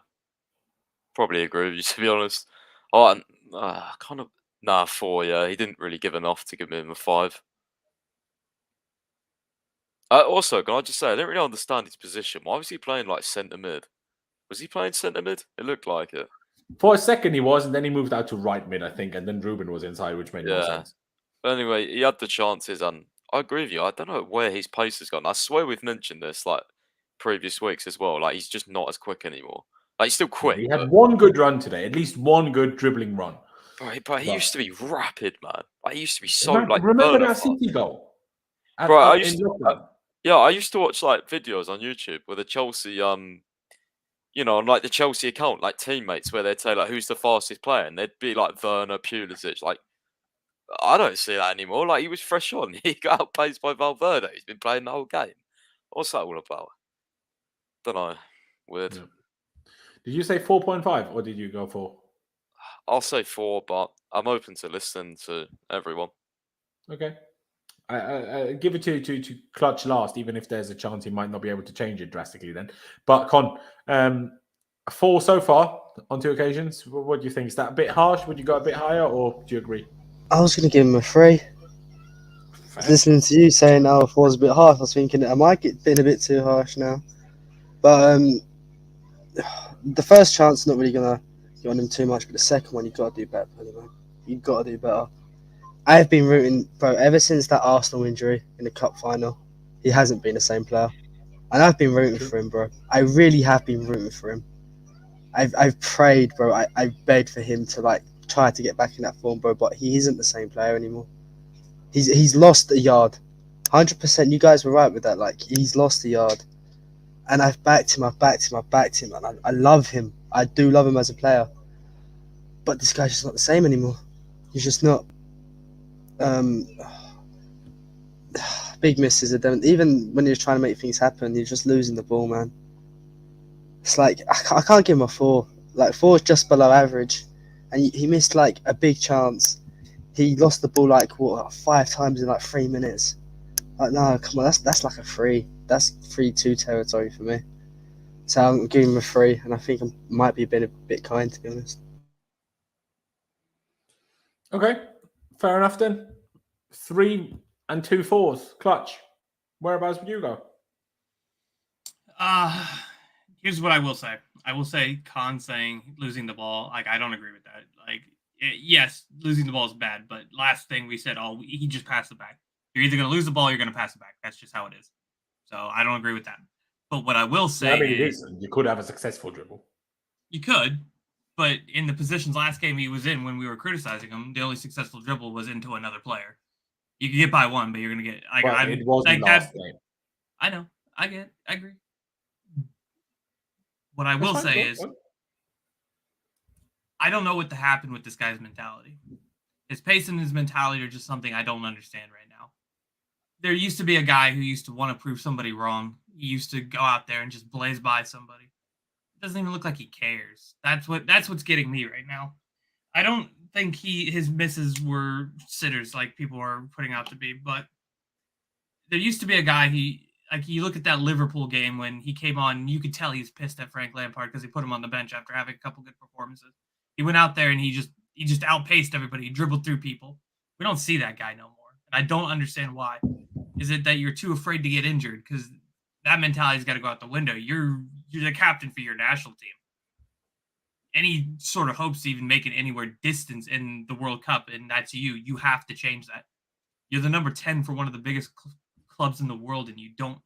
Probably agree with you, to be honest. Kind of... 4, yeah. He didn't really give enough to give him a 5. Also, can I just say, I didn't really understand his position. Why was he playing centre mid? Was he playing centre mid? It looked like it. For a second he was, and then he moved out to right mid, I think, and then Ruben was inside, which made more sense. But anyway, he had the chances, and I agree with you. I don't know where his pace has gone. I swear we've mentioned this previous weeks as well. He's just not as quick anymore. He's still quick. He had one good run today, at least one good dribbling run. But he used to be rapid, man. He used to be so remember that City goal? I used to watch videos on YouTube where the Chelsea you know, on like the Chelsea account, like teammates, where they'd say like, "Who's the fastest player?" and they'd be like Werner, Pulisic. Like, I don't see that anymore. Like, he was fresh on. He got outpaced by Valverde. He's been playing the whole game. What's that all about? Don't know. Weird. Yeah. Did you say 4.5 or did you go 4? I'll say 4, but I'm open to listening to everyone. Okay. I give it to Clutch last, even if there's a chance he might not be able to change it drastically then. But Con, 4 so far on 2 occasions. What do you think? Is that a bit harsh? Would you go a bit higher, or do you agree? I was going to give him a 3. Fair. Listening to you saying, "Oh, 4's a bit harsh," I was thinking, I might get been a bit too harsh now. But the first chance, not really going to get on him too much, but the second one, you've got to do better, man. You've got to do better. I have been rooting, bro, ever since that Arsenal injury in the cup final. He hasn't been the same player. And I've been rooting for him, bro. I really have been rooting for him. I've prayed, bro. I begged for him to, like, try to get back in that form, bro, but he isn't the same player anymore. He's lost a yard. 100%, you guys were right with that. Like, he's lost a yard. And I've backed him, and I love him. I do love him as a player. But this guy's just not the same anymore. He's just not. Big misses. Even when you're trying to make things happen, you're just losing the ball, man. It's like, I can't give him a 4. Like, 4 is just below average. And he missed, like, a big chance. He lost the ball, like, 5 times in, like, 3 minutes. Like, no, come on, that's like a 3. That's 3-2 territory for me. So I'm giving him a 3, and I think I might be a bit kind, to be honest. Okay, fair enough then. 3 and 2 4s. Clutch. Whereabouts would you go? Here's what I will say. I will say Khan saying losing the ball, like, I don't agree with that. Like, yes, losing the ball is bad, but last thing we said, he just passed it back. You're either going to lose the ball or you're going to pass it back. That's just how it is. So I don't agree with that. But what I will say it is. You could have a successful dribble. You could, but in the positions last game he was in when we were criticizing him, the only successful dribble was into another player. You can get by one, but you're going to get... Like, it wasn't like last that, game. I know. I agree. What I will say is, I don't know what happened with this guy's mentality. His pace and his mentality are just something I don't understand right now. There used to be a guy who used to want to prove somebody wrong. He used to go out there and just blaze by somebody. It doesn't even look like he cares. That's what's getting me right now. I don't think his misses were sitters like people are putting out to be, but there used to be a guy you look at that Liverpool game when he came on, you could tell he's pissed at Frank Lampard because he put him on the bench after having a couple good performances. He went out there and he just outpaced everybody. He dribbled through people. We don't see that guy no more. And I don't understand why. Is it that you're too afraid to get injured? Because that mentality's got to go out the window. You're the captain for your national team. Any sort of hopes to even make it anywhere distance in the World Cup, and that's you. You have to change that. You're the number 10 for one of the biggest clubs in the world, and you don't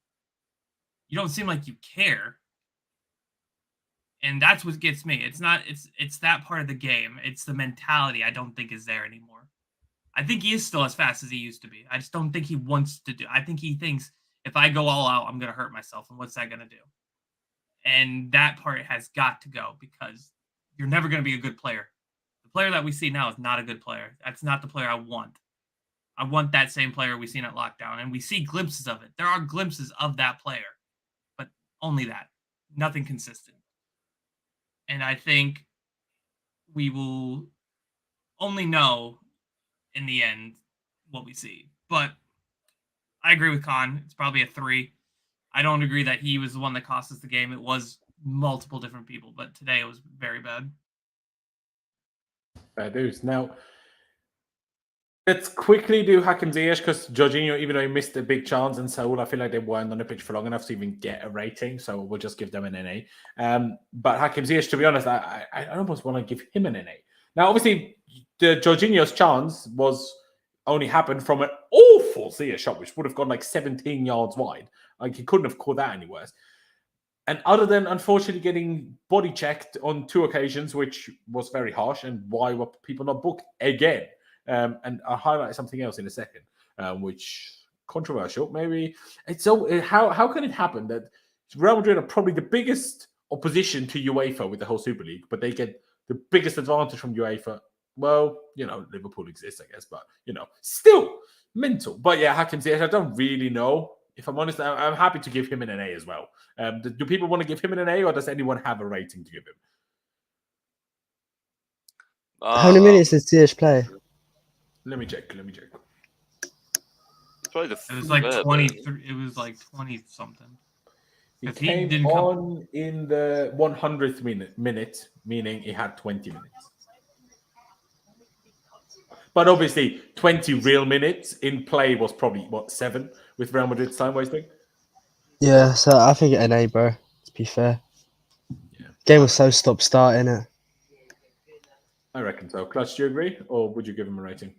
seem like you care. And that's what gets me. It's that part of the game. It's the mentality I don't think is there anymore. I think he is still as fast as he used to be. I just don't think he wants to do. I think he thinks if I go all out, I'm going to hurt myself. And what's that going to do? And that part has got to go because you're never going to be a good player. The player that we see now is not a good player. That's not the player I want. I want that same player we seen at lockdown. And we see glimpses of it. There are glimpses of that player, but only that. Nothing consistent. And I think we will only know in the end what we see. But I agree with Khan. It's probably a 3. I don't agree that he was the one that cost us the game. It was multiple different people, but today it was very bad. Bad news. Now, let's quickly do Hakim Ziyech because Jorginho, even though he missed a big chance, and Saul, I feel like they weren't on the pitch for long enough to even get a rating, so we'll just give them an NA. But Hakim Ziyech, to be honest, I almost want to give him an NA. Now, obviously, the Jorginho's chance only happened from an awful Ziyech shot, which would have gone like 17 yards wide. Like, he couldn't have caught that any worse. And other than, unfortunately, getting body checked on 2 occasions, which was very harsh, and why were people not booked again? And I'll highlight something else in a second, which controversial. Maybe it's so. How can it happen that Real Madrid are probably the biggest opposition to UEFA with the whole Super League, but they get the biggest advantage from UEFA. Well, Liverpool exists, I guess, but still mental. But yeah, Hakim Ziyech, I don't really know. If I'm honest, I'm happy to give him an A as well. Do people want to give him an A, or does anyone have a rating to give him? How many minutes did Ziyech play? Let me check. Probably It was like 23. It was like 20 something. He 'Cause came on in the 100th minute, meaning he had 20 minutes. But obviously, 20 real minutes in play was probably, 7 with Real Madrid's time wasting? Yeah, so I think an A, bro, to be fair. Yeah. Game was so stop-start, innit? I reckon so. Clutch, do you agree? Or would you give him a rating?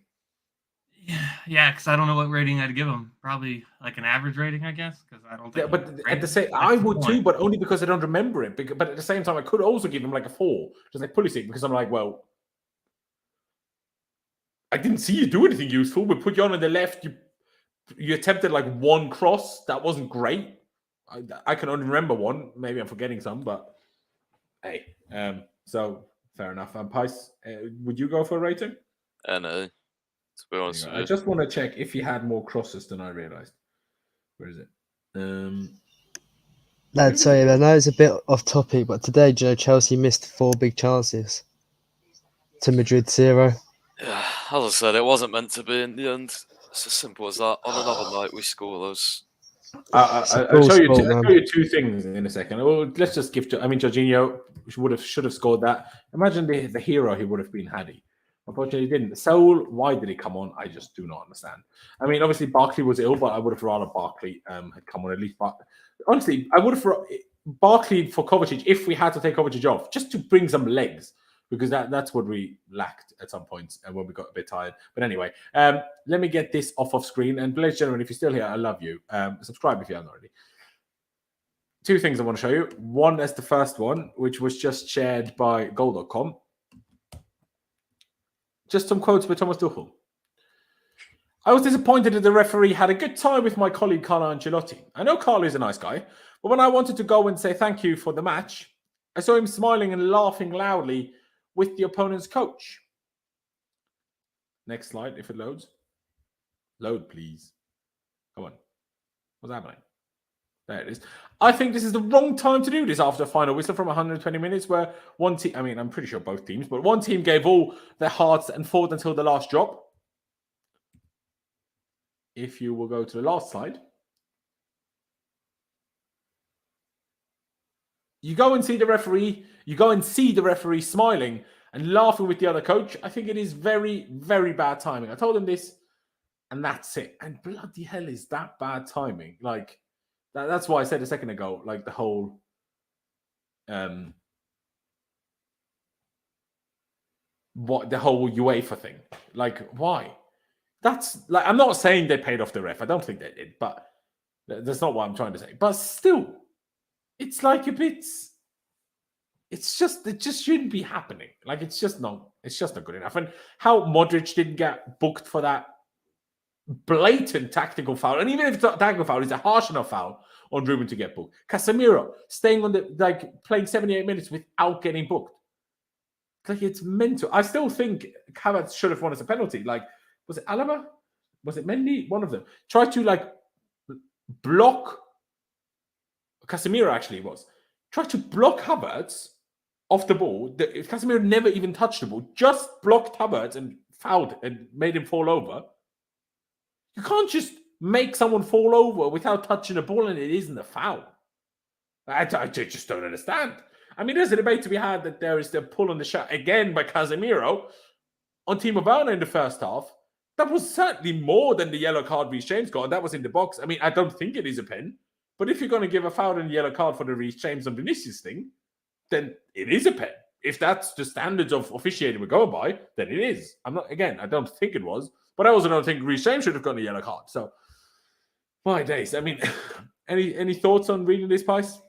Yeah, because I don't know what rating I'd give him. Probably like an average rating, I guess, because I don't think. Yeah, but at the same, I would too, but only because I don't remember it. But at the same time, I could also give him like a 4, just like Pulisic, because I'm like, well, I didn't see you do anything useful. We put you on the left. You attempted like one cross. That wasn't great. I can only remember one. Maybe I'm forgetting some, but hey. So fair enough. Pice, would you go for a rating? No. To be honest with I you. just want to check if he had more crosses than I realized. Where is it? Lad, sorry, I know it's a bit off topic, but today, Chelsea missed 4 big chances to Madrid 0. Yeah, as I said, it wasn't meant to be in the end. It's as simple as that. On another night, we score those. I'll show you 2 things in a second. Well, let's just give. Jorginho should have scored that. Imagine the hero he would have been had he. Unfortunately, he didn't. Saul, why did he come on? I just do not understand. I mean, obviously, Barkley was ill, but I would have rather Barkley had come on at least. But honestly, I would have Barkley for Kovacic if we had to take Kovacic off, just to bring some legs, because that's what we lacked at some points and when we got a bit tired. But anyway, let me get this off screen. And ladies and gentlemen, if you're still here, I love you. Subscribe if you haven't already. 2 things I want to show you. One is the first one, which was just shared by goal.com. Just some quotes by Thomas Tuchel. I was disappointed that the referee had a good time with my colleague Carlo Ancelotti. I know Carlo is a nice guy, but when I wanted to go and say thank you for the match, I saw him smiling and laughing loudly with the opponent's coach. Next slide, if it loads. Load, please. Come on. What's happening? There it is. I think this is the wrong time to do this after a final whistle from 120 minutes where one team, I'm pretty sure both teams, but one team gave all their hearts and fought until the last drop. If you will go to the last slide. You go and see the referee smiling and laughing with the other coach. I think it is very, very bad timing. I told him this, and that's it. And bloody hell, is that bad timing? Like, that's why I said a second ago, like the whole the whole UEFA thing. Like, why? That's like, I'm not saying they paid off the ref. I don't think they did, but that's not what I'm trying to say. But still, it's like a bit. It just shouldn't be happening. Like, it's just not good enough. And how Modric didn't get booked for that blatant tactical foul, and even if it's not a tactical foul, it's a harsh enough foul on Ruben to get booked. Casemiro staying on playing 78 minutes without getting booked. Like, it's mental. I still think Havertz should have won as a penalty. Like, was it Alaba? Was it Mendy? One of them tried to block. Casemiro actually tried to block Havertz off the ball. Casemiro never even touched the ball. Just blocked Havertz and fouled and made him fall over. You can't just make someone fall over without touching the ball and it isn't a foul. I just don't understand. I mean, there's a debate to be had that there is the pull on the shot again by Casemiro on Timo Werner in the first half. That was certainly more than the yellow card Reece James got. That was in the box. I mean, I don't think it is a pen. But if you're going to give a foul and a yellow card for the Reece James and Vinicius thing, then it is a pen. If that's the standards of officiating we're going by, then it is. I don't think it was. But I also don't think Reece James should have gotten a yellow card. So, my days. I mean, any thoughts on reading this, Pice?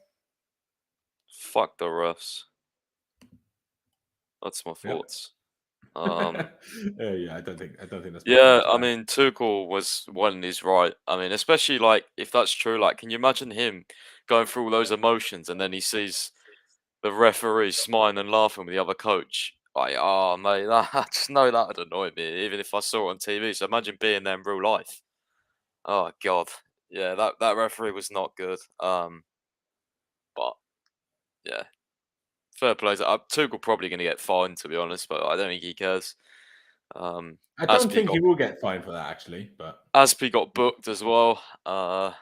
Fuck the refs. That's my thoughts. Yeah, I don't think that's. Yeah, I mean, Tuchel was one is right. I mean, especially if that's true, can you imagine him going through all those emotions and then he sees the referee smiling and laughing with the other coach. Like, oh mate, I just know that would annoy me, even if I saw it on TV. So imagine being there in real life. Oh god, yeah, that referee was not good. But yeah, fair play. Tuchel probably going to get fined, to be honest, but I don't think he cares. I don't think he will get fined for that, actually. But Aspi got booked as well. well,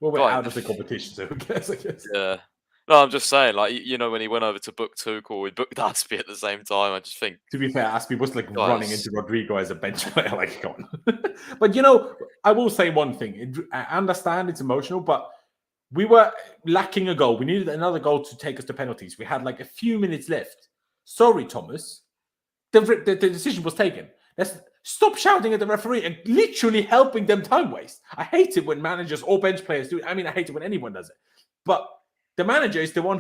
we're God, out of the competition, so who cares? I guess. yeah. No, I'm just saying, like, you know, when he went over to book Tuchel, we booked Aspi at the same time. I just think, To be fair, Aspi was like Guys. running into Rodrygo as a bench player. Like, come on. But you know, I will say one thing. I understand it's emotional, but we were lacking a goal. We needed another goal to take us to penalties. We had like a few minutes left. Sorry, Thomas. The decision was taken. Let's stop shouting at the referee and literally helping them time waste. I hate it when managers or bench players do it. I mean, I hate it when anyone does it. But the manager is the one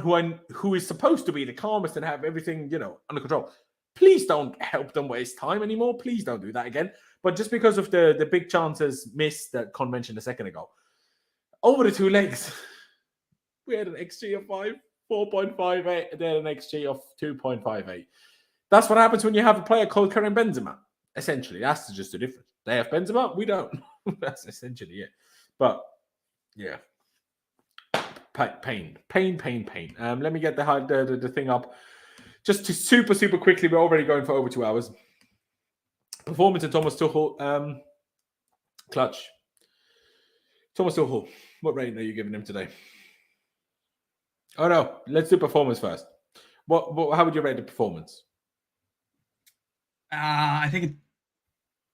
who is supposed to be the calmest and have everything, you know, under control. Please don't help them waste time anymore. Please don't do that again. But just because of the big chances missed that Con mentioned a second ago, over the 2 legs, we had an XG of 4.58, and then an XG of 2.58. That's what happens when you have a player called Karim Benzema. Essentially, that's just the difference. They have Benzema, we don't. That's essentially it. But yeah, pain. Let me get the thing up. Just to super quickly. We're already going for over 2 hours. Performance of Thomas Tuchel. Clutch. Thomas Tuchel. What rating are you giving him today? Oh no, let's do performance first. How would you rate the performance? I think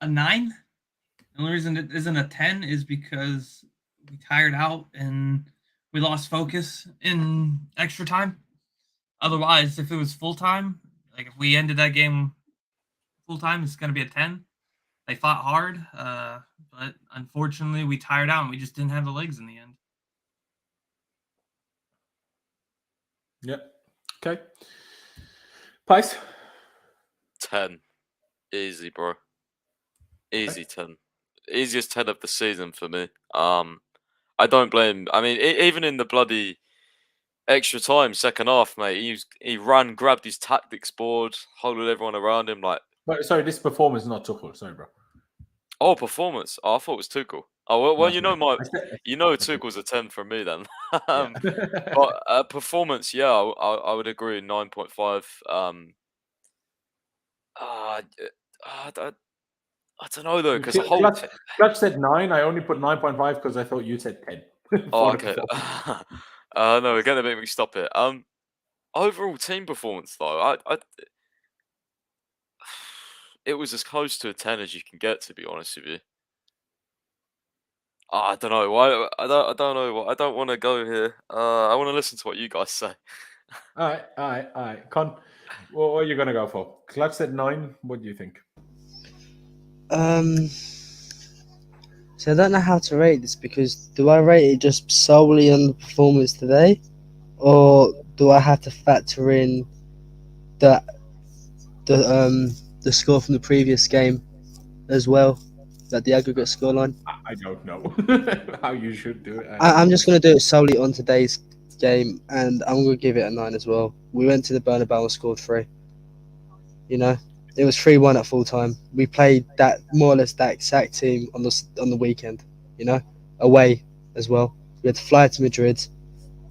a 9. The only reason it isn't a 10 is because we tired out and we lost focus in extra time. Otherwise, if it was full time, like if we ended that game full time, it's going to be a 10. They fought hard, but unfortunately, we tired out and we just didn't have the legs in the end. Yep. Okay. Price? 10. Easy, bro. Easy 10. Easiest 10 of the season for me. I don't blame. I mean, even in the bloody extra time, second half, mate, he ran, grabbed his tactics board, holding everyone around him. Like, Sorry, this performance is not Tuchel. Sorry, bro. oh, performance. Oh, I thought it was Tuchel. Oh well, No, you know Tuchel's a 10 from me then. But performance, yeah, I would agree. 9.5. I don't know though, because the whole. Clutch said 9. I only put 9.5 because I thought you said 10. Oh, okay. No, we're getting a bit mixed up here. Overall team performance though, it was as close to a 10 as you can get, to be honest with you. I don't know. I don't know. I don't want to go here. I want to listen to what you guys say. All right. Con, what are you gonna go for? Clutch said 9. What do you think? So I don't know how to rate this, because do I rate it just solely on the performance today, or do I have to factor in the score from the previous game as well, like the aggregate scoreline? I don't know how you should do it. I'm just going to do it solely on today's game, and I'm going to give it a 9 as well. We went to the Bernabeu and scored 3. You know, it was 3-1 at full time. We played that more or less that exact team on the weekend. You know, away as well. We had to fly to Madrid.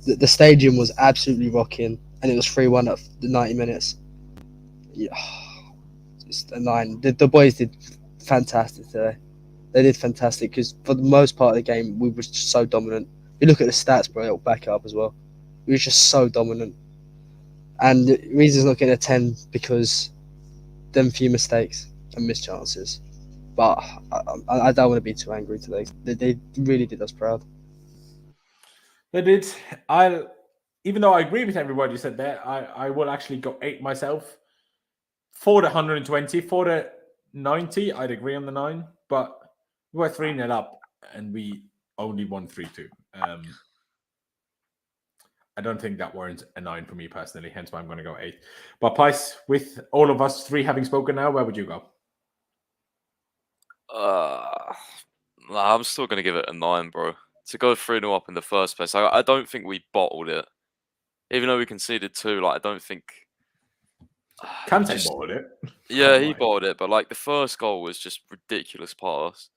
The stadium was absolutely rocking, and it was 3-1 at the 90 minutes. Yeah, just a 9. The boys did fantastic today. They did fantastic, because for the most part of the game, we were just so dominant. If you look at the stats, bro, it'll back it up as well. We were just so dominant. And the reason it's not getting a 10 because them few mistakes and missed chances. But I don't want to be too angry today. They really did us proud. They did. Even though I agree with everybody you said there, I will actually go 8 myself. For the 120, for the 90, I'd agree on the 9. But we were 3-0 up and we only won 3-2. I don't think that warrants a 9 for me personally, hence why I'm going to go 8. But Pice, with all of us 3 having spoken now, where would you go? I'm still going to give it a 9, bro. To go 3-0 up in the first place, I don't think we bottled it. even though we conceded 2, like I don't think. Kante bottled it. Yeah, Oh he my. bottled it, but like the first goal was just ridiculous pass.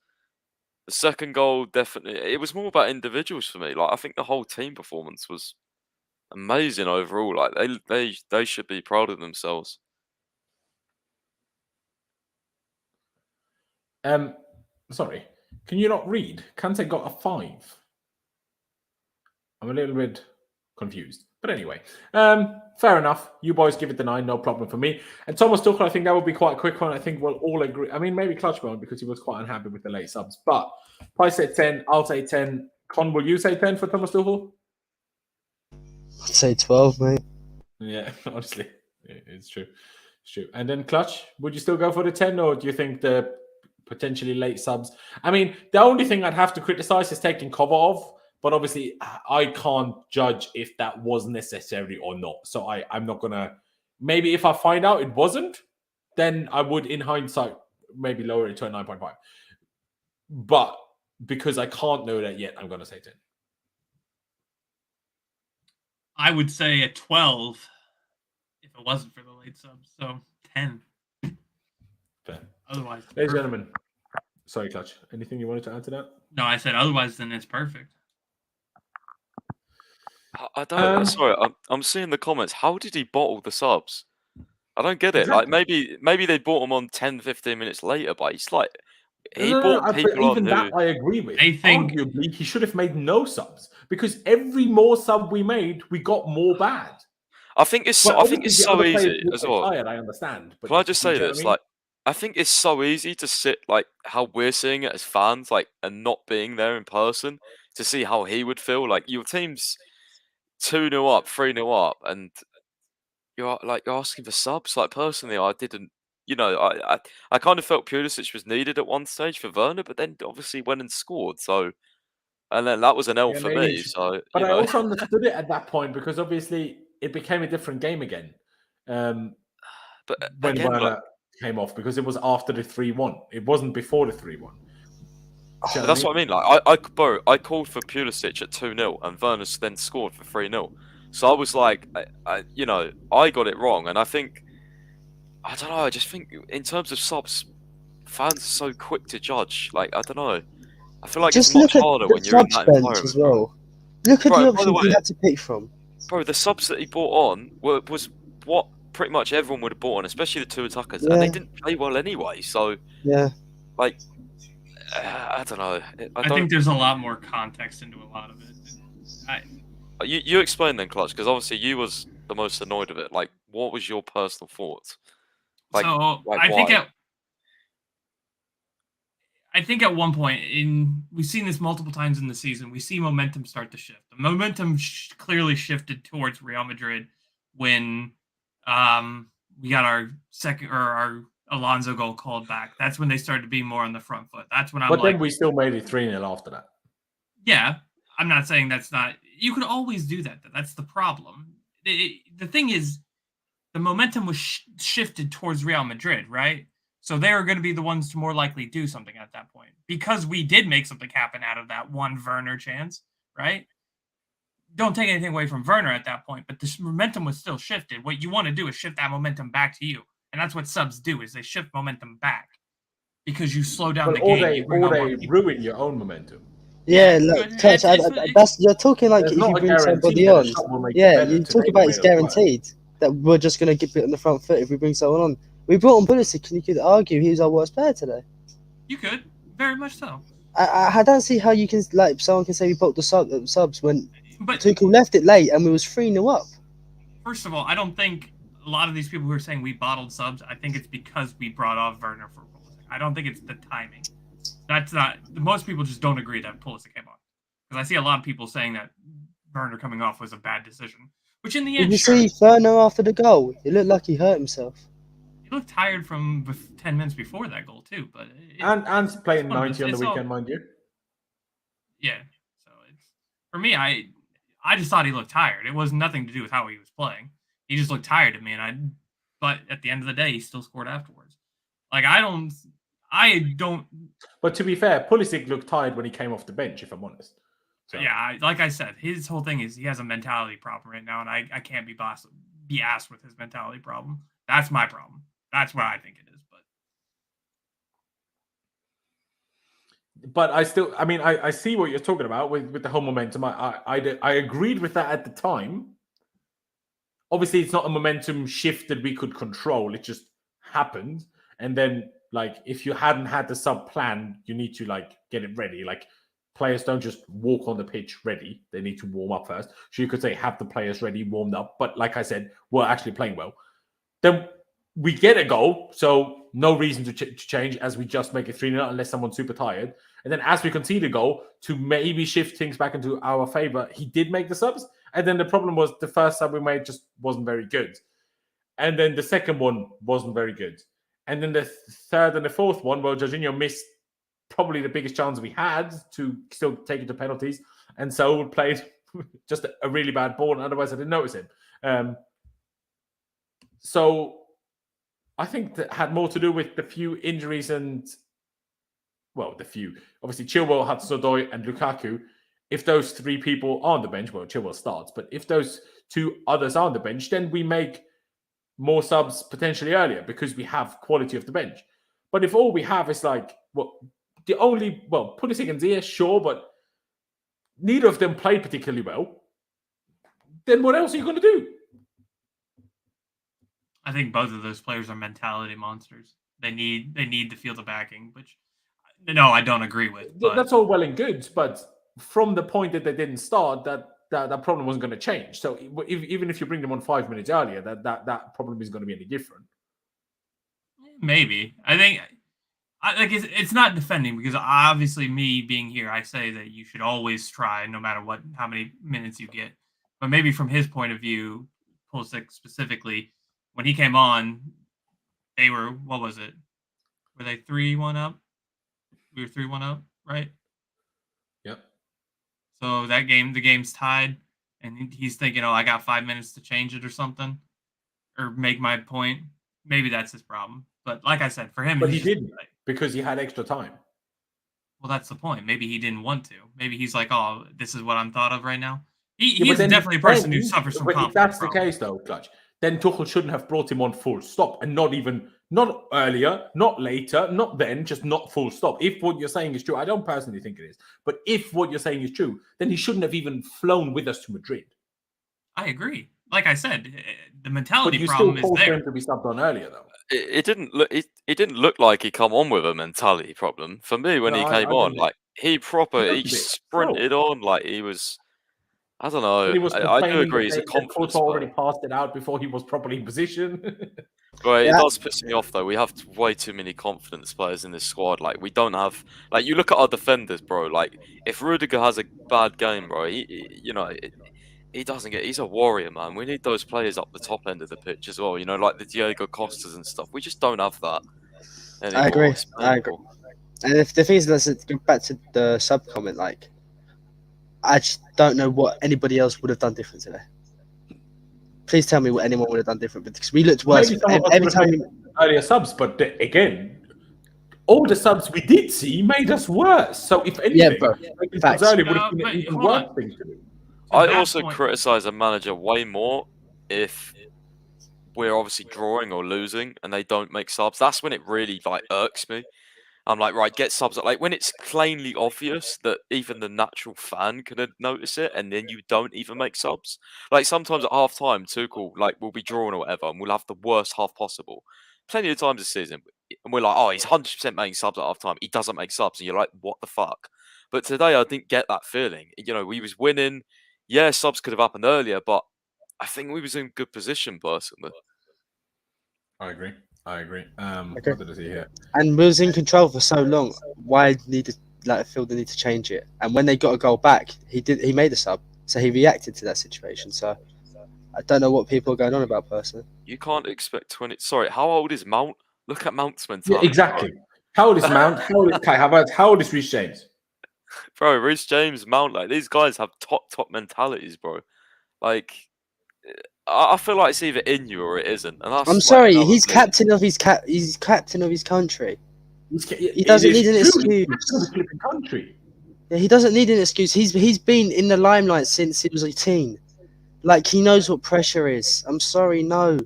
The second goal definitely. It was more about individuals for me. Like I think the whole team performance was amazing overall. Like they should be proud of themselves. Sorry, can you not read? Kante got a 5. I'm a little bit confused. But anyway, fair enough. You boys give it the 9, no problem for me. And Thomas Tuchel, I think that would be quite a quick one. I think we'll all agree. I mean, maybe Clutch won't because he was quite unhappy with the late subs. But Price said 10, I'll say 10. Con, will you say 10 for Thomas Tuchel? I'd say 12, mate. Yeah, honestly, it's true. It's true. And then Clutch, would you still go for the 10 or do you think the potentially late subs? I mean, the only thing I'd have to criticize is taking cover off, but obviously I can't judge if that was necessary or not. So I'm not going to, maybe if I find out it wasn't, then I would, in hindsight, maybe lower it to a 9.5. But because I can't know that yet, I'm going to say 10. I would say a 12 if it wasn't for the late subs. So 10. Fair. Otherwise, Ladies and perfect. gentlemen, sorry, Clutch. Anything you wanted to add to that? No, I said otherwise, then it's perfect. I don't. Sorry, I'm seeing the comments. How did he bottle the subs? I don't get it. Like maybe they bought him on 10, 15 minutes later, but he's like he bought people even on that who. I agree with. They think arguably he should have made no subs because every more sub we made, we got more bad. I think it's But I think obviously it's the so other players easy would as get well. tired, I understand. But Can I just do you say get what this? I mean? Like, I think it's so easy to sit like how we're seeing it as fans, like, and not being there in person to see how he would feel. Like your team's 2-0 up, 3-0 up, and you're asking for subs. Like personally, I didn't. You know, I kind of felt Pulisic was needed at one stage for Werner, but then obviously went and scored. So, and then that was an L Yeah, for maybe me. So, but you I know, also understood it at that point because obviously it became a different game again. but When again, like, Werner came off because it was after the 3-1. It wasn't before the 3-1. but that's what I mean. Like, I called for Pulisic at 2-0, and Werner then scored for 3-0. So I was like, you know, I got it wrong, and I think, I don't know. I just think in terms of subs, fans are so quick to judge. Like, I don't know. I feel like Just it's much look at harder the when you're in subs that bench environment, as bro. well. Look at Bro, the by the options he way, had to pick from. Bro, the subs that he brought on was what pretty much everyone would have brought on, especially the 2 attackers, and they Yeah. didn't play well anyway. So, Yeah. like, I don't know. I think there's a lot more context into a lot of it. You explain then, Clutch, because obviously you was the most annoyed of it. Like, what was your personal thoughts? Like, So like I think why? at one point we've seen this multiple times in the season. We see momentum start to shift. The momentum clearly shifted towards Real Madrid when we got our Alonso goal called back. That's when they started to be more on the front foot. That's when But then we still made it 3-0 after that. Yeah, I'm not saying that's not. You could always do that. That's the problem. The thing is, the momentum was shifted towards Real Madrid, right? So they are going to be the ones to more likely do something at that point because we did make something happen out of that one Werner chance, right? Don't take anything away from Werner at that point, but this momentum was still shifted. What you want to do is shift that momentum back to you, and that's what subs do: is they shift momentum back because you slow down the game. Or they ruin your own momentum. Yeah, look, Clutch, that's you're talking like if you bring somebody on. Yeah, you talk about it's guaranteed that we're just going to get it on the front foot if we bring someone on. We brought on Pulisic, and you could argue he was our worst player today. You could, very much so. I don't see how you can, like, someone can say we bought the subs when but Tuchel left it late and we was 3-0 up. First of all, I don't think a lot of these people who are saying we bottled subs, I think it's because we brought off Werner for Pulisic. I don't think it's the timing. That's not, most people just don't agree that Pulisic came on. Because I see a lot of people saying that Werner coming off was a bad decision. Which in the end, Did you see Werner after the goal? It looked like he hurt himself. He looked tired from 10 minutes before that goal too, but and playing 90 on the weekend, mind you. Yeah, so it's for me. I just thought he looked tired. It was nothing to do with how he was playing. He just looked tired to me, but at the end of the day, he still scored afterwards. Like I don't. But to be fair, Pulisic looked tired when he came off the bench. If I'm honest. So. Yeah, like I said, his whole thing is he has a mentality problem right now, and I can't be asked with his mentality problem. That's my problem. That's what I think it is. But I see what you're talking about with the whole momentum. I agreed with that at the time. Obviously, it's not a momentum shift that we could control. It just happened. And then, like, if you hadn't had the sub plan, you need to, like, get it ready. Like, players don't just walk on the pitch ready. They need to warm up first. So you could say have the players ready, warmed up. But like I said, we're actually playing well. Then we get a goal. So no reason to change as we just make it 3-0 unless someone's super tired. And then as we concede a goal, to maybe shift things back into our favor, he did make the subs. And then the problem was the first sub we made just wasn't very good. And then the second one wasn't very good. And then the third and the fourth one, well, Jorginho missed probably the biggest chance we had to still take it to penalties. And so played just a really bad ball. And otherwise, I didn't notice him. So I think that had more to do with the few injuries and, well, the few. Obviously, Chilwell, Hudson-Odoi, and Lukaku. If those three people are on the bench, well, Chilwell starts. But if those two others are on the bench, then we make more subs potentially earlier because we have quality of the bench. But if all we have is like, Pulisic and Ziyech, sure, but neither of them played particularly well, then what else are you going to do? I think both of those players are mentality monsters. They need to feel the backing, which no, I don't agree with. But that's all well and good, but from the point that they didn't start, that problem wasn't going to change. So even if you bring them on 5 minutes earlier, that problem isn't going to be any different. Maybe. I think it's not defending because obviously me being here, I say that you should always try no matter how many minutes you get. But maybe from his point of view, Pulisic specifically, when he came on, they were, what was it? Were they 3-1 up? We were 3-1 up, right? Yep. So the game's tied, and he's thinking, I got 5 minutes to change it or something, or make my point. Maybe that's his problem. But like I said, for him... But he didn't, because he had extra time. Well, that's the point. Maybe he didn't want to. Maybe he's like, this is what I'm thought of right now. He's definitely a person who suffers from confidence. If that's the case, though, Clutch, then Tuchel shouldn't have brought him on full stop, and not earlier, not later, not then, just not full stop. If what you're saying is true, I don't personally think it is, but if what you're saying is true, then he shouldn't have even flown with us to Madrid. I agree. Like I said, the mentality problem is there. But you still called for him to be subbed on earlier, though. It didn't look like he come on with a mentality problem. For me, when he came on, like he sprinted on like he was. I don't know. I do agree. He's a confidence player. Already passed it out before he was properly in position. Well, it does piss me off though. We have way too many confidence players in this squad. Like we don't have. Like you look at our defenders, bro. Like if Rudiger has a bad game, bro, he doesn't get. He's a warrior, man. We need those players up the top end of the pitch as well. Like the Diego Costas and stuff. We just don't have that anymore. I agree. And if the thing is, let's go back to the sub comment. Like, I just don't know what anybody else would have done different today. Please tell me what anyone would have done different, because we looked worse every time. Earlier subs, but again, all the subs we did see made us worse. So if anything, facts. Early would have been an even worse thing to do. I also criticize a manager way more if we're obviously drawing or losing and they don't make subs. That's when it really irks me. I'm like, right, get subs. Like when it's plainly obvious that even the natural fan can notice it, and then you don't even make subs. Like sometimes at half time, Tuchel will be drawn or whatever, and we'll have the worst half possible. Plenty of times this season, and we're like, he's 100% making subs at half time. He doesn't make subs, and you're like, what the fuck? But today, I didn't get that feeling. We was winning. Yeah, subs could have happened earlier, but I think we was in good position personally. I agree. Okay. What did I see here? And we was in control for so long. Why feel the need to change it? And when they got a goal back, he made a sub, so he reacted to that situation. So I don't know what people are going on about personally. You can't expect 20. Sorry, how old is Mount? Look at Mount's mentality. Yeah, exactly. How old is Mount? How old is Kai Havertz? How old is Reece James? Bro, Reece James, Mount, these guys have top mentalities, bro. I feel like it's either in you or it isn't. And that's I'm sorry, he's captain of his he's captain of his country. He doesn't need an excuse. Country. Yeah, he doesn't need an excuse. He's been in the limelight since he was a teen. Like, he knows what pressure is. I'm sorry, no.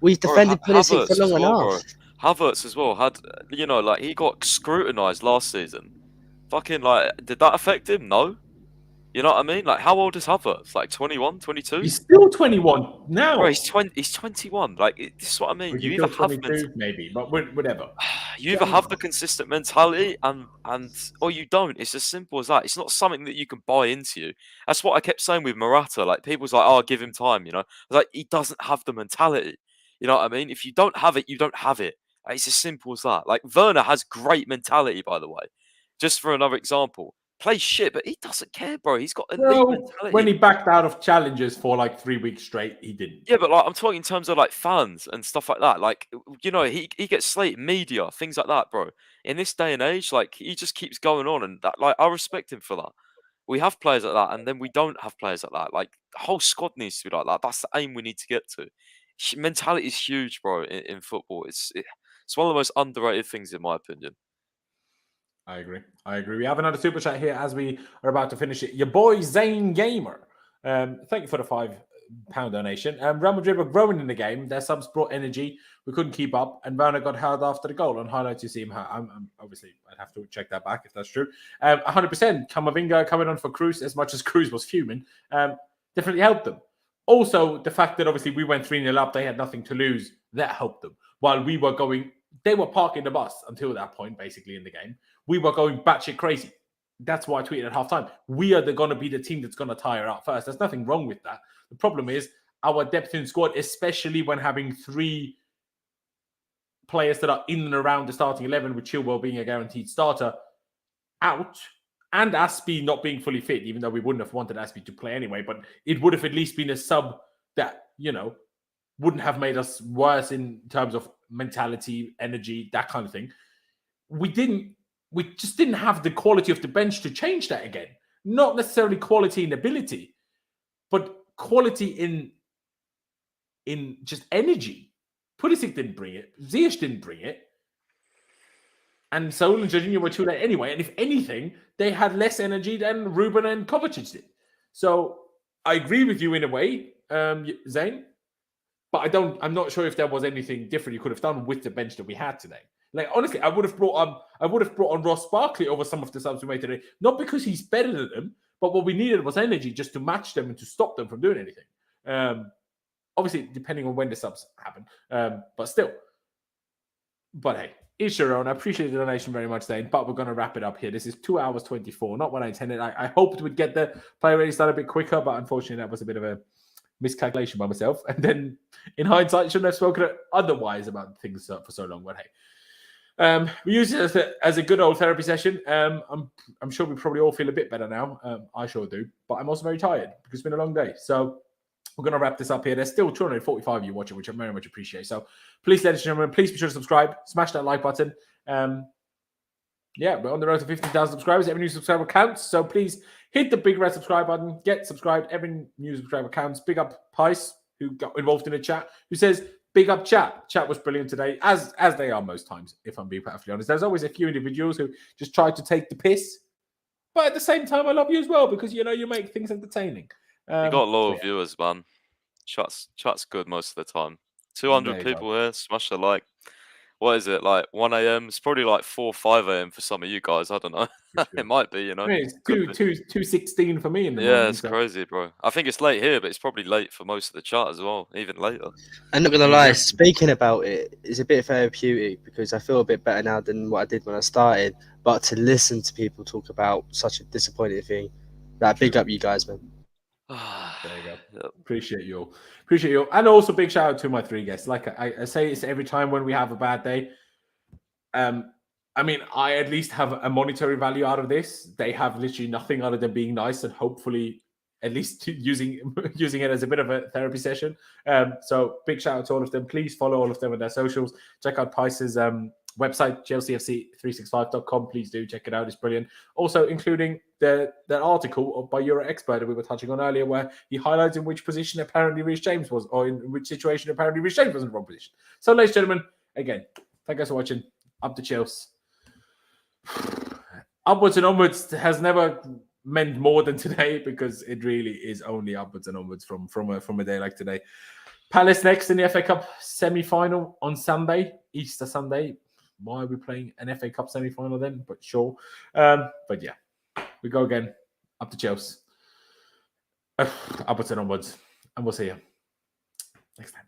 We've Bro, defended Pulisic for Havertz as long well, enough. bro. Havertz as well had, like he got scrutinized last season. Fucking like, did that affect him? No. You know what I mean? Like, how old is Havertz? Like 21, 22? He's still 21 now. Bro, he's 21. Like, this is what I mean. Or You he's either still have 22, maybe, but whatever. you either have the consistent mentality and or you don't. It's as simple as that. It's not something that you can buy into you. That's what I kept saying with Morata. Like, people's like, oh, give him time, I was like, he doesn't have the mentality. You know what I mean? If you don't have it, you don't have it. Like, it's as simple as that. Like, Werner has great mentality, by the way. Just for another example. Plays shit, but he doesn't care, bro. He's got elite mentality. When he backed out of challenges for like 3 weeks straight, he didn't. Yeah, but like, I'm talking in terms of like fans and stuff like that. Like, he gets slated, media, things like that, bro. In this day and age, like, he just keeps going on, and that, like, I respect him for that. We have players like that, and then we don't have players like that. Like, the whole squad needs to be like that. That's the aim we need to get to. Mentality is huge, bro, in football. It's one of the most underrated things, in my opinion. I agree. We have another super chat here as we are about to finish it. Your boy Zane Gamer. Thank you for the £5 donation. Real Madrid were growing in the game. Their subs brought energy. We couldn't keep up, and Werner got held after the goal. On highlights, you see him. Obviously, I'd have to check that back if that's true. 100%. Camavinga coming on for Cruz, as much as Cruz was fuming, definitely helped them. Also, the fact that obviously we went 3-0 up, they had nothing to lose, that helped them. While we were going, they were parking the bus until that point, basically, in the game. We were going batshit crazy. That's why I tweeted at halftime. We are going to be the team that's going to tire out first. There's nothing wrong with that. The problem is our depth in squad, especially when having 3 players that are in and around the starting 11, with Chilwell being a guaranteed starter, out, and Aspie not being fully fit, even though we wouldn't have wanted Aspie to play anyway, but it would have at least been a sub that, wouldn't have made us worse in terms of mentality, energy, that kind of thing. We just didn't have the quality of the bench to change that again. Not necessarily quality in ability, but quality in just energy. Pulisic didn't bring it. Ziyech didn't bring it. And Saul and Jorginho were too late anyway. And if anything, they had less energy than Ruben and Kovacic did. So I agree with you in a way, Zane. But I'm not sure if there was anything different you could have done with the bench that we had today. Like, honestly, I would have brought on Ross Barkley over some of the subs we made today, not because he's better than them, but what we needed was energy just to match them and to stop them from doing anything. Obviously, depending on when the subs happen, but still. But hey, it's your own. I appreciate the donation very much, Zane. But we're going to wrap it up here. This is 2 hours 24, not what I intended. I hoped we'd get the play ready start a bit quicker, but unfortunately, that was a bit of a miscalculation by myself. And then, in hindsight, shouldn't have spoken otherwise about things for so long. But hey, we use it as a good old therapy session. I'm sure we probably all feel a bit better now. I sure do. But I'm also very tired because it's been a long day. So we're going to wrap this up here. There's still 245 of you watching, which I very much appreciate. So please, ladies and gentlemen, please be sure to subscribe. Smash that like button. Yeah, we're on the road to 15,000 subscribers. Every new subscriber counts. So please hit the big red subscribe button. Get subscribed. Every new subscriber counts. Big up Pice, who got involved in the chat, who says, big up chat. Chat was brilliant today, as they are most times, if I'm being perfectly honest. There's always a few individuals who just try to take the piss. But at the same time, I love you as well because, you make things entertaining. You got loyal viewers, man. Chat's good most of the time. 200 people here. Smash the like. What is it, like 1 a.m.? It's probably like 4 or 5 a.m. for some of you guys. I don't know. It might be, I mean, it's 2:16 for me in the morning. Yeah, it's crazy, bro. I think it's late here, but it's probably late for most of the chat as well, even later. I'm not going to lie, speaking about it is a bit therapeutic because I feel a bit better now than what I did when I started. But to listen to people talk about such a disappointing thing, big up you guys, man. There you go. Yep. Appreciate you all. And also big shout out to my 3 guests. Like I say it's every time when we have a bad day. I mean, I at least have a monetary value out of this. They have literally nothing other than being nice and hopefully at least using it as a bit of a therapy session. So big shout out to all of them. Please follow all of them on their socials. Check out Pice's website, chelseafc365.com. Please do check it out. It's brilliant. Also, including that article by Euro Expert that we were touching on earlier, where he highlights in which position apparently Reece James was, or in which situation apparently Reece James was in the wrong position. So, ladies and gentlemen, again, thank you guys for watching. Up to Chelsea. upwards and onwards has never meant more than today, because it really is only upwards and onwards from a day like today. Palace next in the FA Cup semi-final on Sunday, Easter Sunday. Why are we playing an FA Cup semi-final then? But sure. But yeah, we go again up to Chelsea. Upwards and onwards. And we'll see you next time.